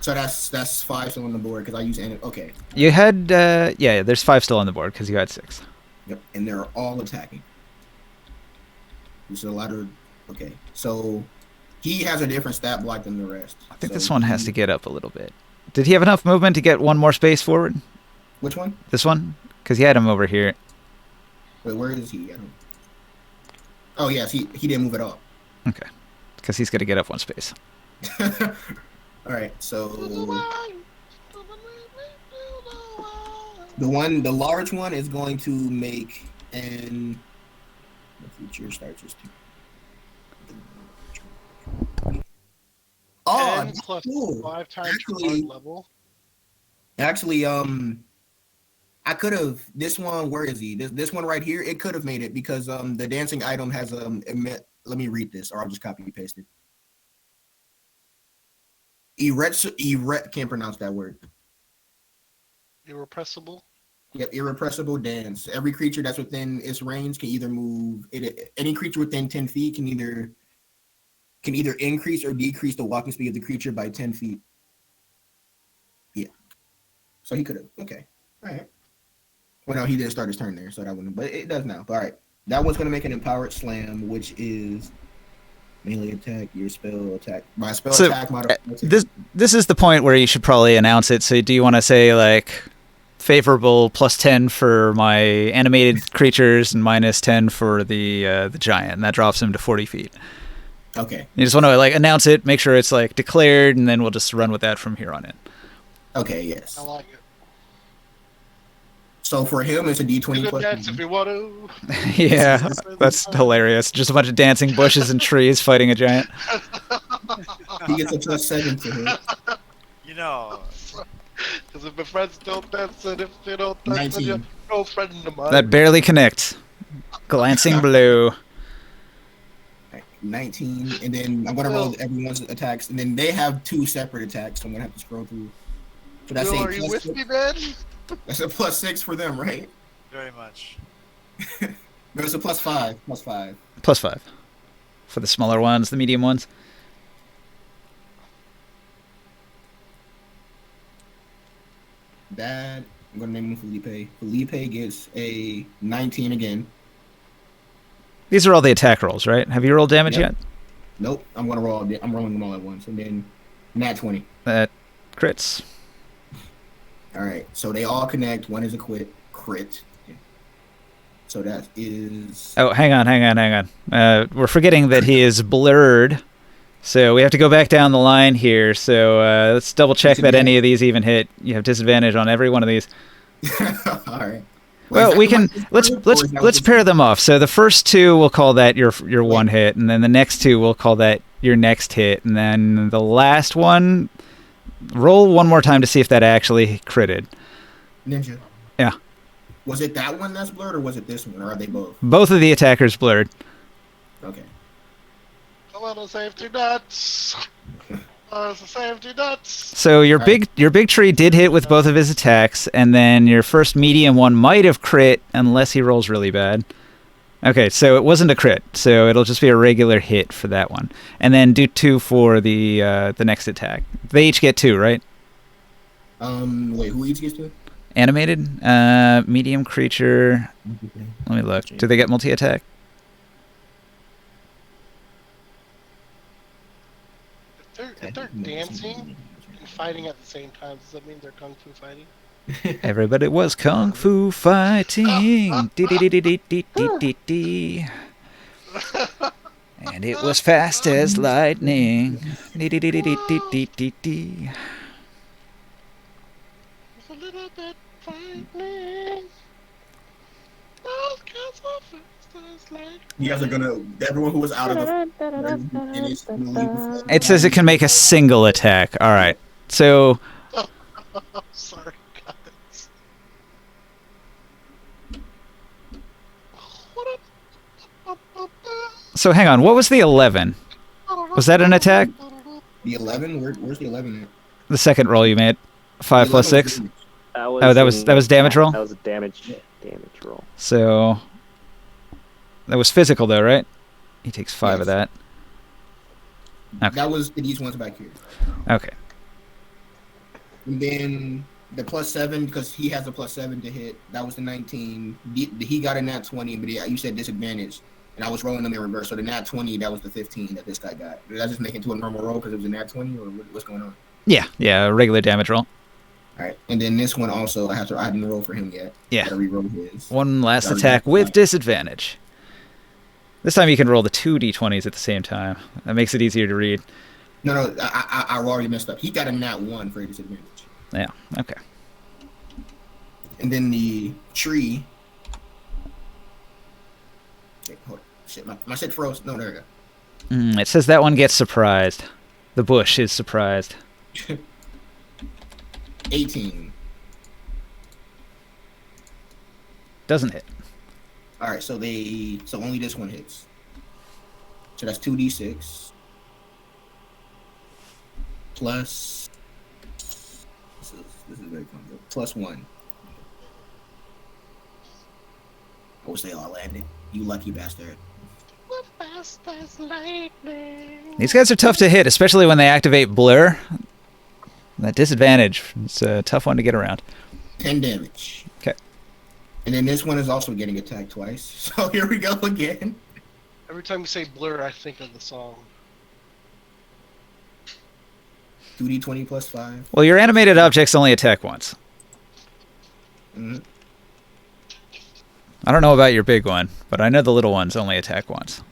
So that's 5 still on the board because I use okay. You had yeah. There's 5 still on the board because you had 6. Yep, and they're all attacking. There's a lot of okay. So he has a different stat block than the rest. I think So this one has to get up a little bit. Did he have enough movement to get one more space forward? Which one? This one? Because he had him over here. Wait, where is he? I don't... Oh yes, he didn't move at all. Okay. Because he's going to get up one space. All right, so the large one is going to make an the feature starts as 2. Oh, 10 that's plus cool. 5 times Actually- your level. Actually, I could have this one. Where is he? This one right here. It could have made it because the dancing item has let me read this, or I'll just copy and paste it. Can't pronounce that word. Irrepressible. Yep, irrepressible dance. Every creature that's within its range can either move. Any creature within 10 feet can either increase or decrease the walking speed of the creature by 10 feet. Yeah. So he could have. Okay. All right. Well, no, he didn't start his turn there, so that wouldn't. But it does now. All right. That one's gonna make an empowered slam, which is melee attack. Your spell attack. My spell So, attack modifier. This is the point where you should probably announce it. So do you want to say like favorable +10 for my animated creatures and -10 for the giant, and that drops him to 40 feet. Okay. You just want to like announce it, make sure it's like declared, and then we'll just run with that from here on in. Okay. Yes. I like it. So for him, it's a D20 You can plus. dance if you want to. Yeah, that's hilarious. Just a bunch of dancing bushes and trees fighting a giant. He gets a +7 for him. You know, Because if my friends don't dance, and if they don't dance, then 19. you're no friend of mine. That barely connects. Glancing blue. 19, and then I'm gonna roll everyone's attacks, and then they have 2 separate attacks, so I'm gonna have to scroll through. So that's Bill, a are you plus with me, man? That's a +6 for them, right? very much. No, it's a +5. +5. +5 for the smaller ones, the medium ones. That I'm gonna name him Felipe. Felipe gets a 19 again. These are all the attack rolls, right? Have you rolled damage Yep. yet? Nope, I'm rolling them all at once, and then nat 20. That crits. All right, so they all connect. One is a crit. So that is Oh, hang on. We're forgetting that he is blurred. So we have to go back down the line here. So let's double check that any of these even hit. You have disadvantage on every one of these. all right. Well, we can let's pair them off. So the first 2 we'll call that your one hit, and then the next 2 we'll call that your next hit, and then the last one, roll one more time to see if that actually critted. Ninja. Yeah. Was it that one that's blurred, or was it this one, or are they both? Both of the attackers blurred. Okay. Come on, the safety nuts. The safety nuts. So your big tree did hit with both of his attacks, and then your first medium one might have crit unless he rolls really bad. Okay, so it wasn't a crit, so it'll just be a regular hit for that one, and then do 2 for the next attack. They each get 2, right? Wait, who each gets to? Animated, medium creature. Let me look. Do they get multi-attack? If they're dancing and fighting at the same time, does that mean they're kung fu fighting? Everybody was kung fu fighting. Dee-dee-dee-dee-dee-dee-dee-dee. And it was fast as lightning. Dee-dee-dee-dee-dee-dee-dee. It's a little bit frightening. Those cats are fast as lightning. You guys are gonna. Everyone who was out of the. It says it can make a single attack. All right. So Sorry, guys. so hang on. What was the 11? Was that an attack? The 11. Where's the 11 at? The second roll you made. 5 plus 6. That that was damage roll? That was a damage roll. So that was physical though, right? He takes 5 of that. Okay. That was these ones back here. Okay. And then the +7, because he has a +7 to hit. That was the 19. He got a nat 20, but you said disadvantage, and I was rolling them in reverse. So the nat 20, that was the 15 that this guy got. Did I just make it to a normal roll because it was a nat 20, or what's going on? Yeah, a regular damage roll. All right, and then this one also, I hadn't rolled for him yet. Yeah. Gotta re-roll his. One last Sorry. attack with disadvantage. This time you can roll the 2 d20s at the same time. That makes it easier to read. No, I already messed up. He got a nat 1 for disadvantage. Yeah, okay. And then the tree. Shit, hold on. Shit, my shit froze. No, there we go. It says that one gets surprised. The bush is surprised. 18. Doesn't hit. All right, so only this one hits. So that's 2d6 plus. This is very complicated. +1. course they all landed. You lucky bastard. These guys are tough to hit, especially when they activate Blur. That disadvantage, it's a tough one to get around. 10 damage. Okay. And then this one is also getting attacked twice. So here we go again. Every time you say Blur, I think of the song. 2d20 plus 5. Well, your animated objects only attack once. Mhm. I don't know about your big one, but I know the little ones only attack once.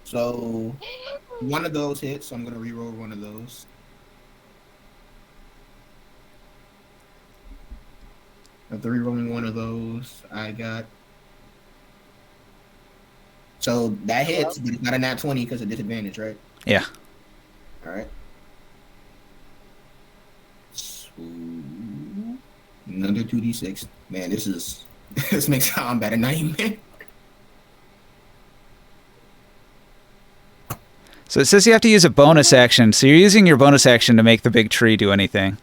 So one of those hits, so I'm going to reroll one of those. After rerolling one of those, I got... So that hits, but it's not a nat 20 because of disadvantage, right? Yeah. All right. So, another 2d6. Man, this makes combat a nightmare. So it says you have to use a bonus action. So you're using your bonus action to make the big tree do anything.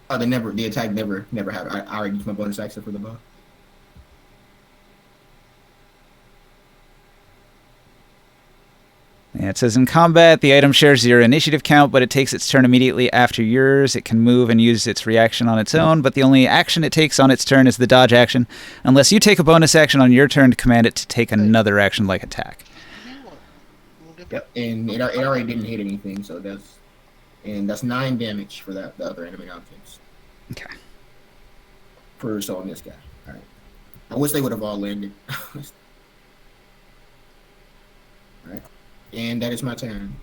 Oh, the attack never happened. I already used my bonus action for the bow. Yeah, it says in combat, the item shares your initiative count, but it takes its turn immediately after yours. It can move and use its reaction on its own, but the only action it takes on its turn is the dodge action, unless you take a bonus action on your turn to command it to take another action like attack. Yep, and it already didn't hit anything, so that's 9 damage for the other enemy objects. Okay. On this guy. All right. I wish they would have all landed. All right. And that is my turn.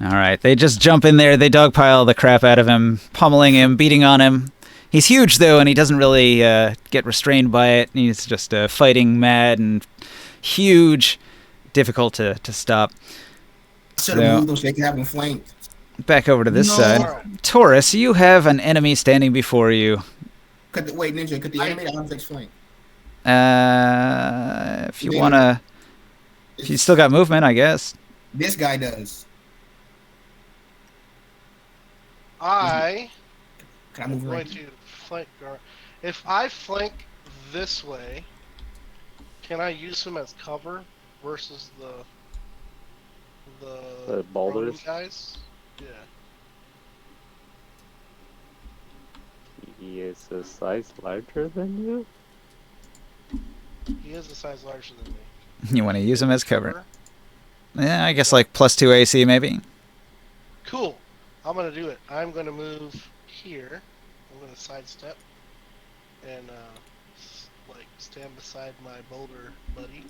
All right, they just jump in there, they dogpile the crap out of him, pummeling him, beating on him. He's huge, though, and he doesn't really get restrained by it. He's just fighting mad and huge, difficult to stop. Should have moved them so they could have him flanked. Back over to this side. Taurus, you have an enemy standing before you. Wait, Ninja, could the enemy objects flank? If you want to... If you still got movement, I guess. This guy does. I'm Can I move going right? to flank. If I flank this way, can I use him as cover versus the boulders? Roman guys? Yeah. He is a size larger than you? He is a size larger than me. You want to use him as cover. Yeah, I guess like +2 AC, maybe. Cool. I'm going to do it. I'm going to move here. I'm going to sidestep and stand beside my boulder buddy.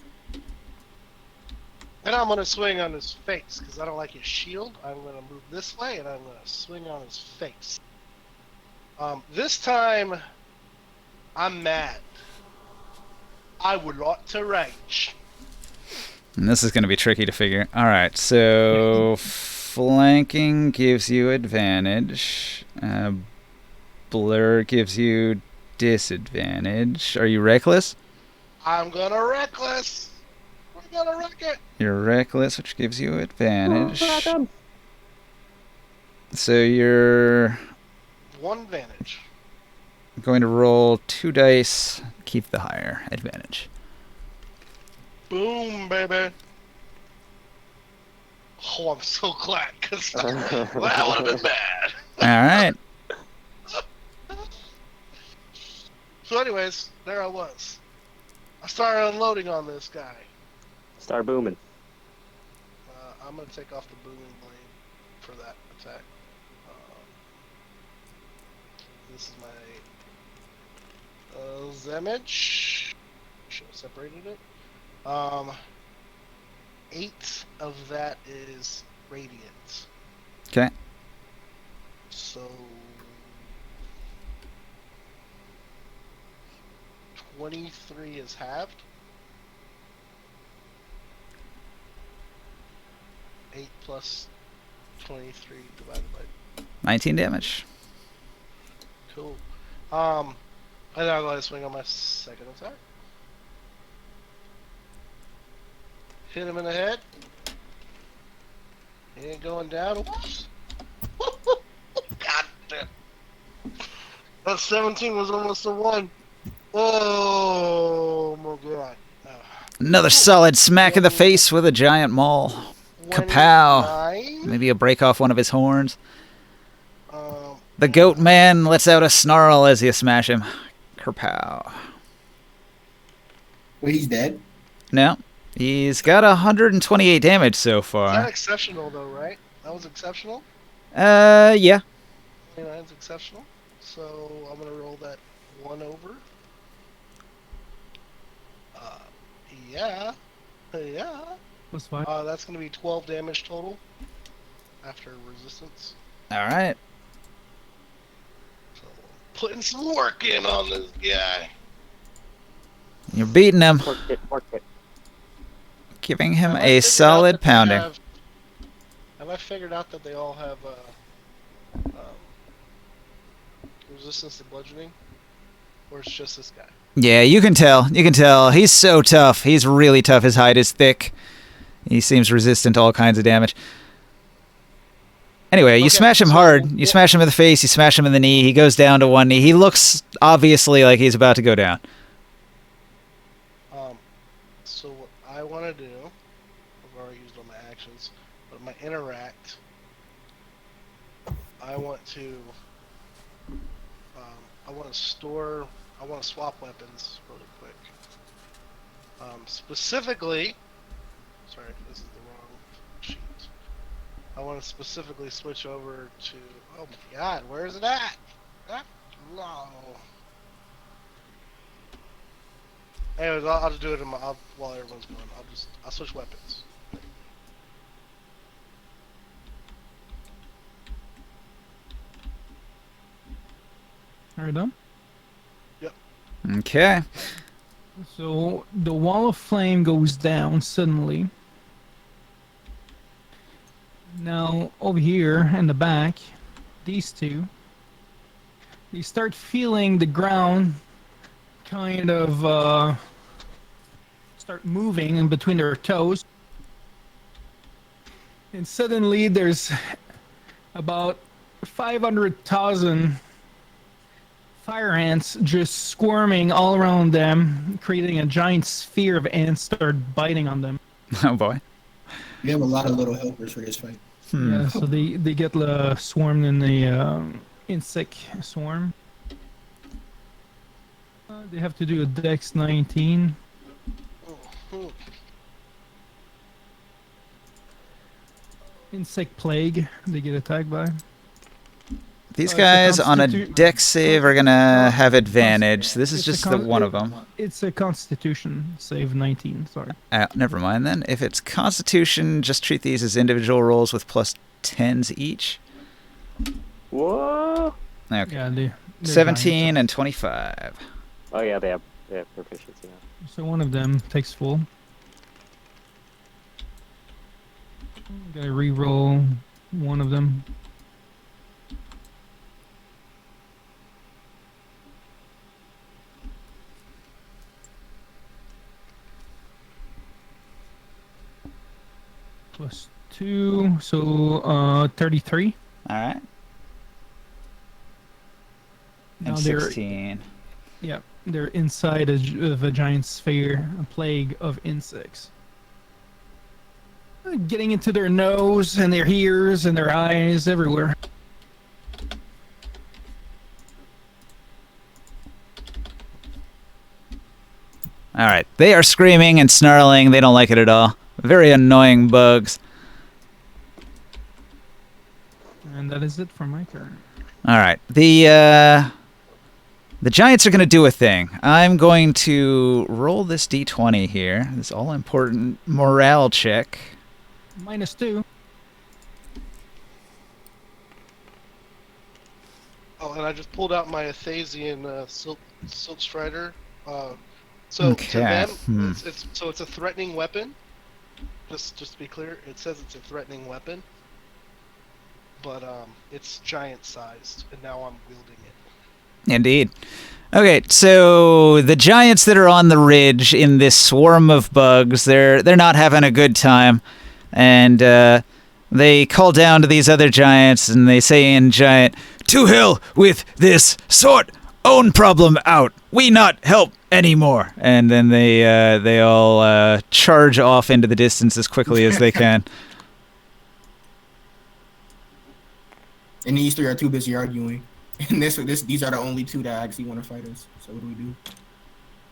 And I'm going to swing on his face because I don't like his shield. I'm going to move this way and I'm going to swing on his face. This time, I'm mad. I would like to rage. And this is going to be tricky to figure. All right, so flanking gives you advantage. Blur gives you disadvantage. Are you reckless? I'm gonna reckless. We're gonna wreck it. You're reckless, which gives you advantage. So you're 1 advantage. going to roll 2 dice. Keep the higher advantage. Boom, baby. Oh, I'm so glad, because that would have been bad. All right. So anyways, there I was. I started unloading on this guy. Start booming. I'm going to take off the booming blade for that attack. This is my damage. Should have separated it. 8 of that is radiant. Okay. So 23 is halved. 8 plus 23 divided by 19 damage. cool. And then I'm going to swing on my second attack. Hit him in the head. He ain't going down. God damn. That 17 was almost a 1. Oh my god. Another solid smack in the face with a giant maul. Kapow. 29. Maybe a break off one of his horns. Um, The goat man lets out a snarl as you smash him. Kerpow. Wait, he's dead? No, he's got 128 damage so Is that far. exceptional though, right? That was exceptional? Yeah. 29 is exceptional. So I'm gonna roll that 1 over. Yeah. Yeah. Plus 5. That's gonna be 12 damage total after resistance. All right. So putting some work in on this guy. You're beating him, Pork it. giving him Have I a figured out solid that they pounding. Have I figured out that they all have resistance to bludgeoning? Or it's just this guy? Yeah, you can tell. You can tell. He's so tough. He's really tough. His hide is thick. He seems resistant to all kinds of damage. Anyway, you Okay, smash him so- hard. You smash him in the face. You smash him in the knee. He goes down to one knee. He looks obviously like he's about to go down. So what I want to do, I've already used all my actions, but my interact, I want to swap weapons really quick. Specifically, sorry, this is the wrong sheet. I want to specifically switch over to, oh my god, where is it at? Ah, no. Anyways, I'll just do it while everyone's going. I'll switch weapons. Are you done? Okay. So the wall of flame goes down suddenly. Now over here in the back, these two, they start feeling the ground kind of start moving in between their toes. And suddenly there's about 500,000 fire ants just squirming all around them, creating a giant sphere of ants start biting on them. Oh boy. We have a lot of little helpers for this fight. Yeah, so they get swarmed in the insect swarm. They have to do a Dex 19. Hmm. Insect plague. They get attacked by. These It's a guys on a constitu- dex save are gonna have advantage. So this is It's a just con- one of them. It's a Constitution save 19. Sorry. Never mind then. If it's Constitution, just treat these as individual rolls with plus 10s each. Whoa! Okay. Yeah, they're 17 giants. and 25. Oh yeah, they have proficiency now. So one of them takes full. Gotta re-roll one of them. Plus 2, so 33. All right. Now And they're 16. they're inside of a giant sphere, a plague of insects. Getting into their nose and their ears and their eyes everywhere. All right. They are screaming and snarling. They don't like it at all. Very annoying bugs. And that is it for my turn. All right. The giants are going to do a thing. I'm going to roll this d20 here. This all-important morale check. -2. Oh, and I just pulled out my Athasian Silk Strider. So to Okay, them, it's a threatening weapon. Just to be clear, it says it's a threatening weapon, but it's giant sized, and now I'm wielding it. Indeed. Okay, so the giants that are on the ridge in this swarm of bugs, they're not having a good time, and they call down to these other giants, and they say in giant, "To hell with this sort Own problem out. We not help anymore. And then they all charge off into the distance as quickly as they can. And these three are too busy arguing. And these are the only two that actually want to fight us. So what do we do?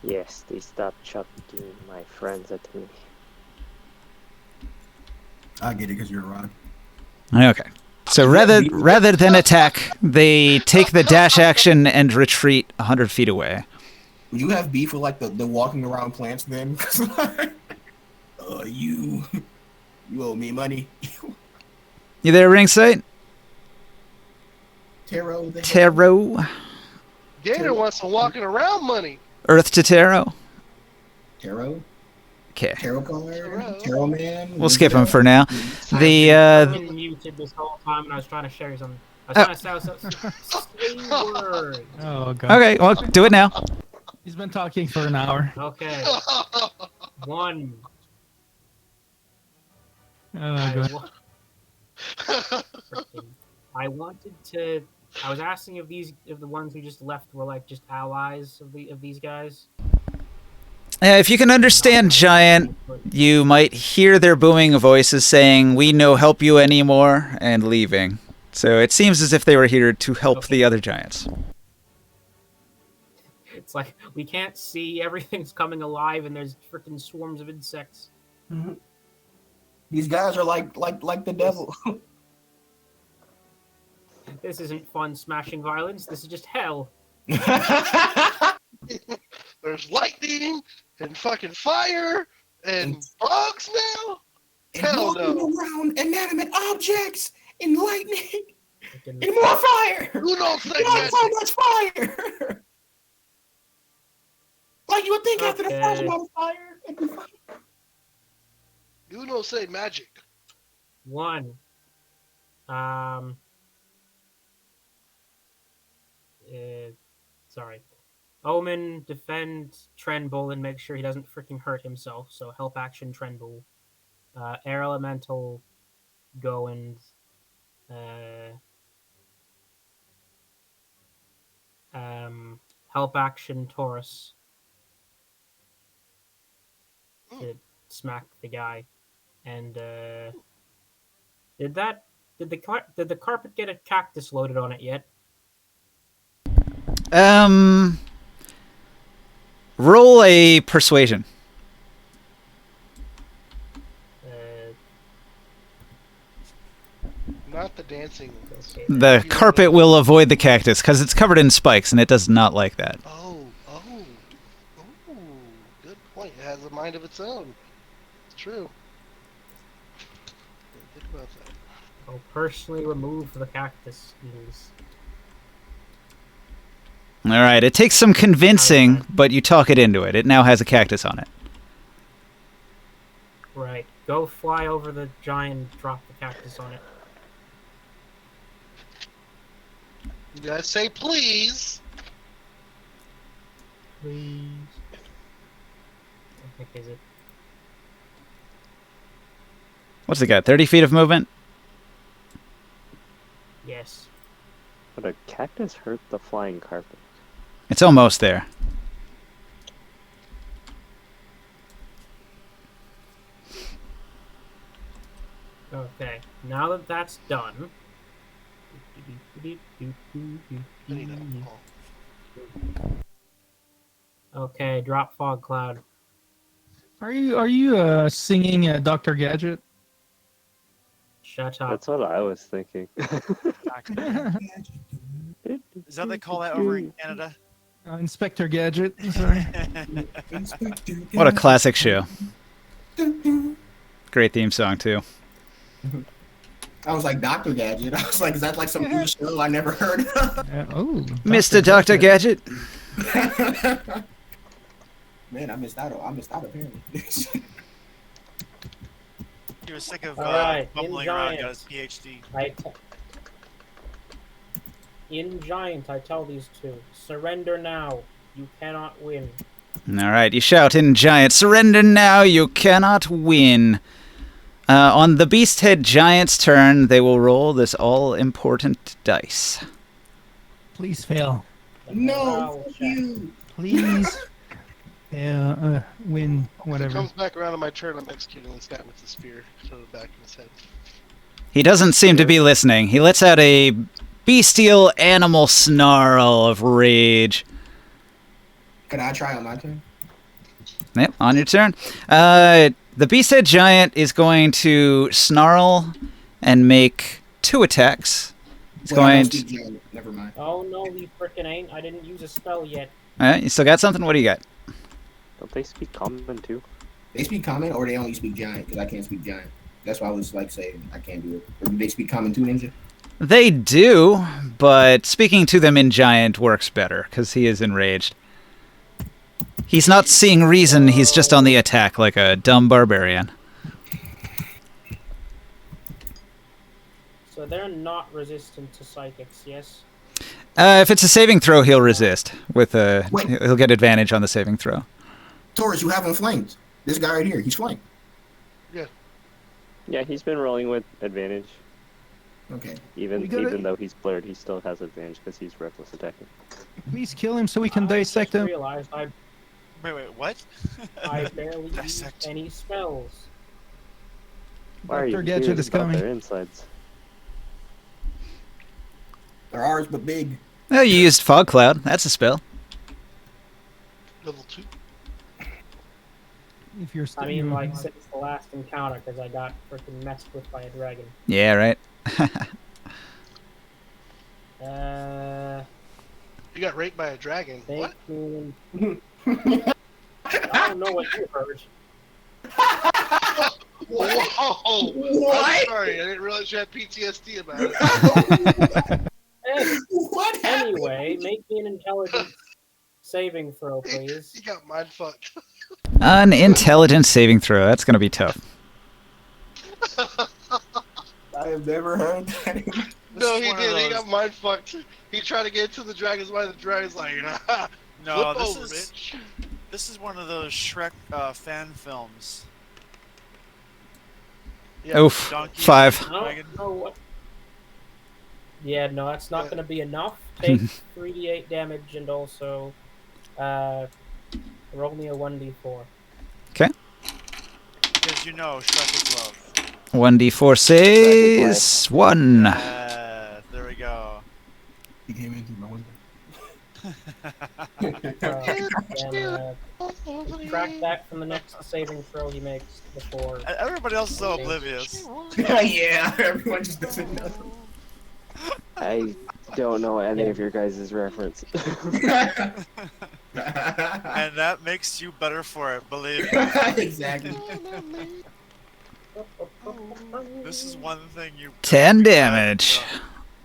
Yes, they stopped chucking my friends at me. I get it because you're Ron. Okay. So rather than attack, they take the dash action and retreat 100 feet away. Would you have beef with like the walking around plants then? You owe me money. You there, ringside? Taro. Taro. Gator wants some walking around money. Earth to Taro. Taro. Okay. Tarot card. Tarot man. We'll skip him for now. I've been muted this whole time, and I was trying to share something. I was trying to say word. Oh god. Okay, well, do it now. He's been talking for an hour. Okay. One. Oh god. I wanted to. I was asking if the ones who just left were like just allies of these guys. If you can understand Giant, you might hear their booming voices saying, "We no help you anymore," and leaving. So it seems as if they were here to help the other Giants. It's like we can't see, everything's coming alive, and there's freaking swarms of insects. Mm-hmm. These guys are like the devil. This isn't fun smashing violence. This is just hell. There's lightning and fucking fire and bugs now. Hell no. Around inanimate objects and lightning and more fire. Who knows? Not so much fire. Like you would think after the first amount of fire. You know, say magic. One. Sorry. Omen, defend Trenbull and make sure he doesn't freaking hurt himself. So help action Trenbull. Air Elemental, go and help action Taurus to smack the guy. And did the carpet get a cactus loaded on it yet? Roll a persuasion. Not the dancing. The carpet will avoid the cactus because it's covered in spikes and it does not like that. Oh, good point. It has a mind of its own. It's true. Think about that. I'll personally remove the cactus skins. All right, it takes some convincing, but you talk it into it. It now has a cactus on it. Right. Go fly over the giant, drop the cactus on it. You gotta say please. Please. I think is it. What's it got? 30 feet of movement? Yes. Would a cactus hurt the flying carpet? It's almost there. Okay. Now that that's done. Okay, drop fog cloud. Are you singing Dr. Gadget? Shut up. That's what I was thinking. Is that what they call that over in Canada? Inspector Gadget. Sorry. What a classic show. Great theme song, too. I was like, Dr. Gadget. I was like, is that like some new show I never heard of? Mr. Dr. Gadget. Man, I missed out apparently. He was sick of Alright, bumbling around, got his PhD. In Giant, I tell these two, surrender now. You cannot win. All right, you shout in Giant, surrender now, you cannot win. On the Beasthead Giant's turn, they will roll this all-important dice. Please fail. No, Morale fuck check. you. Please. Win, If it whatever. comes back around on my turn, I'm executing this guy with the spear to the back of his head. He doesn't seem to be listening. He lets out a bestial animal snarl of rage. Can I try on my turn? Yep, on your turn. The beast-head giant is going to snarl and make 2 attacks. It's Well, I going don't to... speak German. Never mind. Oh no, he frickin' ain't. I didn't use a spell yet. Alright, you still got something? What do you got? Don't they speak common too? They speak common or they only speak giant? Because I can't speak giant. That's why I was like saying I can't do it. Or do they speak common too, Ninja? They do, but speaking to them in giant works better, because he is enraged. He's not seeing reason, he's just on the attack like a dumb barbarian. So they're not resistant to psychics, yes? If it's a saving throw, he'll resist. Wait. He'll get advantage on the saving throw. Taurus, you have him flanked. This guy right here, he's flanked. Yeah, he's been rolling with advantage. Okay. Even though he's blurred, he still has advantage because he's reckless attacking. Please kill him so we can dissect I him. realized I Wait, what? I barely used Dissect. any spells. Why are you Dr. Gadget curious is about coming. their insides? They're ours, but big. Oh, you used Fog Cloud. That's a spell. Level 2. If you're still I mean, like, since the last encounter, because I got freaking messed with by a dragon. Yeah, right. You got raped by a dragon. What? I don't know what you heard. Whoa! What? I'm sorry, I didn't realize you had PTSD about it. Hey, What happened? anyway, make me an intelligence saving throw, please. You got mind fucked. An intelligence saving throw. That's going to be tough. I have never heard that. No, is he one of did. He those- got mind fucked. He tried to get into the dragon's mind. The dragon's like, No, flip this over, is bitch. this is one of those Shrek fan films. Yeah. Oof. Donkey 5. I Dragon. don't know what. Yeah, no, that's not going to be enough. Take 3d8 damage and also roll me a 1d4. Because you know Shrek is love. 1d4 says 1. There we go. He came in through my window. Subtract that from the next saving throw he makes before. Everybody else is so oblivious. Yeah, everyone just doesn't know. I don't know any of your guys' reference. And that makes you better for it, believe me. Exactly. This is one thing you 10 damage.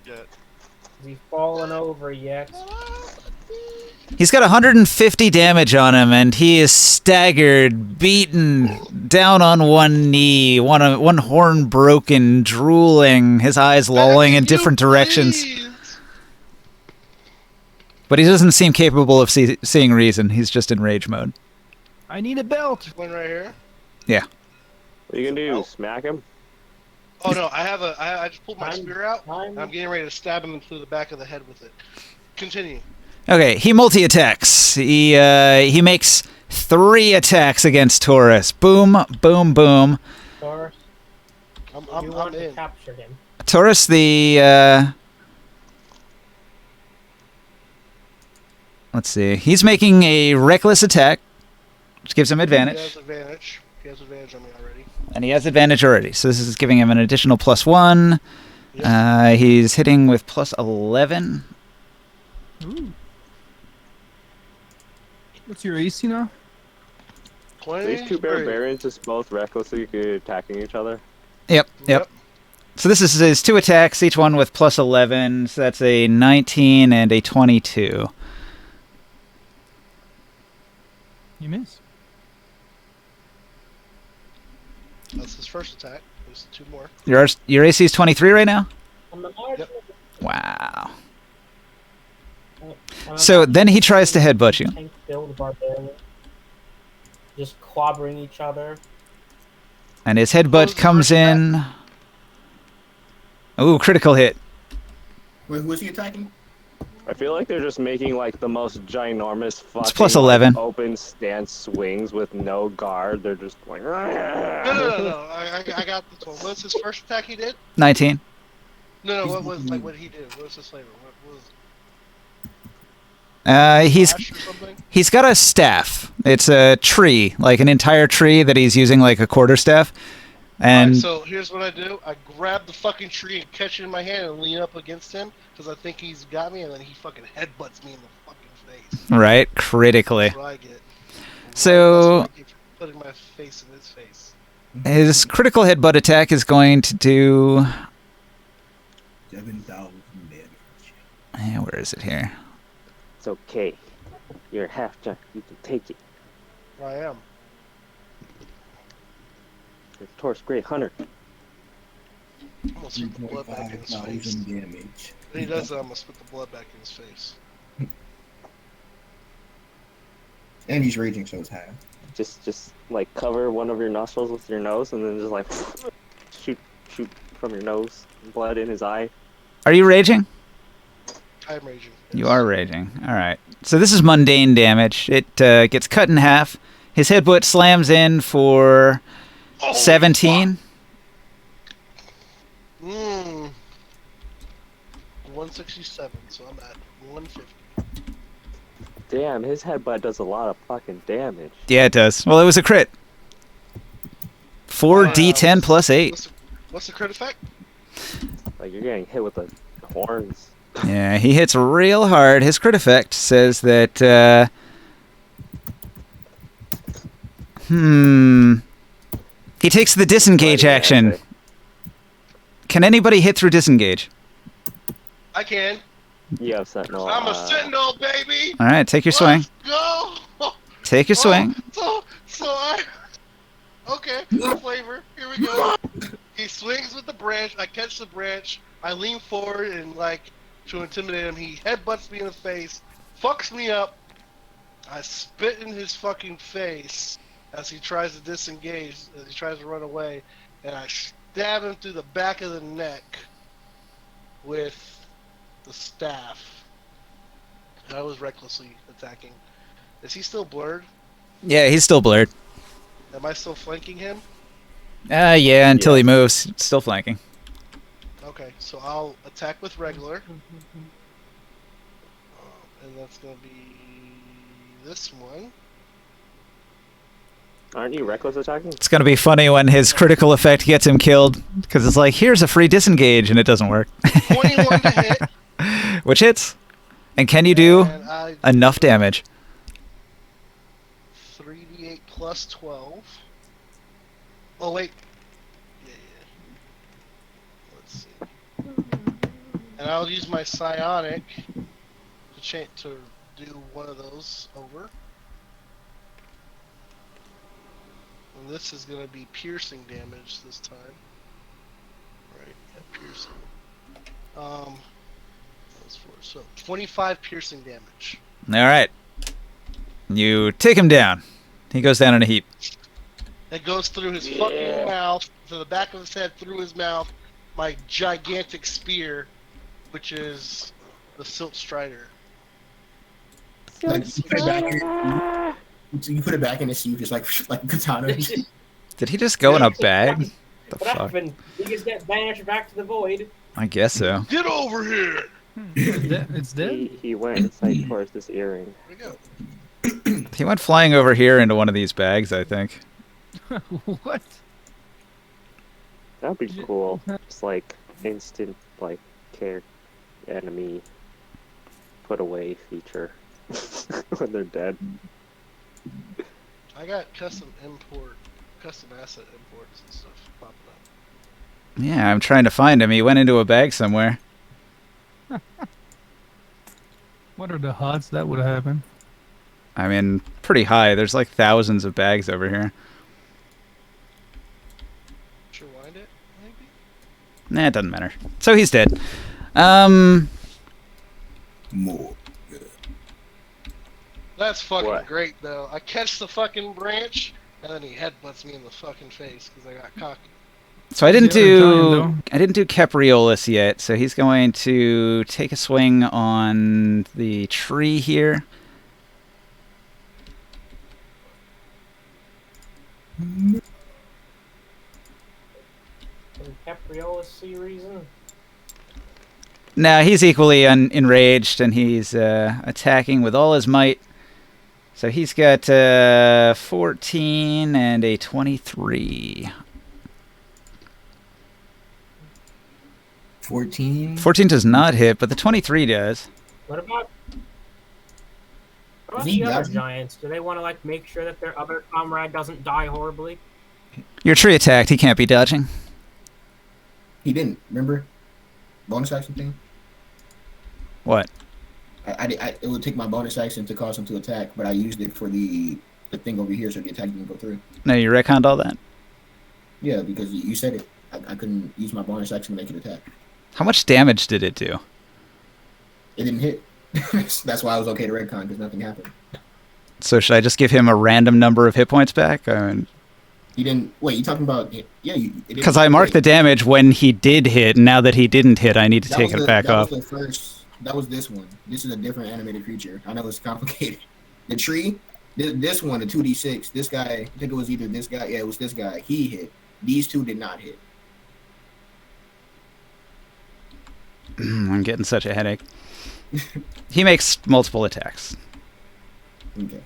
get. Has he fallen over yet? He's got 150 damage on him, and he is staggered, beaten, down on one knee, one horn broken, drooling, his eyes lolling in different directions. But he doesn't seem capable of seeing reason. He's just in rage mode. I need a belt. One right here. Yeah. What are you gonna do? Smack him? Oh no, I just pulled my I'm- spear out. I'm- I'm getting ready to stab him through the back of the head with it. Continue. Okay, he multi-attacks. He makes 3 attacks against Taurus. Boom, boom, boom. Taurus, I'm you want to in. capture him. Taurus, let's see. He's making a reckless attack, which gives him He advantage. has advantage. He has advantage on me already. And he has advantage already, so this is giving him an additional +1. He's hitting with +11. Ooh. What's your AC now? 20. These two barbarians just both recklessly attacking each other. Yep. So this is his 2 attacks, each one with +11. So that's a 19 and a 22. You miss. That's his first attack. There's 2 more. Your AC is 23 right now? On the margin Wow. I'm So imagining then he tries to headbutt you. tank build barbarian. Just clobbering each other. And his headbutt comes in. Ooh, critical hit. Wait, who is he attacking? I feel like they're just making like the most ginormous fucking plus 11. like, open stance swings with no guard. They're just like. No. I got this one. What's his first attack he did? 19. No. What was like what he did? What was his flavor? What was? He's got a staff. It's a tree, like an entire tree that he's using like a quarterstaff. And Right, so here's what I do. I grab the fucking tree and catch it in my hand and lean up against him because I think he's got me, and then he fucking headbutts me in the fucking face. right, critically. That's what I get. So That's what I get for putting my face in his face. his critical headbutt attack is going to do. 7,000 damage. Where is it here? It's okay. You're a half giant. You can take it. I am. You're a Taurus Grey Hunter. I'm gonna spit the blood back in his face. 3,500 damage. When he does that, I'm gonna spit the blood back in his face. And he's raging, so it's half. Just like cover one of your nostrils with your nose, and then just like shoot from your nose, blood in his eye. Are you raging? I'm raging. You are raging. All right. So this is mundane damage. It gets cut in half. His headbutt slams in for 17. 167, so I'm at 150. Damn, his headbutt does a lot of fucking damage. Yeah, it does. Well, it was a crit. 4d10 plus 8. What's the crit effect? Like you're getting hit with the horns. Yeah, he hits real hard. His crit effect says that, he takes the disengage action. Can anybody hit through disengage? I can. You have Sentinel. I'm a Sentinel, baby. All right, take your swing. Go. Take your swing. Okay, no flavor. Here we go. He swings with the branch. I catch the branch. I lean forward and like to intimidate him. He headbutts me in the face, fucks me up. I spit in his fucking face as he tries to disengage, as he tries to run away, and I stab him through the back of the neck with the staff. And I was recklessly attacking. Is he still blurred? Yeah, he's still blurred. Am I still flanking him? Yeah, until he moves. Still flanking. Okay, so I'll attack with regular. And that's going to be this one. Aren't you reckless attacking? It's going to be funny when his critical effect gets him killed, because it's like, here's a free disengage, and it doesn't work. 21 to hit. Which hits? And can you do enough damage? 3d8 plus 12. Oh, wait. Yeah. Let's see. And I'll use my psionic to do one of those over. And this is going to be piercing damage this time. Right, yeah, piercing. That's 4. So 25 piercing damage. All right. You take him down. He goes down in a heap. It goes through his fucking mouth, to the back of his head, through his mouth, my gigantic spear, which is the Silt Strider. Like, you put it back in his suit, just like katana. Did he just go in a bag? The What fuck? happened? He just got banished back to the void. I guess so. Get over here! It's dead? He went inside towards this earring. There we go. He went flying over here into one of these bags, I think. What? That'd be cool. Just like instant like care enemy put away feature when they're dead. I got custom asset imports and stuff popping up. Yeah, I'm trying to find him. He went into a bag somewhere. What are the odds that would happen? I mean, pretty high. There's like thousands of bags over here. Should I wind it, maybe? Nah, it doesn't matter. So he's dead. More. That's fucking What? great, though. I catch the fucking branch, and then he headbutts me in the fucking face because I got cocky. So I didn't The other do giant, I didn't do Capriolis yet, so he's going to take a swing on the tree here. For the Capriolis reason. Now he's equally enraged, and he's attacking with all his might. So he's got 14 and a 23. 14. 14 does not hit, but the 23 does. What about He the other got- giants? Do they want to like make sure that their other comrade doesn't die horribly? Your tree attacked. He can't be dodging. He didn't. Remember? Bonus action thing? What? It would take my bonus action to cause him to attack, but I used it for the thing over here so the attack didn't go through. No, you retconned all that. Yeah, because you said it. I couldn't use my bonus action to make it attack. How much damage did it do? It didn't hit. That's why I was okay to retcon, because nothing happened. So should I just give him a random number of hit points back? He didn't. Wait, you talking about? Yeah, Because I marked the damage when he did hit, and now that he didn't hit, I need to take it back off. That was this one. This is a different animated creature. I know it's complicated. The tree, this one, the 2d6. This guy, I think it was either this guy. Yeah, it was this guy. He hit. These two did not hit. I'm getting such a headache. He makes multiple attacks. Okay.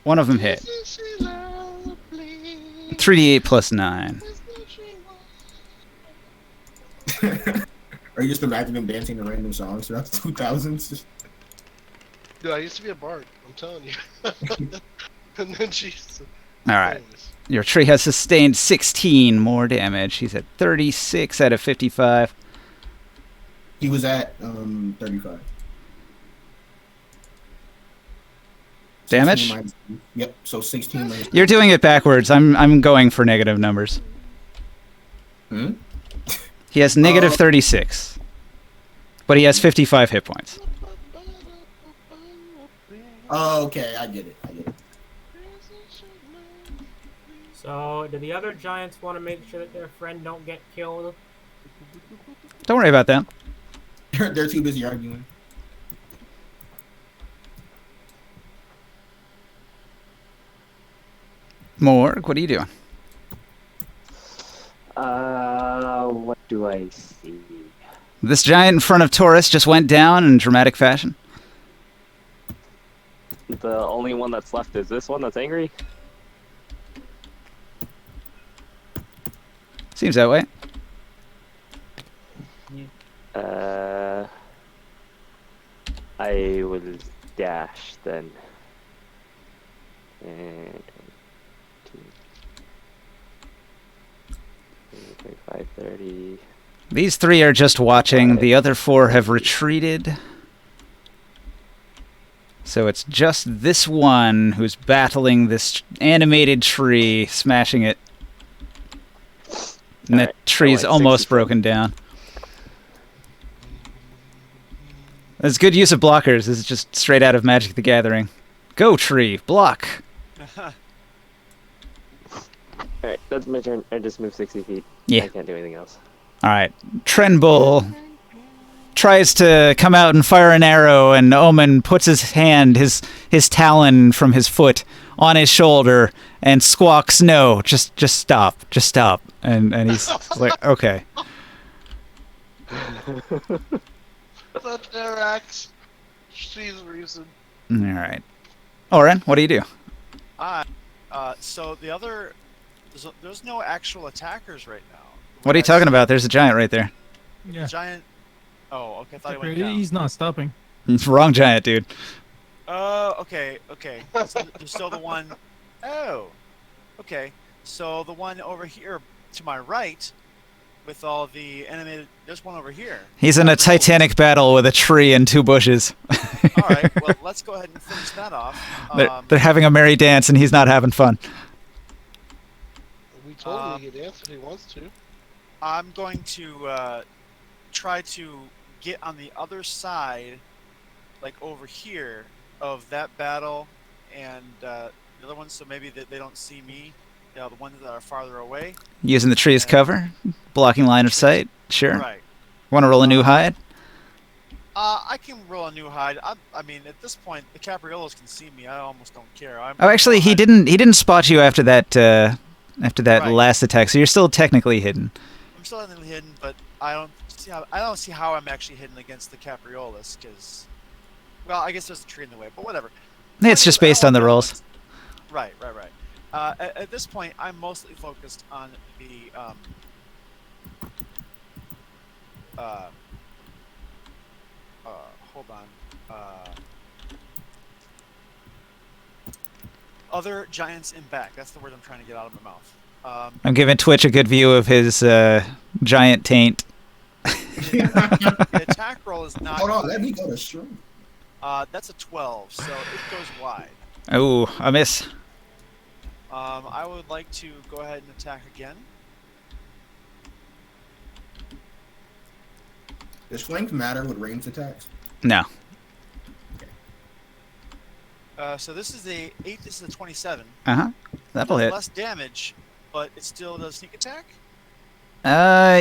One of them hit. 3d8 plus 9. Or you just imagine him dancing to random songs throughout the 2000s? Dude, I used to be a bard. I'm telling you. And then she's. All right. Your tree has sustained 16 more damage. He's at 36 out of 55. He was at 35. Damage? Yep. So 16 minus. You're doing it backwards. I'm going for negative numbers. Hmm? He has negative 36. But he has 55 hit points. Oh, okay. I get it. So, do the other giants want to make sure that their friend don't get killed? Don't worry about that. They're too busy arguing. Morg, what are you doing? What do I see? This giant in front of Taurus just went down in dramatic fashion. The only one that's left is this one that's angry? Seems that way. I will dash then. And 25, 30. These three are just watching. The other four have retreated. So it's just this one who's battling this animated tree, smashing it. And that tree's almost broken down. That's good use of blockers. This is just straight out of Magic the Gathering. Go, tree, block. Alright, that's my turn. I just moved 60 feet. Yeah. I can't do anything else. Alright. Trenbull tries to come out and fire an arrow, and Omen puts his hand, his talon from his foot on his shoulder and squawks, "No, just stop. Just stop." And he's like, "Okay." That's their axe. She's the reason. Alright. Oren, what do you do? So the other, there's no actual attackers right now. What are you talking about? There's a giant right there. Yeah. Giant. Oh, okay. I thought he went down. He's not stopping. Wrong giant, dude. Okay. So there's still the one. Oh, okay. So the one over here to my right, with all the animated. There's one over here. He's in a titanic battle with a tree and two bushes. All right. Well, let's go ahead and finish that off. They're having a merry dance, and he's not having fun. We told him he could dance if he wants to. I'm going to try to get on the other side, like over here, of that battle and the other one, so maybe they don't see me. the ones that are farther away. Using the tree as cover, blocking line of sight. Sure. Right. Want to roll a new hide? I can roll a new hide. I mean, at this point, the Capriolos can see me. I almost don't care. Oh, actually, he didn't spot you after that Right. last attack, so you're still technically hidden. I'm still hidden, but I don't see how I'm actually hidden against the Capriolas because, well, I guess there's a tree in the way, but whatever. It's just based on the rolls. Right. At this point, I'm mostly focused on the hold on. Other giants in back. That's the word I'm trying to get out of my mouth. I'm giving Twitch a good view of his giant taint. The attack roll is not. Hold on, let me go to stream. That's a 12, so it goes wide. Oh, a miss. I would like to go ahead and attack again. Does flank matter with ranged attacks? No. So this is a 8. This is a 27. That'll Does hit. less damage, but it still does sneak attack.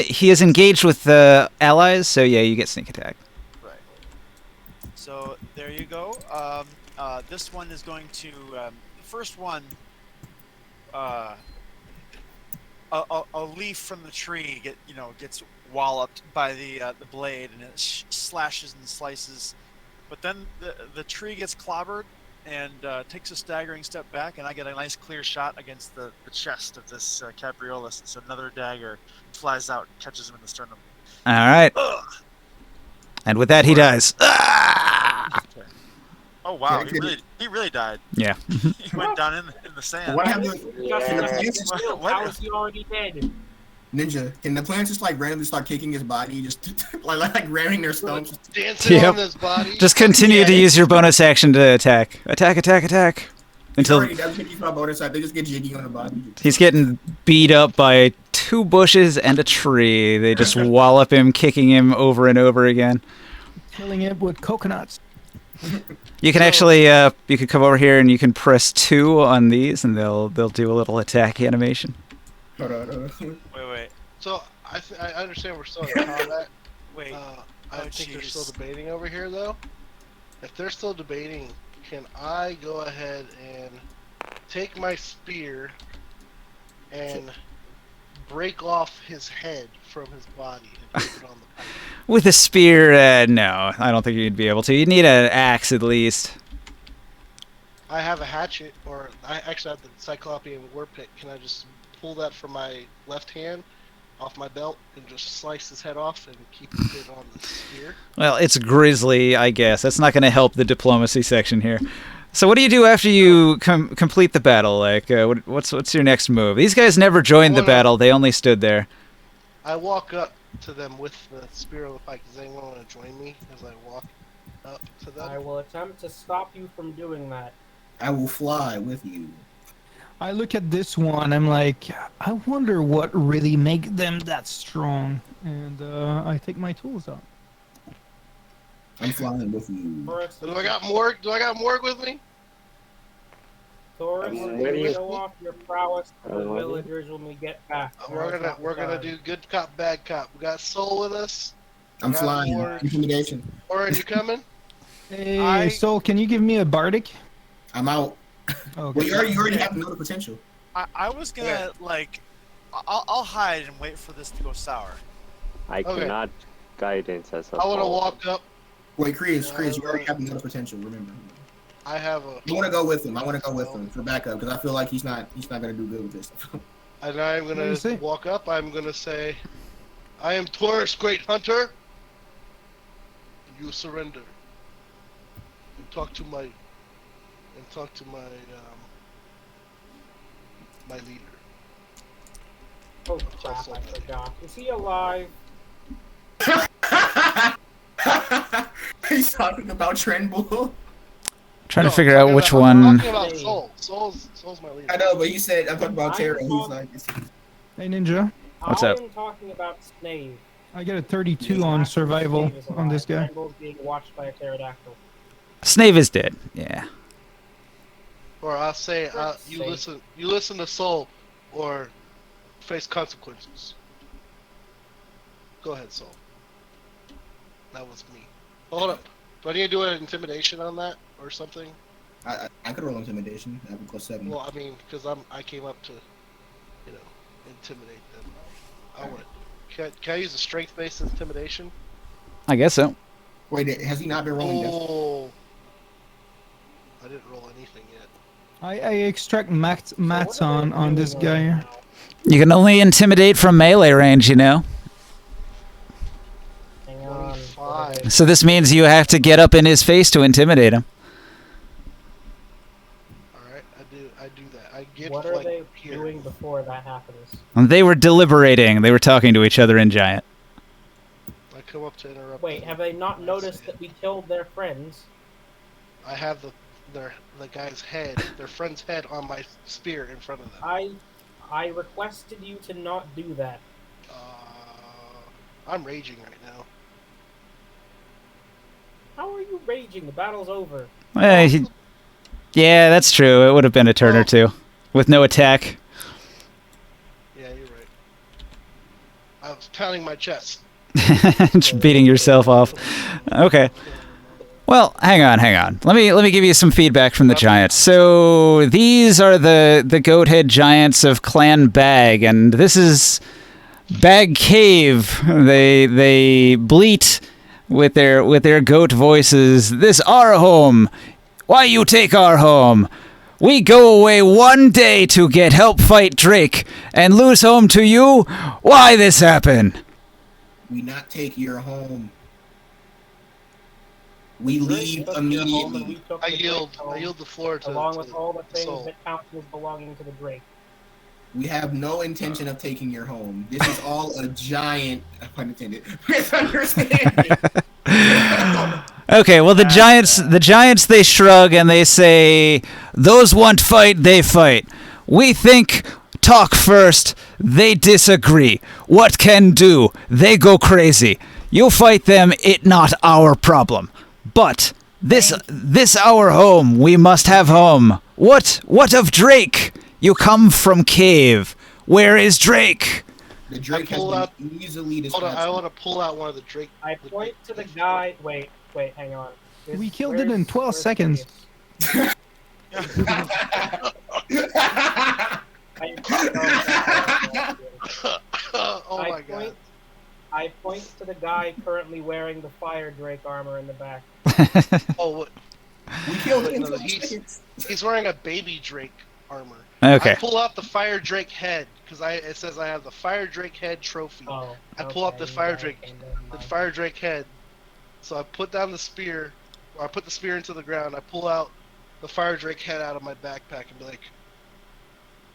He is engaged with allies, so yeah, you get sneak attack. Right. So there you go. This one is going to the first one. A leaf from the tree gets walloped by the blade, and it slashes and slices. But then the tree gets clobbered and takes a staggering step back, and I get a nice clear shot against the chest of this Capriolas. So another dagger flies out and catches him in the sternum. All right. Ugh. And with that, he dies. Ah! Oh wow, Yeah, he really died. Yeah. He went down in the sand. What happened? How is he already dead? Ninja, can the plants just like randomly start kicking his body, just like ramming their stumps? Dancing Yep. on his body. Just continue to use your bonus action to attack. Attack. Until Already doesn't hit you from a bonus side. They just get jiggy on the body. he's getting beat up by 2 bushes and a tree. They just wallop him, kicking him over and over again. Killing it with coconuts. You can actually, you can come over here and you can press 2 on these, and they'll do a little attack animation. Hold on. Wait. So I understand we're still in combat. Wait. I think they're jeez. still debating over here, though. If they're still debating, can I go ahead and take my spear and break off his head from his body and put it on the pipe? With a spear, no, I don't think you'd be able to. You'd need an axe at least. I have a hatchet, or I actually have the Cyclopean war pick. Can I just pull that from my left hand off my belt and just slice his head off and keep it on the spear? Well, it's grisly, I guess. That's not going to help the diplomacy section here. So what do you do after you complete the battle? Like, what's your next move? These guys never joined the battle. They only stood there. I walk up to them with the spear on the pike. Does anyone want to join me as I walk up to them? I will attempt to stop you from doing that. I will fly with you. I look at this one, I'm like, I wonder what really make them that strong. And I take my tools out. I'm flying with you. Taurus, Do I got Morg? Do I got Morg with me? Taurus, Where do you- show off your prowess to the Uh, villagers when we get back. We're gonna do good cop, bad cop. We got Soul with us. I'm Got flying. Morg. Intimidation. Orin, you coming? Hey, Soul, can you give me a bardic? I'm out. Okay. Well, you already have another potential. I was gonna I'll hide and wait for this to go sour. I Okay. cannot guidance as a I want to paladin. walk up. Wait, Chris, you already have another potential. Remember. I have a. I want to go with him. I want to go with him for backup because I feel like he's not gonna do good with this. And I'm What do you say? gonna walk up. I'm gonna say, "I am Taurus, great hunter. You surrender. And talk to my my leader." Oh crap, I forgot. Is he alive? He's talking about Trendbull. Trying No, to figure I'm out which talking one. I'm talking about Soul. Soul's my leader. I know, but he said I'm talking about I'm Terra. He's talking- like, Hey, Ninja. What's I up? am talking about Snave. I get a 32 on After survival Snave is on this guy. alive, Trendball's being watched by a pterodactyl. Snave is dead. Yeah. Or I'll say, you Safe. listen. You listen to Soul. or face consequences. Go ahead, Saul. That was me. Hold up. Do I need to do an intimidation on that or something? I could roll intimidation. I have a +7. Well, I mean, because I came up to, intimidate them. I want. Can I use a strength-based intimidation? I guess so. Wait, has he not been rolling? Oh, I didn't roll anything yet. I extract mats on this guy. You can only intimidate from melee range, you know. Hang on. 5. So this means you have to get up in his face to intimidate him. All right, I do that. I get What are like they here. doing before that happens? And they were deliberating. They were talking to each other in Giant. I come up to interrupt. Wait, them. have they not I noticed say, that we killed their friends? I have the guy's head, their friend's head, on my spear in front of them. I requested you to not do that. I'm raging right now. How are you raging? The battle's over. Yeah, that's true. It would have been a turn or two with no attack. Yeah, you're right. I was pounding my chest. Just beating yourself off. Okay. Well, hang on. Let me give you some feedback from the giants. So these are the goathead giants of Clan Bag, and this is Bag Cave. They bleat with their goat voices. This our home. Why you take our home? We go away one day to get help fight Drake and lose home to you. Why this happen? We not take your home. We Drake leave took your home and we immediately. took I the yield. Drake home, I yield the floor to. along to with all the things Soul. that count as belonging to the Drake. We have no intention of taking your home. This is all a giant, pun intended, misunderstanding. Okay, well the giants they shrug and they say, those want fight, they fight. We think talk first, they disagree. What can do? They go crazy. You fight them, it not our problem. But this our home, we must have home. What of Drake? You come from cave. Where is Drake? The Drake has pull been out- easily Hold on, dispatched. I want to pull out one of the Drake. I point to the guy. Wait, hang on. We killed it in 12 where's seconds. Prius? Oh my god. I point to the guy currently wearing the Fire Drake armor in the back. Oh, what? We killed him. No, he's wearing a baby Drake armor. Okay. I pull out the Fire Drake head because it says I have the Fire Drake head trophy. Oh, I pull up the Fire okay, Drake, never the mind. Fire Drake head. So I put down the spear, or I put the spear into the ground. I pull out the Fire Drake head out of my backpack and be like,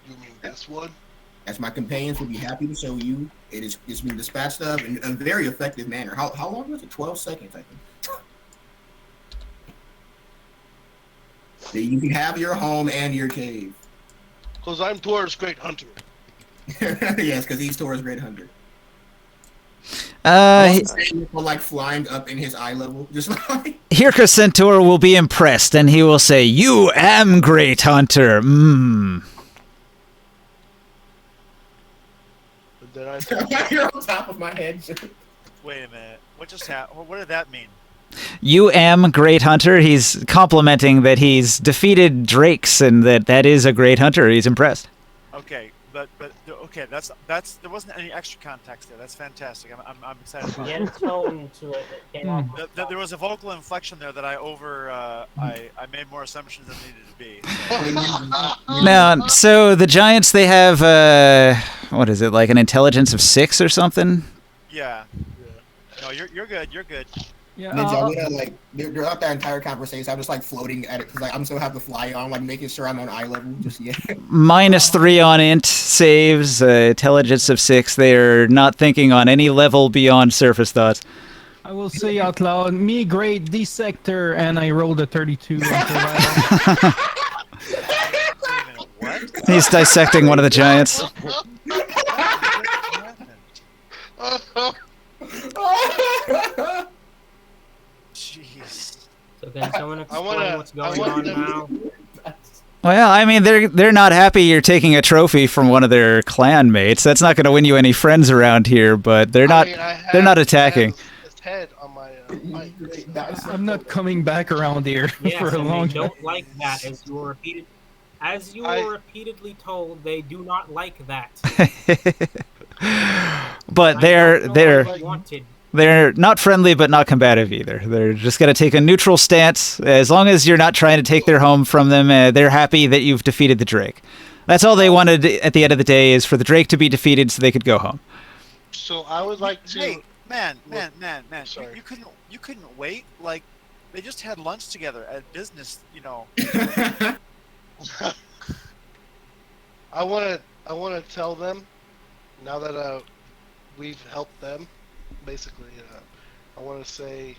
"You mean this one?" As my companions will be happy to show you, it's been dispatched of in a very effective manner. How long was it? 12 seconds, I think. You can have your home and your cave. Because I'm Tor's Great Hunter. Yes, because he's Tor's Great Hunter. Like flying up in his eye level, just like. Hirka Centaur will be impressed, and he will say, "You am great hunter." And then I You're on top of my head. Wait a minute. What just happened? What did that mean? You am great hunter. He's complimenting that he's defeated Drakes and that is a great hunter. He's impressed. Okay, but okay, that's there wasn't any extra context there. That's fantastic. I'm excited about He it. had a tone to it that came off. There was a vocal inflection there that I made more assumptions than needed to be. Now, so the giants, they have what is it, like an intelligence of 6 or something? Yeah. No, you're good. You're good. Yeah. Ninja, I'm gonna, like, throughout that entire conversation, I'm just like floating at it because like I'm so have to fly on, like making sure I'm on eye level. Just yeah. -3 on int saves, intelligence of 6. They're not thinking on any level beyond surface thoughts. I will say out loud, me great dissector, and I rolled a 32 on survival. Wait a minute. What? He's dissecting one of the giants. Jeez. So can someone I explain wanna- what's I going wanna- on now? Well, I mean, they're not happy you're taking a trophy from one of their clan mates. That's not going to win you any friends around here. But they're not. They're not attacking. His head on my mic. I'm not coming back around here Yes, for a and long they time. don't like that, as you were repeatedly told. They do not like that. But I they're don't know they're what you wanted. they're not friendly, but not combative either. They're just going to take a neutral stance. As long as you're not trying to take their home from them, they're happy that you've defeated the Drake. That's all they wanted at the end of the day, is for the Drake to be defeated so they could go home. So I would like to. Hey, man! Sorry. You couldn't wait. Like, they just had lunch together at business. You know. I want to tell them now that we've helped them. Basically, I want to say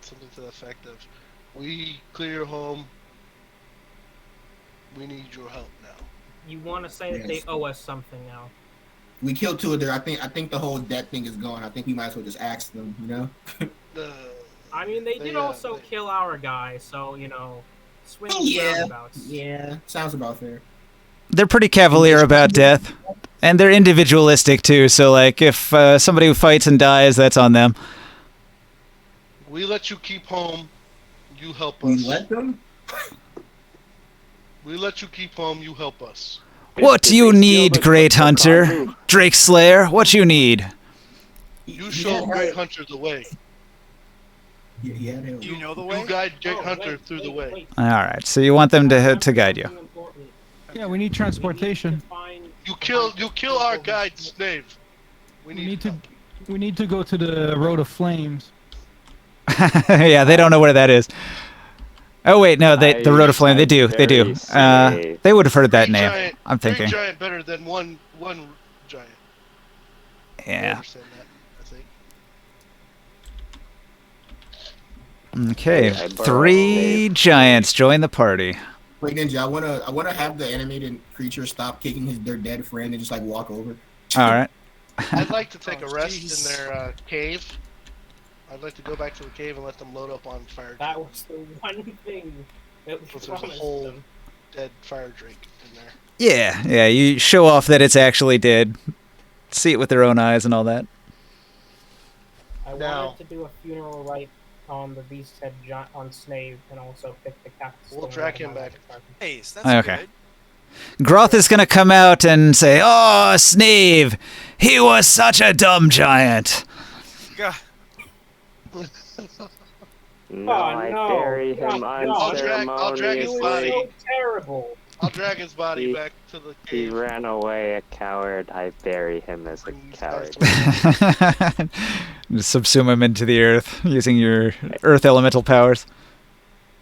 something to the effect of, "We clear your home. We need your help now." You want to say that they Yes. owe us something now? We killed two of their. I think the whole debt thing is gone. I think we might as well just ask them. You know. I mean, they did also kill our guy, so swing Yeah. roundabouts. Yeah. Sounds about fair. They're pretty cavalier about death, and they're individualistic too. So, like, if somebody who fights and dies, that's on them. We let you keep home. You help us. We let them. We let you keep home. You help us. What do you need, Great Hunter? Drake Slayer, what you need? You show Great Hunter the way. Yeah. You know the way. You guide Great Oh, Hunter wait, through the way. wait. All right, so you want them to guide you. Something important. Yeah, we need transportation. You kill our guide Snave. We need to go to the Road of Flames. Yeah, they don't know where that is. Oh wait, no, the Road of Flame. They do. They would have heard that name. Giant, I'm thinking. Three giant better than one giant. I Yeah. understand that, I think. Okay, I borrowed 3 Dave. giants join the party. Wait, Ninja. I wanna have the animated creature stop kicking their dead friend and just like walk over. All right. I'd like to take a Oh, rest jeez. in their cave. I'd like to go back to the cave and let them load up on fire. That drake. was the one thing that we Because there's a promised whole them. dead fire drake in there. Yeah. You show off that it's actually dead. See it with their own eyes and all that. I Now- wanted to do a funeral rite on the beast head on Snave, and also pick the cactus. We'll stone drag out of him my back. magic Nice. That's Okay. good. Groth is gonna come out and say, "Oh, Snave, he was such a dumb giant." God. No, Oh, I no. bury him God, I'll drag his You were body. unceremoniously. so terrible. I'll drag his body He- back to the He cave. ran away a coward. I bury him as a and coward. starts Just subsume him into the earth using your earth elemental powers.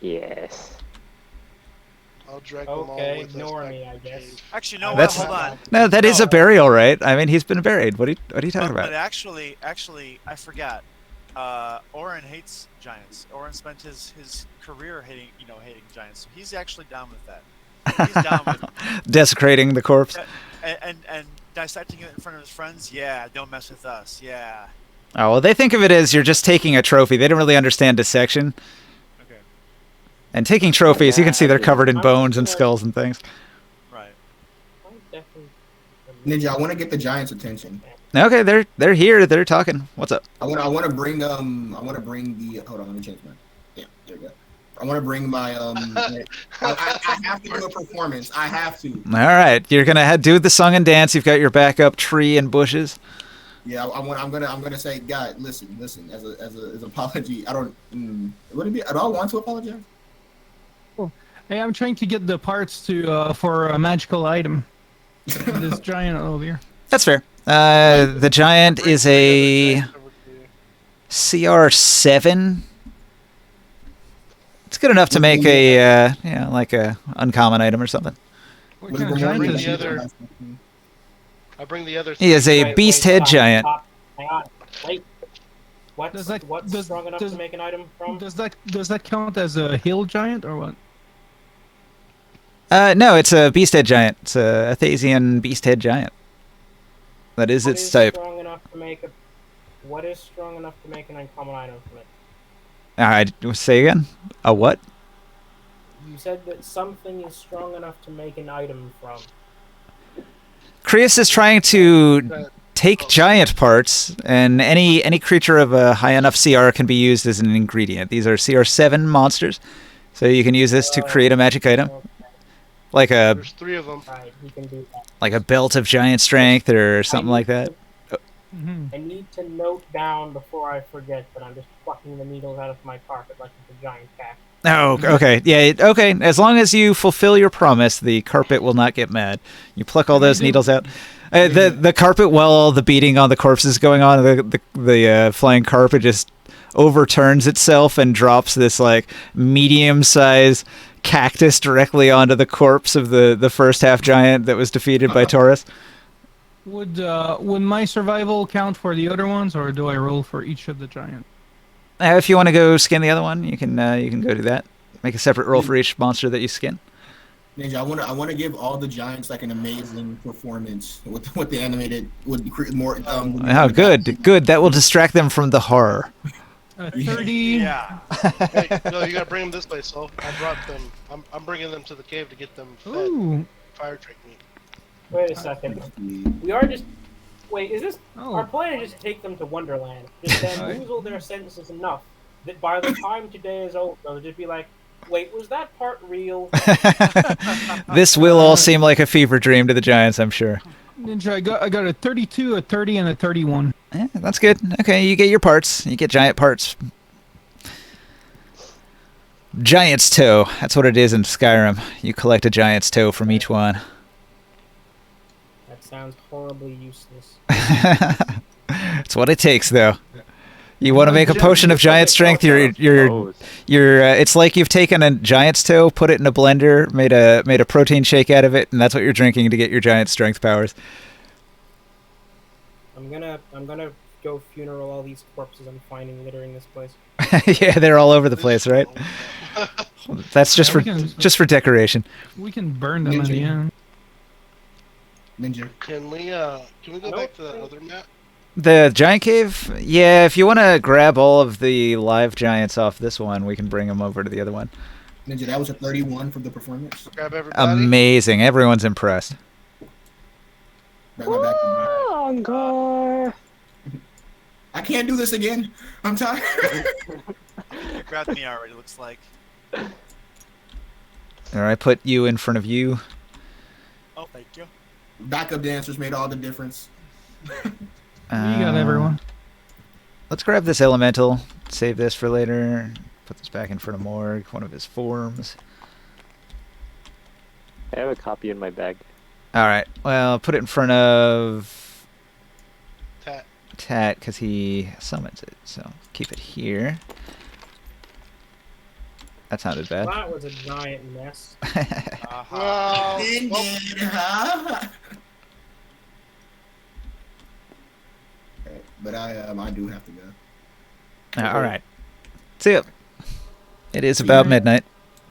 Yes. I'll drag them all Okay, with us ignore back me, to I the guess. cave. Actually, no. That's- Hold on. No, that is a No. burial, right? I mean, he's been buried. What are you talking But about? actually, I forgot. Orin hates giants. Orin spent his career hating giants. So he's actually down with that. He's down with Desecrating the corpse. and dissecting it in front of his friends. Yeah, don't mess with us. Yeah. Oh, well, they think of it as you're just taking a trophy. They don't really understand dissection. Okay. And taking trophies, you can see they're covered in I'm bones and sure- skulls and things. Right. I'm definitely. Ninja, I want to get the giants' attention. Okay, they're here. They're talking. What's up? I want to bring the. Hold on, let me change my. Yeah, there we go. I want to bring my I have to do a performance. I have to. All right, you're gonna do the song and dance. You've got your backup tree and bushes. Yeah, I'm gonna say, God, listen. As an apology, I don't. Would it be? Do I want to apologize? Hey, I'm trying to get the parts to for a magical item. This giant over here. That's fair. The giant is a CR7. It's good enough to make a like a uncommon item or something. What kind of giant bring is the it? other. I bring the other. He is a Wait, beast wait, head stop, giant. stop, Hang on. Wait. Does that- What's does- strong enough does- to make an item from? Does that count as a hill giant or what? No, it's a beast head giant. It's a Athasian beast head giant. That is What its is type. strong enough to make a? What is strong enough to make an uncommon item from it? All right, say again. A what? You said that something is strong enough to make an item from. Krius is trying to take giant parts, and any creature of a high enough CR can be used as an ingredient. These are CR7 monsters, so you can use this to create a magic item, like There's 3 of them. Right, he can do that. like a belt of giant strength or something like that. I need to note down before I forget that I'm just plucking the needles out of my carpet like it's a giant cat. Oh, okay. Yeah, okay. As long as you fulfill your promise, the carpet will not get mad. You pluck all those needles out. The carpet, while all the beating on the corpse is going on, the flying carpet just overturns itself and drops this like medium-sized cactus directly onto the corpse of the first half giant that was defeated by Taurus. Would my survival count for the other ones, or do I roll for each of the giants? If you want to go skin the other one, you can go do that. Make a separate roll for each monster that you skin. Ninja, I want to give all the giants like an amazing performance with the animated with more. Oh, good. That will distract them from the horror. 30. Yeah. Hey, no, you gotta bring them this way, so I brought them. I'm bringing them to the cave to get them fed. Ooh. Fire drink meat. Wait a second. We are just. Wait, is this. Oh. Our plan is just to take them to Wonderland. Just bamboozle their senses enough that by the time today is over, they'll just be like, wait, was that part real? This will all seem like a fever dream to the giants, I'm sure. Ninja, I got a 32, a 30, and a 31. Yeah, that's good. Okay, you get your parts. You get giant parts. Giant's toe. That's what it is in Skyrim. You collect a giant's toe from each one. That sounds horribly useless. It's what it takes, though. You want to make a potion of giant strength. It's like you've taken a giant's toe, put it in a blender, made a protein shake out of it, and that's what you're drinking to get your giant strength powers. I'm gonna go funeral all these corpses I'm finding littering this place. Yeah, they're all over the place, right? That's just for decoration. We can burn them at the end. Ninja. Can we go back to the other map? The giant cave? Yeah, if you want to grab all of the live giants off this one, we can bring them over to the other one. Ninja, that was a 31 for the performance. Grab everybody. Amazing. Everyone's impressed. Back my back. Encore. I can't do this again. I'm tired. You grabbed me already, looks like. Alright, put you in front of you. Oh, thank you. Backup dancers made all the difference. You got everyone. Let's grab this elemental. Save this for later. Put this back in front of Morg, one of his forms. I have a copy in my bag. Alright, well, put it in front of Tat. because he summons it. So keep it here. That sounded bad. That was a giant mess. Well, But I do have to go. Alright. See ya. It is about midnight.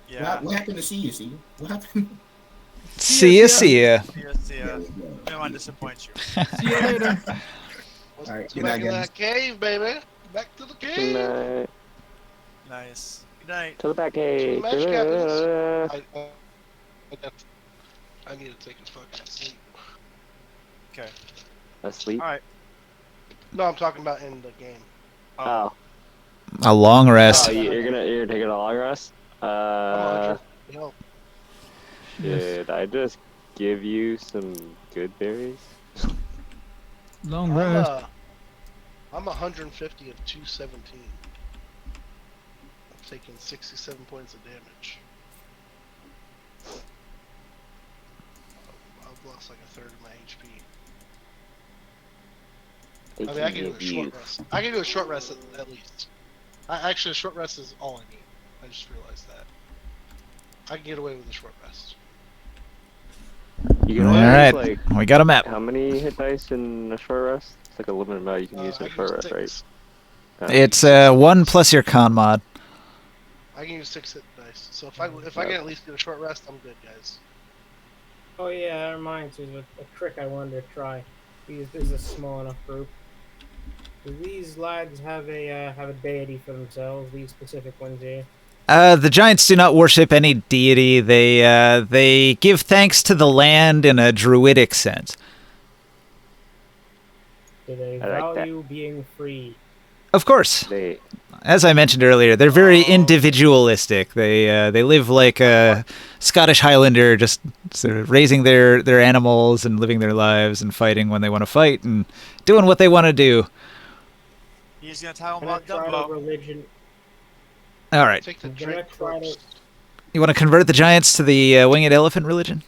Yeah. What happened to see you? See what happened? See ya. See ya. There we go. I don't want to disappoint you. See you later. All right, let's good go night, back to guys. that cave, baby. Back to the Good cave. night. Nice. Good night. To the back cave. Match captains. I need to take a fucking sleep. Okay. Asleep. All right. No, I'm talking about in the game. Oh. A long rest. Oh, you're taking a long rest? No. Should I just give you some good berries? Long rest. I'm 150 of 217. I'm taking 67 points of damage. I've lost like a third of my HP. I mean, I can do a short rest. I can do a short rest at least. Actually, a short rest is all I need. I just realized that. I can get away with a short rest. You can All only right, use, like, we got a map. how many hit dice in a short rest? It's like a limited amount you can use in I a can short use rest, right? 6. It's 1 plus your con mod. I can use 6 hit dice. So if I can at least get a short rest, I'm good, guys. Oh yeah, that reminds me of a trick I wanted to try. This is a small enough group. Do these lads have a deity for themselves? These specific ones here. The giants do not worship any deity. They give thanks to the land in a druidic sense. Do they I like that. value being free? Of course. They As I mentioned earlier, they're very individualistic. They live like a Scottish Highlander, just sort of raising their animals and living their lives and fighting when they want to fight and doing what they want to do. He's gonna tell him I'm about gonna try to Dumbo. religion. All right. Take the I'm gonna drink try to- first. You want to convert the giants to the winged elephant religion?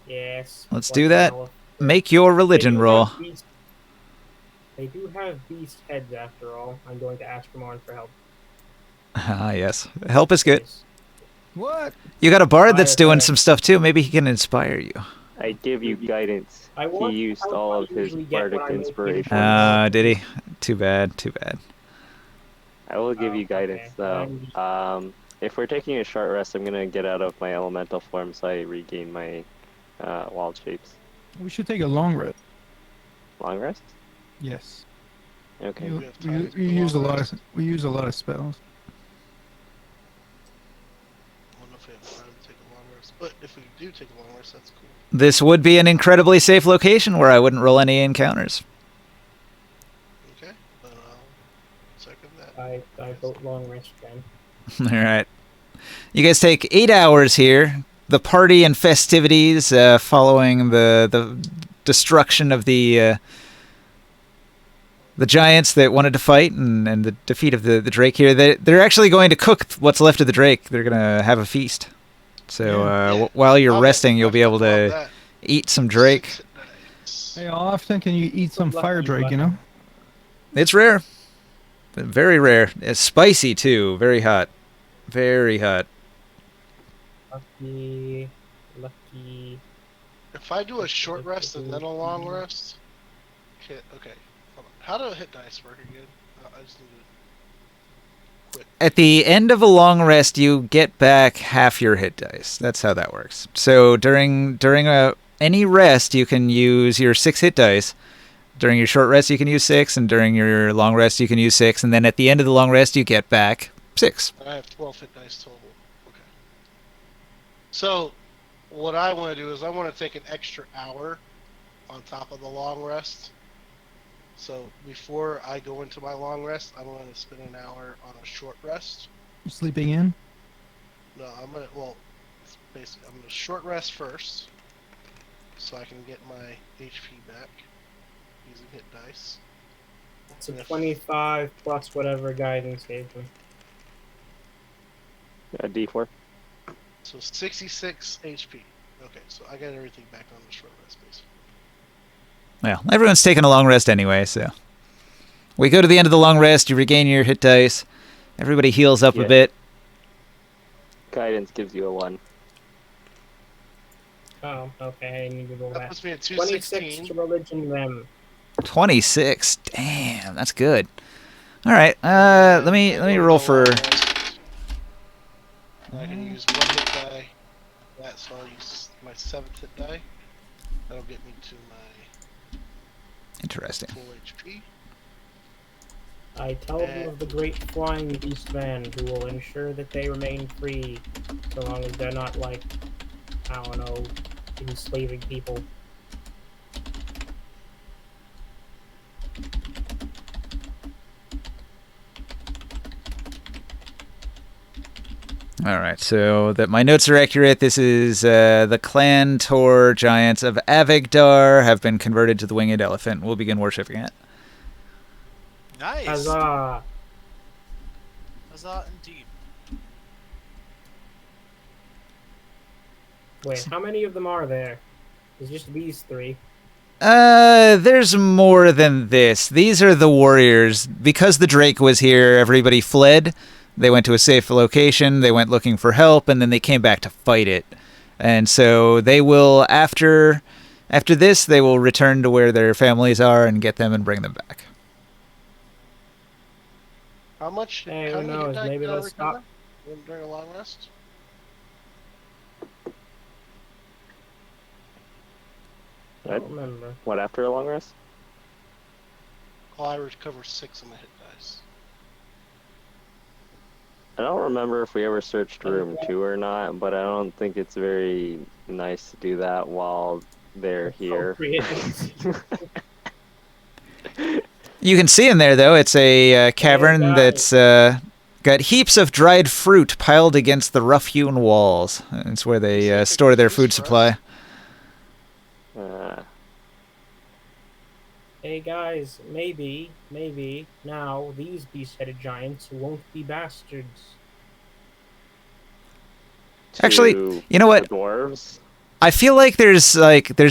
Yes. Let's like do that. an elephant. Make your religion They do roll. have beast- They do have beast heads after all. I'm going to ask Ramon for help. Ah, yes. Help is good. Yes. What? You got a bard that's doing Fire some stuff too. Maybe he can inspire you. I give you guidance. I He want used help all I of his usually get when bardic I make inspiration. things. Did he? Too bad. Too bad. I will give Oh, you guidance okay. though. If we're taking a short rest, I'm gonna get out of my elemental form so I regain my wild shapes. We should take a long rest. Long rest? Yes. Okay. We have time to We go use a long lot rest. of spells. I don't know if we have time to take a long rest, but if we do take a long rest, that's cool. This would be an incredibly safe location where I wouldn't roll any encounters. Okay, then I'll second that. I vote long rest, Ken. All right. You guys take 8 hours here. The party and festivities following the destruction of the giants that wanted to fight and the defeat of the drake here. They're actually going to cook what's left of the drake. They're going to have a feast. So Yeah. while you're I'll resting, get- you'll be able I'll to that. eat some drake. Nice. Hey, how often can you eat some fire drake, you know? It's rare. Very rare. It's spicy, too. Very hot. Very hot. Lucky. If I do a short rest and then a long rest, okay. Hold on. How do hit dice work again? I just need to quit. At the end of a long rest, you get back half your hit dice. That's how that works. So during any rest, you can use your 6 hit dice. During your short rest, you can use 6, and during your long rest, you can use 6. And then at the end of the long rest, you get back 6. I have 12 hit dice total. Okay. So, what I want to do is I want to take an extra hour on top of the long rest. So, before I go into my long rest, I'm going to spend an hour on a short rest. You sleeping in? No, it's basically, I'm going to short rest first. So I can get my HP back using hit dice. It's a 25 plus whatever guidance gave me. A D4. So 66 HP. Okay, so I got everything back on the short rest, basically. Well, everyone's taking a long rest anyway, so. We go to the end of the long rest, you regain your hit dice. Everybody heals up a Yeah. bit. Guidance gives you a 1. Oh, okay. I need to go That back. puts me at 26 216. to religion them. 26. Damn, that's good. All right. Let me roll for. I can use one hit die. That, so I'll use my 7th hit die. That'll get me to my Interesting. full HP. I tell them of the great flying beast man who will ensure that they remain free, so long as they're not like, I don't know, enslaving people. All right. So that my notes are accurate. This is the clan Tor giants of Avigdar have been converted to the winged elephant. We'll begin worshipping it. Nice. Huzzah! Huzzah indeed. Wait, how many of them are there? There's just these 3. There's more than this. These are the warriors. Because the Drake was here, everybody fled. They went to a safe location. They went looking for help, and then they came back to fight it. And so they will, after this, they will return to where their families are and get them and bring them back. How much? Hey, how who many hit knows? die Maybe did I let's recover stop. during a long rest? I don't remember. What, after a long rest? Oh, I recover 6 of my hit dice. I don't remember if we ever searched room 2 or not, but I don't think it's very nice to do that while they're here. You can see in there, though, it's a cavern that's got heaps of dried fruit piled against the rough-hewn walls. It's where they store their food supply. Hey guys, maybe now these beast-headed giants won't be bastards. Actually, you know what? Dwarves? I feel like there's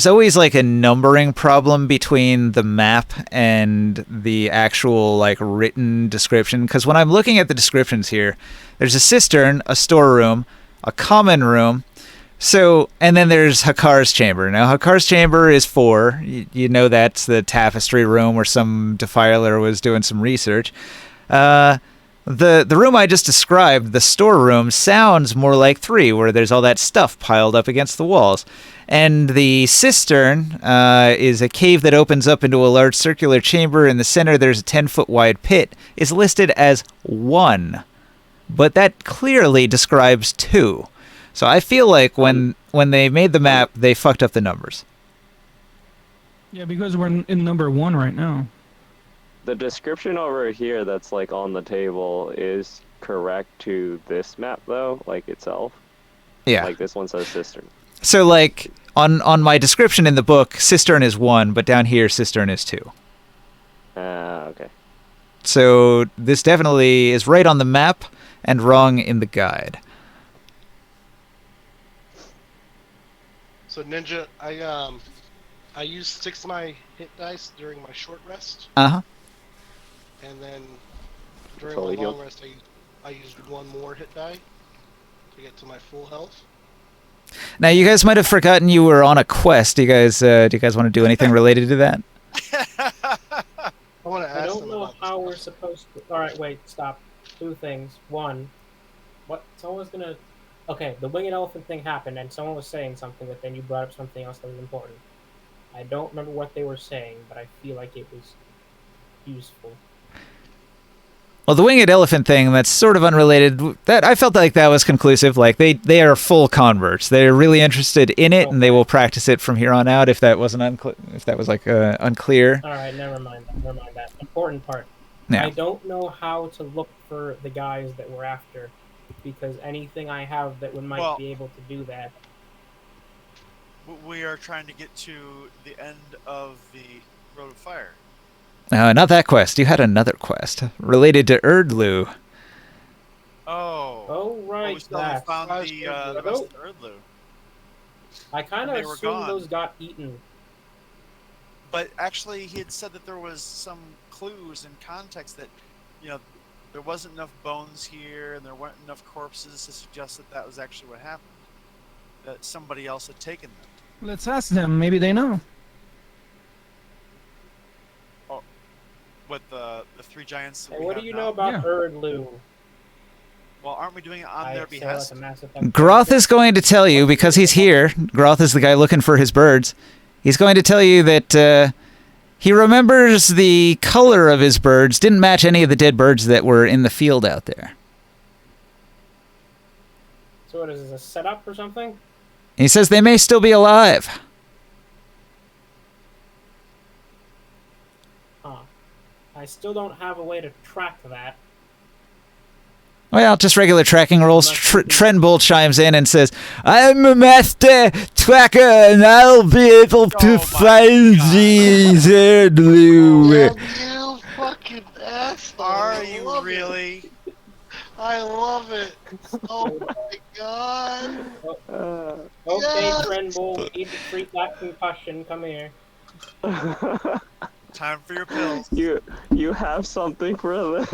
always like a numbering problem between the map and the actual like written description, because when I'm looking at the descriptions here, there's a cistern, a storeroom, a common room, and then there's Hakar's chamber. Now Hakar's chamber is 4. You know that's the tapestry room where some defiler was doing some research. The room I just described, the storeroom, sounds more like 3, where there's all that stuff piled up against the walls. And the cistern is a cave that opens up into a large circular chamber. In the center, there's a 10-foot wide pit. Is listed as 1, but that clearly describes 2. So I feel like when they made the map, they fucked up the numbers. Yeah, because we're in number 1 right now. The description over here that's like on the table is correct to this map though, like itself. Yeah. Like this one says cistern. So like on my description in the book, cistern is 1, but down here cistern is 2. Okay. So this definitely is right on the map and wrong in the guide. So Ninja, I used 6 of my hit dice during my short rest. Uh-huh. And then during Totally my long healed. rest, I used 1 more hit die to get to my full health. Now you guys might have forgotten you were on a quest. Do you guys want to do anything related to that? I want to ask I don't them know about how this. we're supposed to. All right, wait, stop. 2 things. 1, what? Someone's gonna. Okay, the winged elephant thing happened, and someone was saying something, but then you brought up something else that was important. I don't remember what they were saying, but I feel like it was useful. Well, the winged elephant thing, that's sort of unrelated. That I felt like that was conclusive. Like they are full converts. They're really interested in it, and they will practice it from here on out. If that wasn't unclear. All right, never mind that. Important part. Yeah. I don't know how to look for the guys that we're after, because anything I have that might be able to do that. We are trying to get to the end of the Road of Fire. Not that quest. You had another quest related to Erdlu. Oh, right. we still haven't found the rest of Erdlu. I kind of And they were assumed gone. those got eaten. But actually, he had said that there was some clues and context that, there wasn't enough bones here, and there weren't enough corpses to suggest that that was actually what happened. That somebody else had taken them. Let's ask them. Maybe they know. With the 3 giants. That Hey, we what do have you now. know about Erdlu? Well, aren't we doing it on I their feel behest? like a Mass Effect Groth is going to tell you, because he's here. Groth is the guy looking for his birds. He's going to tell you that he remembers the color of his birds didn't match any of the dead birds that were in the field out there. So what is this, a setup or something? He says they may still be alive. Huh. I still don't have a way to track that. Well, just regular tracking rolls. Trenbull chimes in and says, I'm a master tracker and I'll be able to find these Erdlu. You fucking asshole! Are you really? I love it. Oh my god. Okay, Trenbull, need to treat that concussion. Come here. Time for your pills. You have something for this.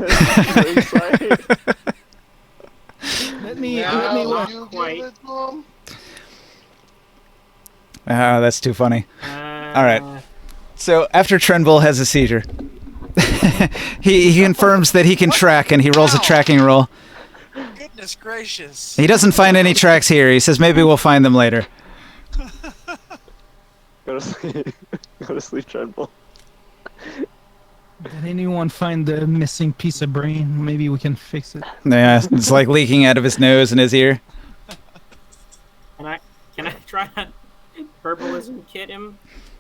Let me Now look. you give it to him? That's too funny. All right. So after Trenbull has a seizure, he confirms that he can track, and he rolls a tracking roll. Goodness gracious. He doesn't find any tracks here. He says maybe we'll find them later. Go to sleep. Go to sleep, Trenbull. Did anyone find the missing piece of brain? Maybe we can fix it. Yeah, it's like leaking out of his nose and his ear. Can I try to herbalism kit him?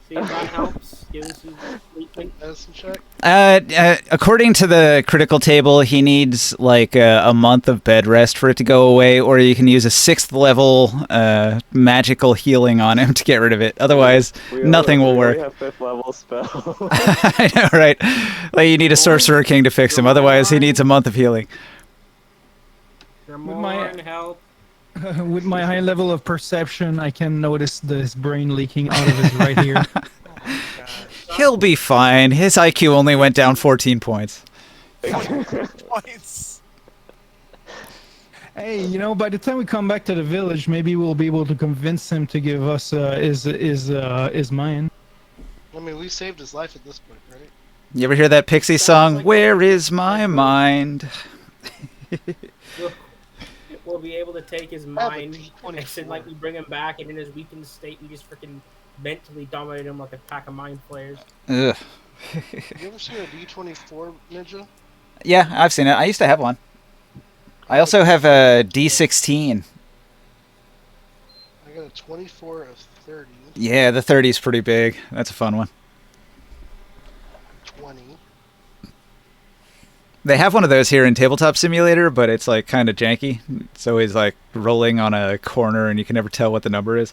See if that helps. Give him some treatment. Medicine check. According to the critical table, he needs like a month of bed rest for it to go away, or you can use a 6th level magical healing on him to get rid of it. Otherwise, nothing will work. We have 5th level spell. I know, right? Like you need a sorcerer king to fix him. Otherwise, he needs a month of healing. Ramon, help. With my high level of perception, I can notice this brain leaking out of his right ear. He'll be fine. His IQ only went down 14 points. Points. Hey, you know, by the time we come back to the village, maybe we'll be able to convince him to give us his mine. I mean, we saved his life at this point, right? You ever hear that Pixie song? Where is my mind? We'll be able to take his mind, and like we bring him back, and in his weakened state, we just freaking mentally dominate him like a pack of mind flayers. Ugh. You ever seen a D24 ninja? Yeah, I've seen it. I used to have one. I also have a D16. I got a 24 of 30. Yeah, the 30 is pretty big. That's a fun one. 20. They have one of those here in Tabletop Simulator, but it's like kind of janky. It's always like rolling on a corner, and you can never tell what the number is.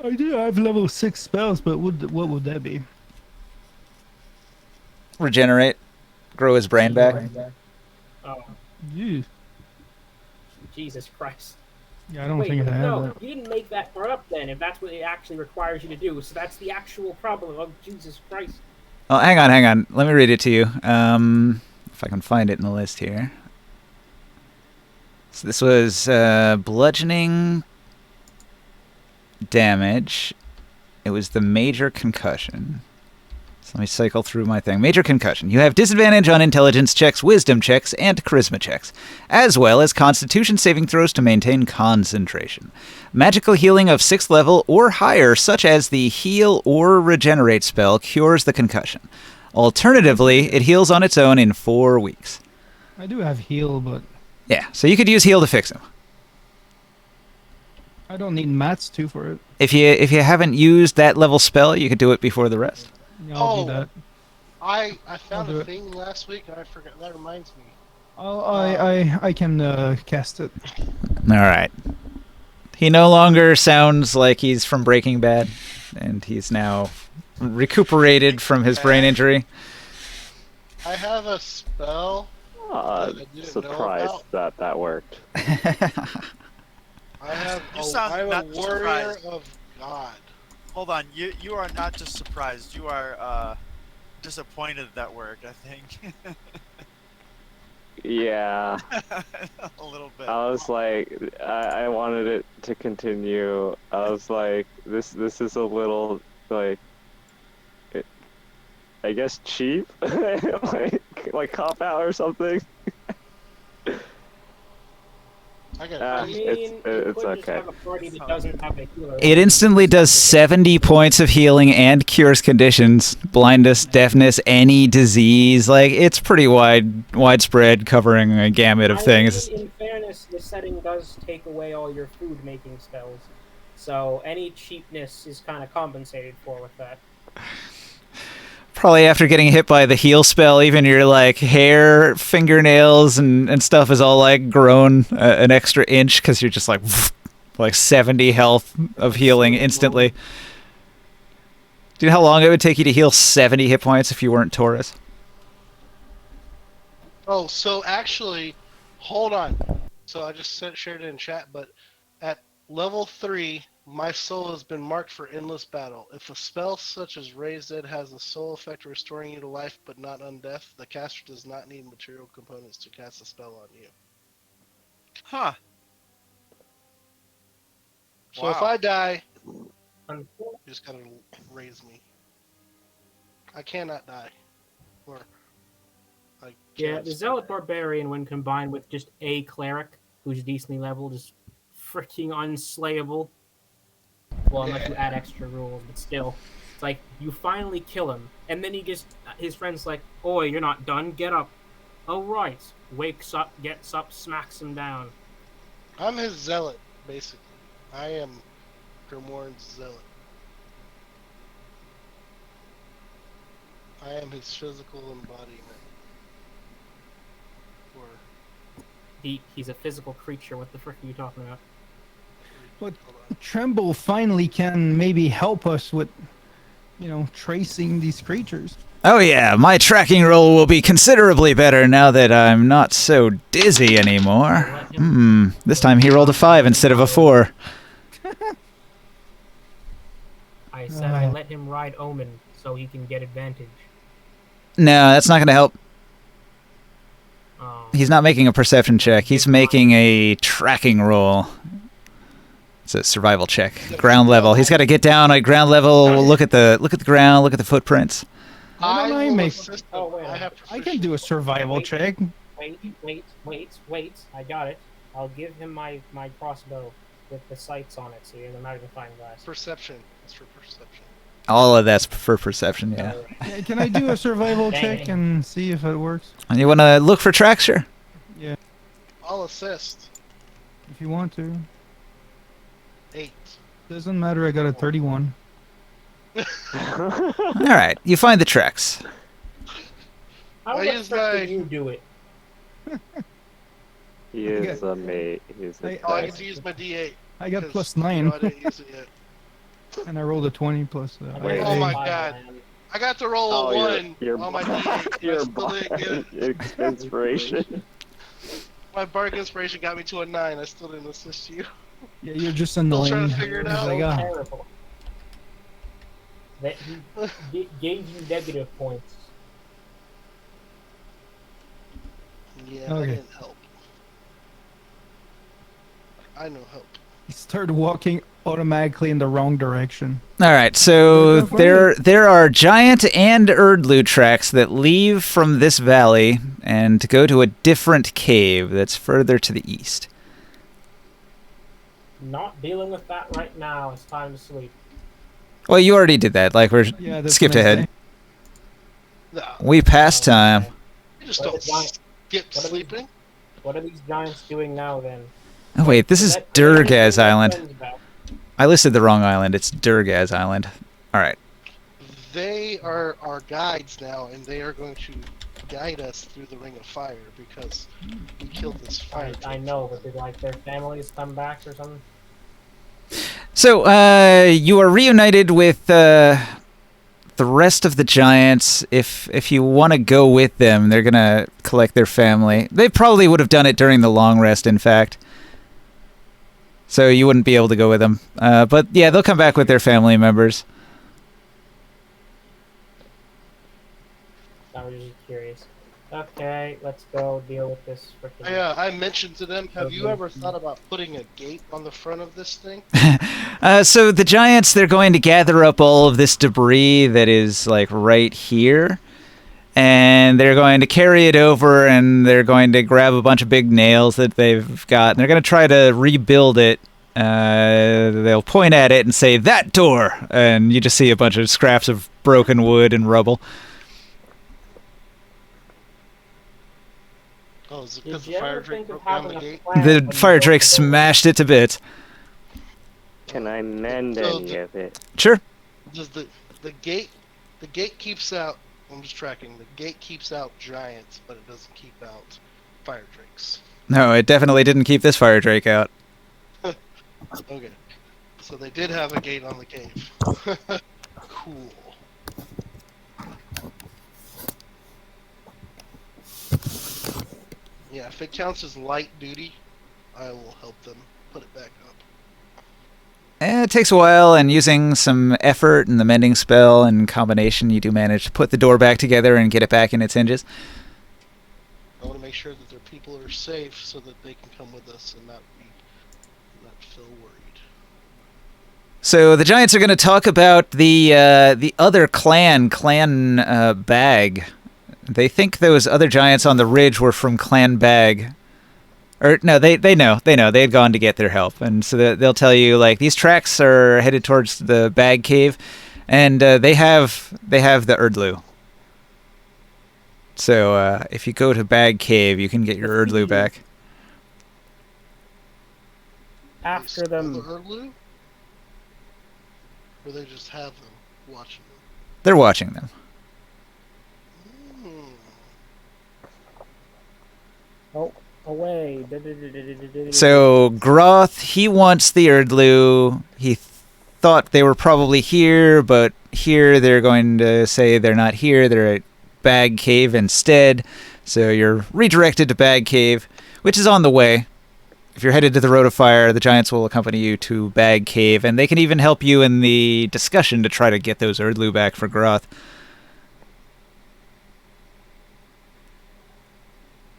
I do have level 6 spells, but what would that be? Regenerate, grow his brain back. Oh, Yeah, Jesus Christ. I don't Wait, think I have no, that. you didn't make that part up then, if that's what it actually requires you to do. So that's the actual problem of Jesus Christ. Oh, hang on. Let me read it to you. If I can find it in the list here. So this was bludgeoning damage. It was the major concussion. So let me cycle through my thing. Major concussion. You have disadvantage on intelligence checks, wisdom checks, and charisma checks, as well as constitution saving throws to maintain concentration. Magical healing of 6th level or higher, such as the heal or regenerate spell, cures the concussion. Alternatively, it heals on its own in 4 weeks. I do have heal, but Yeah, so you could use heal to fix him. I don't need mats too for it. If you haven't used that level spell, you could do it before the rest. Yeah, I'll do that. I found do a it. thing last week and I forgot. That reminds me. I can cast it. All right. He no longer sounds like he's from Breaking Bad, and he's now recuperated from his brain injury. I have a spell that I didn't Surprised know about. that worked. I have You sound I'm a not warrior surprised. of God. Hold on. You are not just surprised. You are disappointed that worked, I think. Yeah, A little bit. I was like, I wanted it to continue. I was like, this is a little like, I guess cheap, like cop out or something. I got I it's- mean, you it's could just okay. have a party that doesn't have a healer. It instantly does 70 points of healing and cures conditions, blindness, deafness, any disease. Like, it's pretty widespread, covering a gamut of I things. mean, in fairness, the setting does take away all your food making spells, so any cheapness is kind of compensated for with that. Probably after getting hit by the heal spell, even your like hair, fingernails, and stuff is all like grown an extra inch because you're just like 70 health of healing instantly. Do you know how long it would take you to heal 70 hit points if you weren't Taurus? Oh, so actually, hold on. So I just shared it in chat, but at level 3, my soul has been marked for endless battle. If a spell such as Raise Dead has a soul effect restoring you to life but not undeath, the caster does not need material components to cast a spell on you. Huh. So if Wow. I die, you just gotta raise me. I cannot die. Or, like, Yeah, can't the stay Zealot dead. Barbarian, when combined with just a cleric who's decently leveled, is freaking unslayable. Well, unless you add extra rules, but still. It's like you finally kill him, and then his friend's like, "Oi, you're not done. Get up." Oh right. Wakes up, gets up, smacks him down. I'm his zealot, basically. I am Grimoire's zealot. I am his physical embodiment. Or He's a physical creature. What the frick are you talking about? What? hold on. Tremble finally can maybe help us with, tracing these creatures. Oh yeah, my tracking roll will be considerably better now that I'm not so dizzy anymore. This time he rolled a 5 instead of a 4. I said I let him ride Omen so he can get advantage. No, that's not going to help. Oh. He's not making a perception check. He's making a tracking roll. It's a survival check. Ground level. He's got to get down at ground level, look at the ground, look at the footprints. Why don't I will make- assist him. Oh, wait. I have I can do a survival check. Wait. I got it. I'll give him my crossbow with the sights on it, so you're the magnifying glass. perception. It's for perception. All of that's for perception, yeah. Yeah, can I do a survival Dang. check and see if it works? And you want to look for tracks, sure? I'll assist. If you want to. 8. Doesn't matter, I got a 31. All right, you find the tracks. How I the use frick my- did you do it? He is a mate. He's a Oh, I dice. get to use my D8. I got 'cause, plus you know, 9, I didn't use it yet. and I rolled a 20 plus. Wait. Oh my Fine, god. man. I got to roll Oh, a your- 1 your on my bar- D8. your I still didn't get it. inspiration. My bardic inspiration got me to a 9. I still didn't assist you. Yeah, you're just Still annoying. trying to figure it It's out. like, So ah. terrible. That he gave you negative points. Yeah, Okay. that didn't help. I know help. You start walking automatically in the wrong direction. All right, so Is that funny? there are giant and Erdlu tracks that leave from this valley and go to a different cave that's further to the east. Not dealing with that right now. It's time to sleep. Well, you already did that. Like, we're Yeah, that's skipped what I ahead. say. No, We passed time. you just What don't is giant- skip what are we- sleeping. What are these giants doing now then? Oh wait, this is That- Durgaz that- Island. I listed the wrong island. It's Durgaz Island. All right. They are our guides now, and they are going to guide us through the Ring of Fire because we killed this fire. I know, but did like their families come back or something? So, you are reunited with the rest of the giants. If you want to go with them, they're gonna collect their family. They probably would have done it during the long rest, in fact. So you wouldn't be able to go with them. But yeah, they'll come back with their family members. I was just curious. Okay, let's go deal with this freaking. I mentioned to them, have you ever thought about putting a gate on the front of this thing? So the giants, they're going to gather up all of this debris that is like right here, and they're going to carry it over, and they're going to grab a bunch of big nails that they've got, and they're going to try to rebuild it. They'll point at it and say, "That door," and you just see a bunch of scraps of broken wood and rubble. Oh, is it Did because the you fire ever drake think of broke down having the a gate? plan The when you fire go drake to the- smashed it to bits. Can I mend So any the- of it? Sure. Does the gate keeps out? I'm just tracking. The gate keeps out giants, but it doesn't keep out fire drakes. No, it definitely didn't keep this fire drake out. Okay, so they did have a gate on the cave. Cool. Yeah, if it counts as light duty, I will help them put it back up. It takes a while, and using some effort and the mending spell and combination, you do manage to put the door back together and get it back in its hinges. I want to make sure that their people are safe so that they can come with us and not feel worried. So the giants are going to talk about the other clan Bag. They think those other giants on the ridge were from Clan Bag. Or no, they know they had gone to get their help, and so they'll tell you like these tracks are headed towards the Bag Cave. and they have the Erdlu. So if you go to Bag Cave, you can get your Erdlu back. After They steal them. the Erdlu? Or they just have them watching them? They're watching them. Hmm. Oh, away. So Groth, he wants the Erdlu. He thought they were probably here, but here they're going to say they're not here. They're at Bag Cave instead. So you're redirected to Bag Cave, which is on the way. If you're headed to the Road of Fire, the Giants will accompany you to Bag Cave, and they can even help you in the discussion to try to get those Erdlu back for Groth.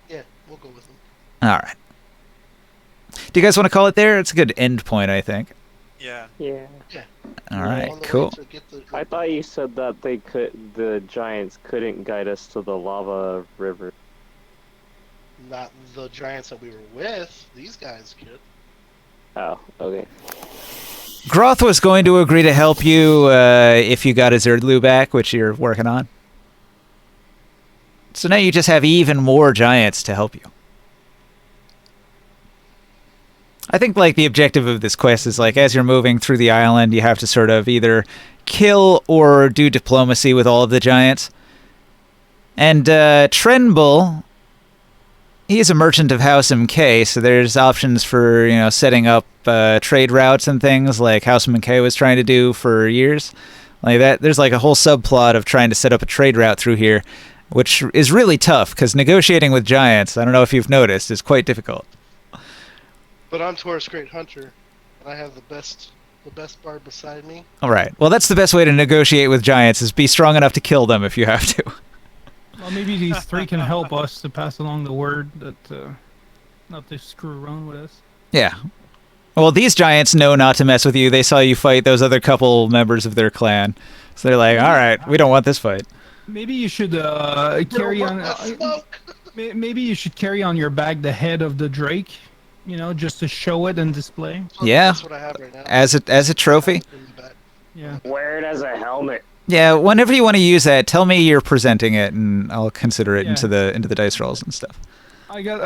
Yeah, we'll go with them. All right. Do you guys want to call it there? It's a good end point, I think. Yeah. Yeah. All right, On the way cool. to get the I thought you said that the giants couldn't guide us to the lava river. Not the giants that we were with. These guys could. Oh, okay. Groth was going to agree to help you if you got his Erdlu back, which you're working on. So now you just have even more giants to help you. I think like the objective of this quest is like as you're moving through the island, you have to sort of either kill or do diplomacy with all of the giants. And Trenbull, he's a merchant of House MK, so there's options for, you know, setting up trade routes and things like House MK was trying to do for years. Like that, there's like a whole subplot of trying to set up a trade route through here, which is really tough because negotiating with giants, I don't know if you've noticed, is quite difficult. But I'm Taurus Great Hunter, and I have the best bard beside me. All right. Well, that's the best way to negotiate with giants is be strong enough to kill them if you have to. Well, maybe these three can help us to pass along the word that not to screw around with us. Yeah. Well, these giants know not to mess with you. They saw you fight those other couple members of their clan. So they're like, all right, we don't want this fight. Maybe you should carry on. Maybe you should carry on your bag the head of the Drake, you know, just to show it and display. Yeah. That's what I have right now. As a trophy. In the back. Yeah. Wear it as a helmet. Yeah, whenever you want to use that, tell me you're presenting it, and I'll consider it Yeah. into the dice rolls and stuff. I got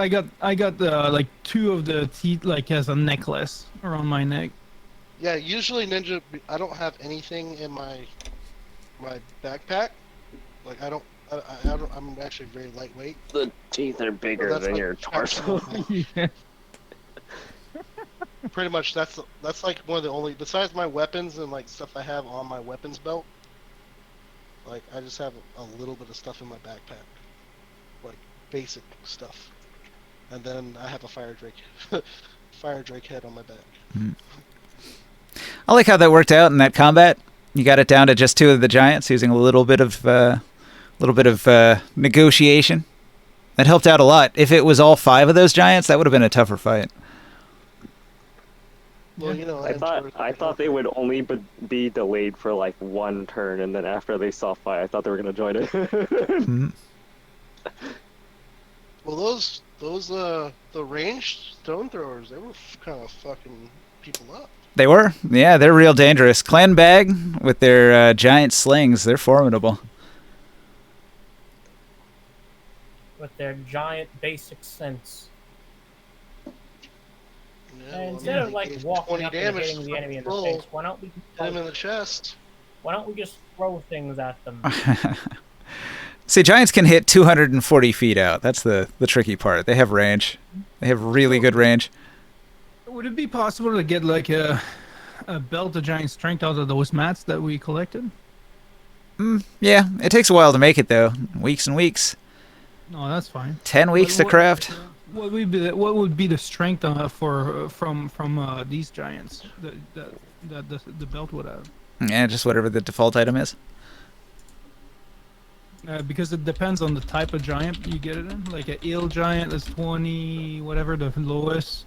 like two of the teeth like as a necklace around my neck. Yeah, usually Ninja, I don't have anything in my backpack. Like I don't, I'm actually very lightweight. The teeth are bigger that's than like your torso. Yeah. Pretty much, that's like one of the only, besides my weapons and like stuff I have on my weapons belt. Like I just have a little bit of stuff in my backpack, like basic stuff, and then I have a fire drake head on my back. I like how that worked out in that combat. You got it down to just two of the giants using a little bit of negotiation. That helped out a lot. If it was all five of those giants, that would have been a tougher fight. Well, you know, I thought they would only be delayed for like one turn, and then after they saw fire, I thought they were gonna join it. Mhm. Well, those the ranged stone throwers, they were kind of fucking people up. They were? Yeah, they're real dangerous. Clan Bag with their giant slings, they're formidable. With their giant basic sense. Yeah, And well, instead I of mean, like he gave walking 20 up and damage hitting the enemy in the full. face, why don't we Hit him in the chest. just throw things at them? See, giants can hit 240 feet out. That's the tricky part. They have range. They have really good range. Would it be possible to get like a belt of giant strength out of those mats that we collected? Yeah, it takes a while to make it, though. Weeks and weeks. No, that's fine. 10 weeks to craft. What would be the strength from these giants that the belt would have? Yeah, just whatever the default item is. Because it depends on the type of giant you get it in. Like an eel giant is 20, whatever the lowest.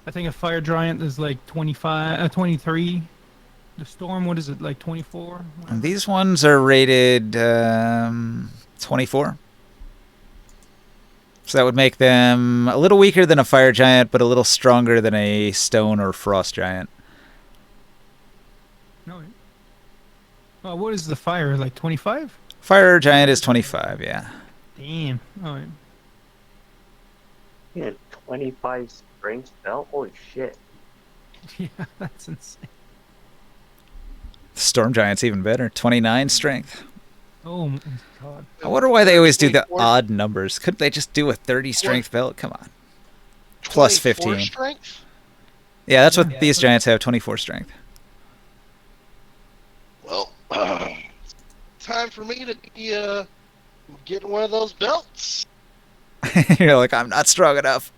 I think a fire giant is like 25, 23. The storm, what is it, like 24? And these ones are rated 24. So that would make them a little weaker than a fire giant, but a little stronger than a stone or frost giant. No. What is the fire? Like 25? Fire giant is 25. Yeah. Damn. Oh, Yeah, 25 strength belt. Holy shit! yeah, that's insane. Storm giant's even better. 29 strength. Oh my god. I wonder why they always do the 24 odd numbers. Couldn't they just do a 30 strength belt? Come on. Plus 24 15. strength? Yeah, that's what Yeah. these giants have. 24 strength. Well, time for me to be getting one of those belts. You're like, I'm not strong enough.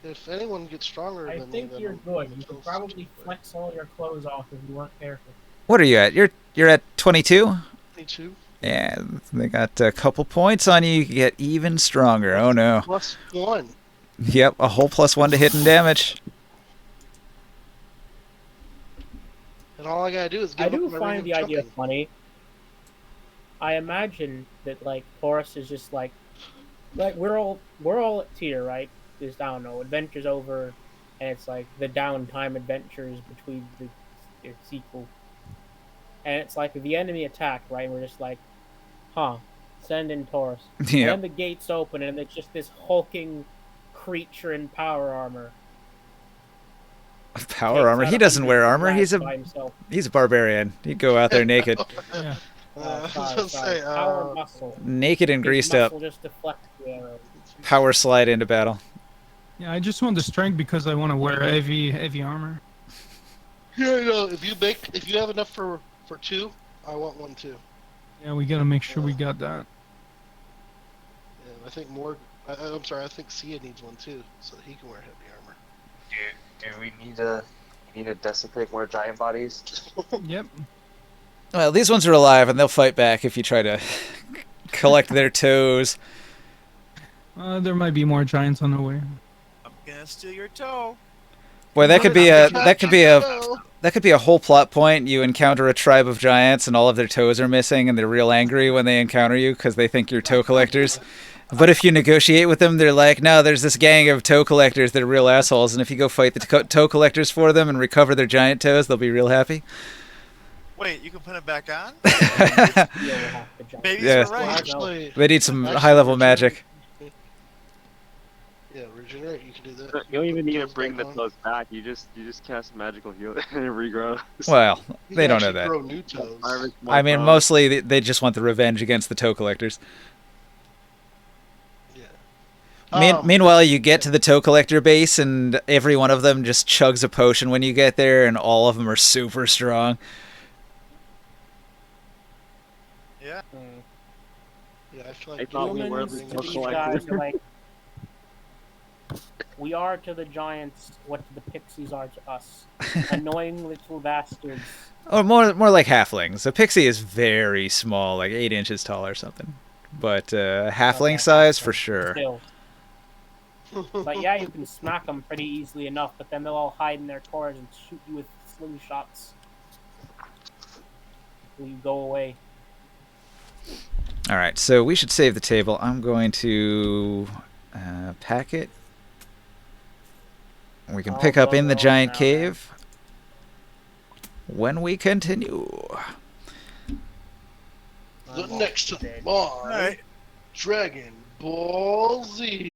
If anyone gets stronger I than me, think then you're I'm good. gonna You could feel probably stupid. flex all your clothes off if you weren't careful. What are you at? You're at 22? 22 Yeah, they got a couple points on you. You get even stronger. Oh no. plus 1. Yep, a whole +1 to hit and damage. And all I gotta do is I give do up my ring find of the idea jumping. funny. I imagine that like Taurus is just like we're all at tier, right? Just I don't know, adventure's over, and it's like the downtime adventures between the sequel, and it's like the enemy attack, right? And we're just like, huh, send in Taurus. And Yeah, then the gates open, and it's just this hulking creature in power armor. power takes armor. out He doesn't wear 100 armor. He's by a himself. barbarian. He'd go out there naked, Yeah. I was Sorry, gonna sorry. say, Power muscle. naked and His greased up. muscle just deflects the arrow. Power slide into battle. Yeah, I just want the strength because I want to wear heavy armor. Yeah, no. If you have enough for 2, I want 1 too. Yeah, we gotta make sure we got that. Yeah, I think I'm sorry. I think Sia needs 1 too, so that he can wear heavy armor. Do we need to dissipate more giant bodies? Yep. Well, these ones are alive, and they'll fight back if you try to collect their toes. There might be more giants on the way. I'm gonna steal your toe. Boy, that could be a No. that could be a whole plot point. You encounter a tribe of giants, and all of their toes are missing, and they're real angry when they encounter you because they think you're toe collectors. But if you negotiate with them, they're like, no, there's this gang of toe collectors that are real assholes, and if you go fight the toe collectors for them and recover their giant toes, they'll be real happy. Wait, you can put it back on? You'll have to jump. Babies Yeah. are Well, right. actually, They need some actually, high-level regenerate- magic. Yeah, regenerate. You can do that. You don't even need to Toes bring the back on. toes back. You just cast magical heal and it regrows. Well, You they can don't know actually that. Grow new toes. I mean, mostly they just want the revenge against the toe collectors. Yeah. Meanwhile, you get to the toe collector base, and every one of them just chugs a potion when you get there, and all of them are super strong. Yeah. Yeah, I feel I like thought we were Humans the to toe these collectors. guys are like we are to the giants what the pixies are to us. Annoying little bastards. Or more like halflings. A pixie is very small, like 8 inches tall or something. But halfling Okay, size for sure. Still. But yeah, you can smack them pretty easily enough, but then they'll all hide in their corners and shoot you with slingshots. Will you go away? All right, so we should save the table. I'm going to pack it. We can I'll pick up go in the now, giant then. cave when we continue. The I'm next all time dead. on Alright. Dragon Ball Z.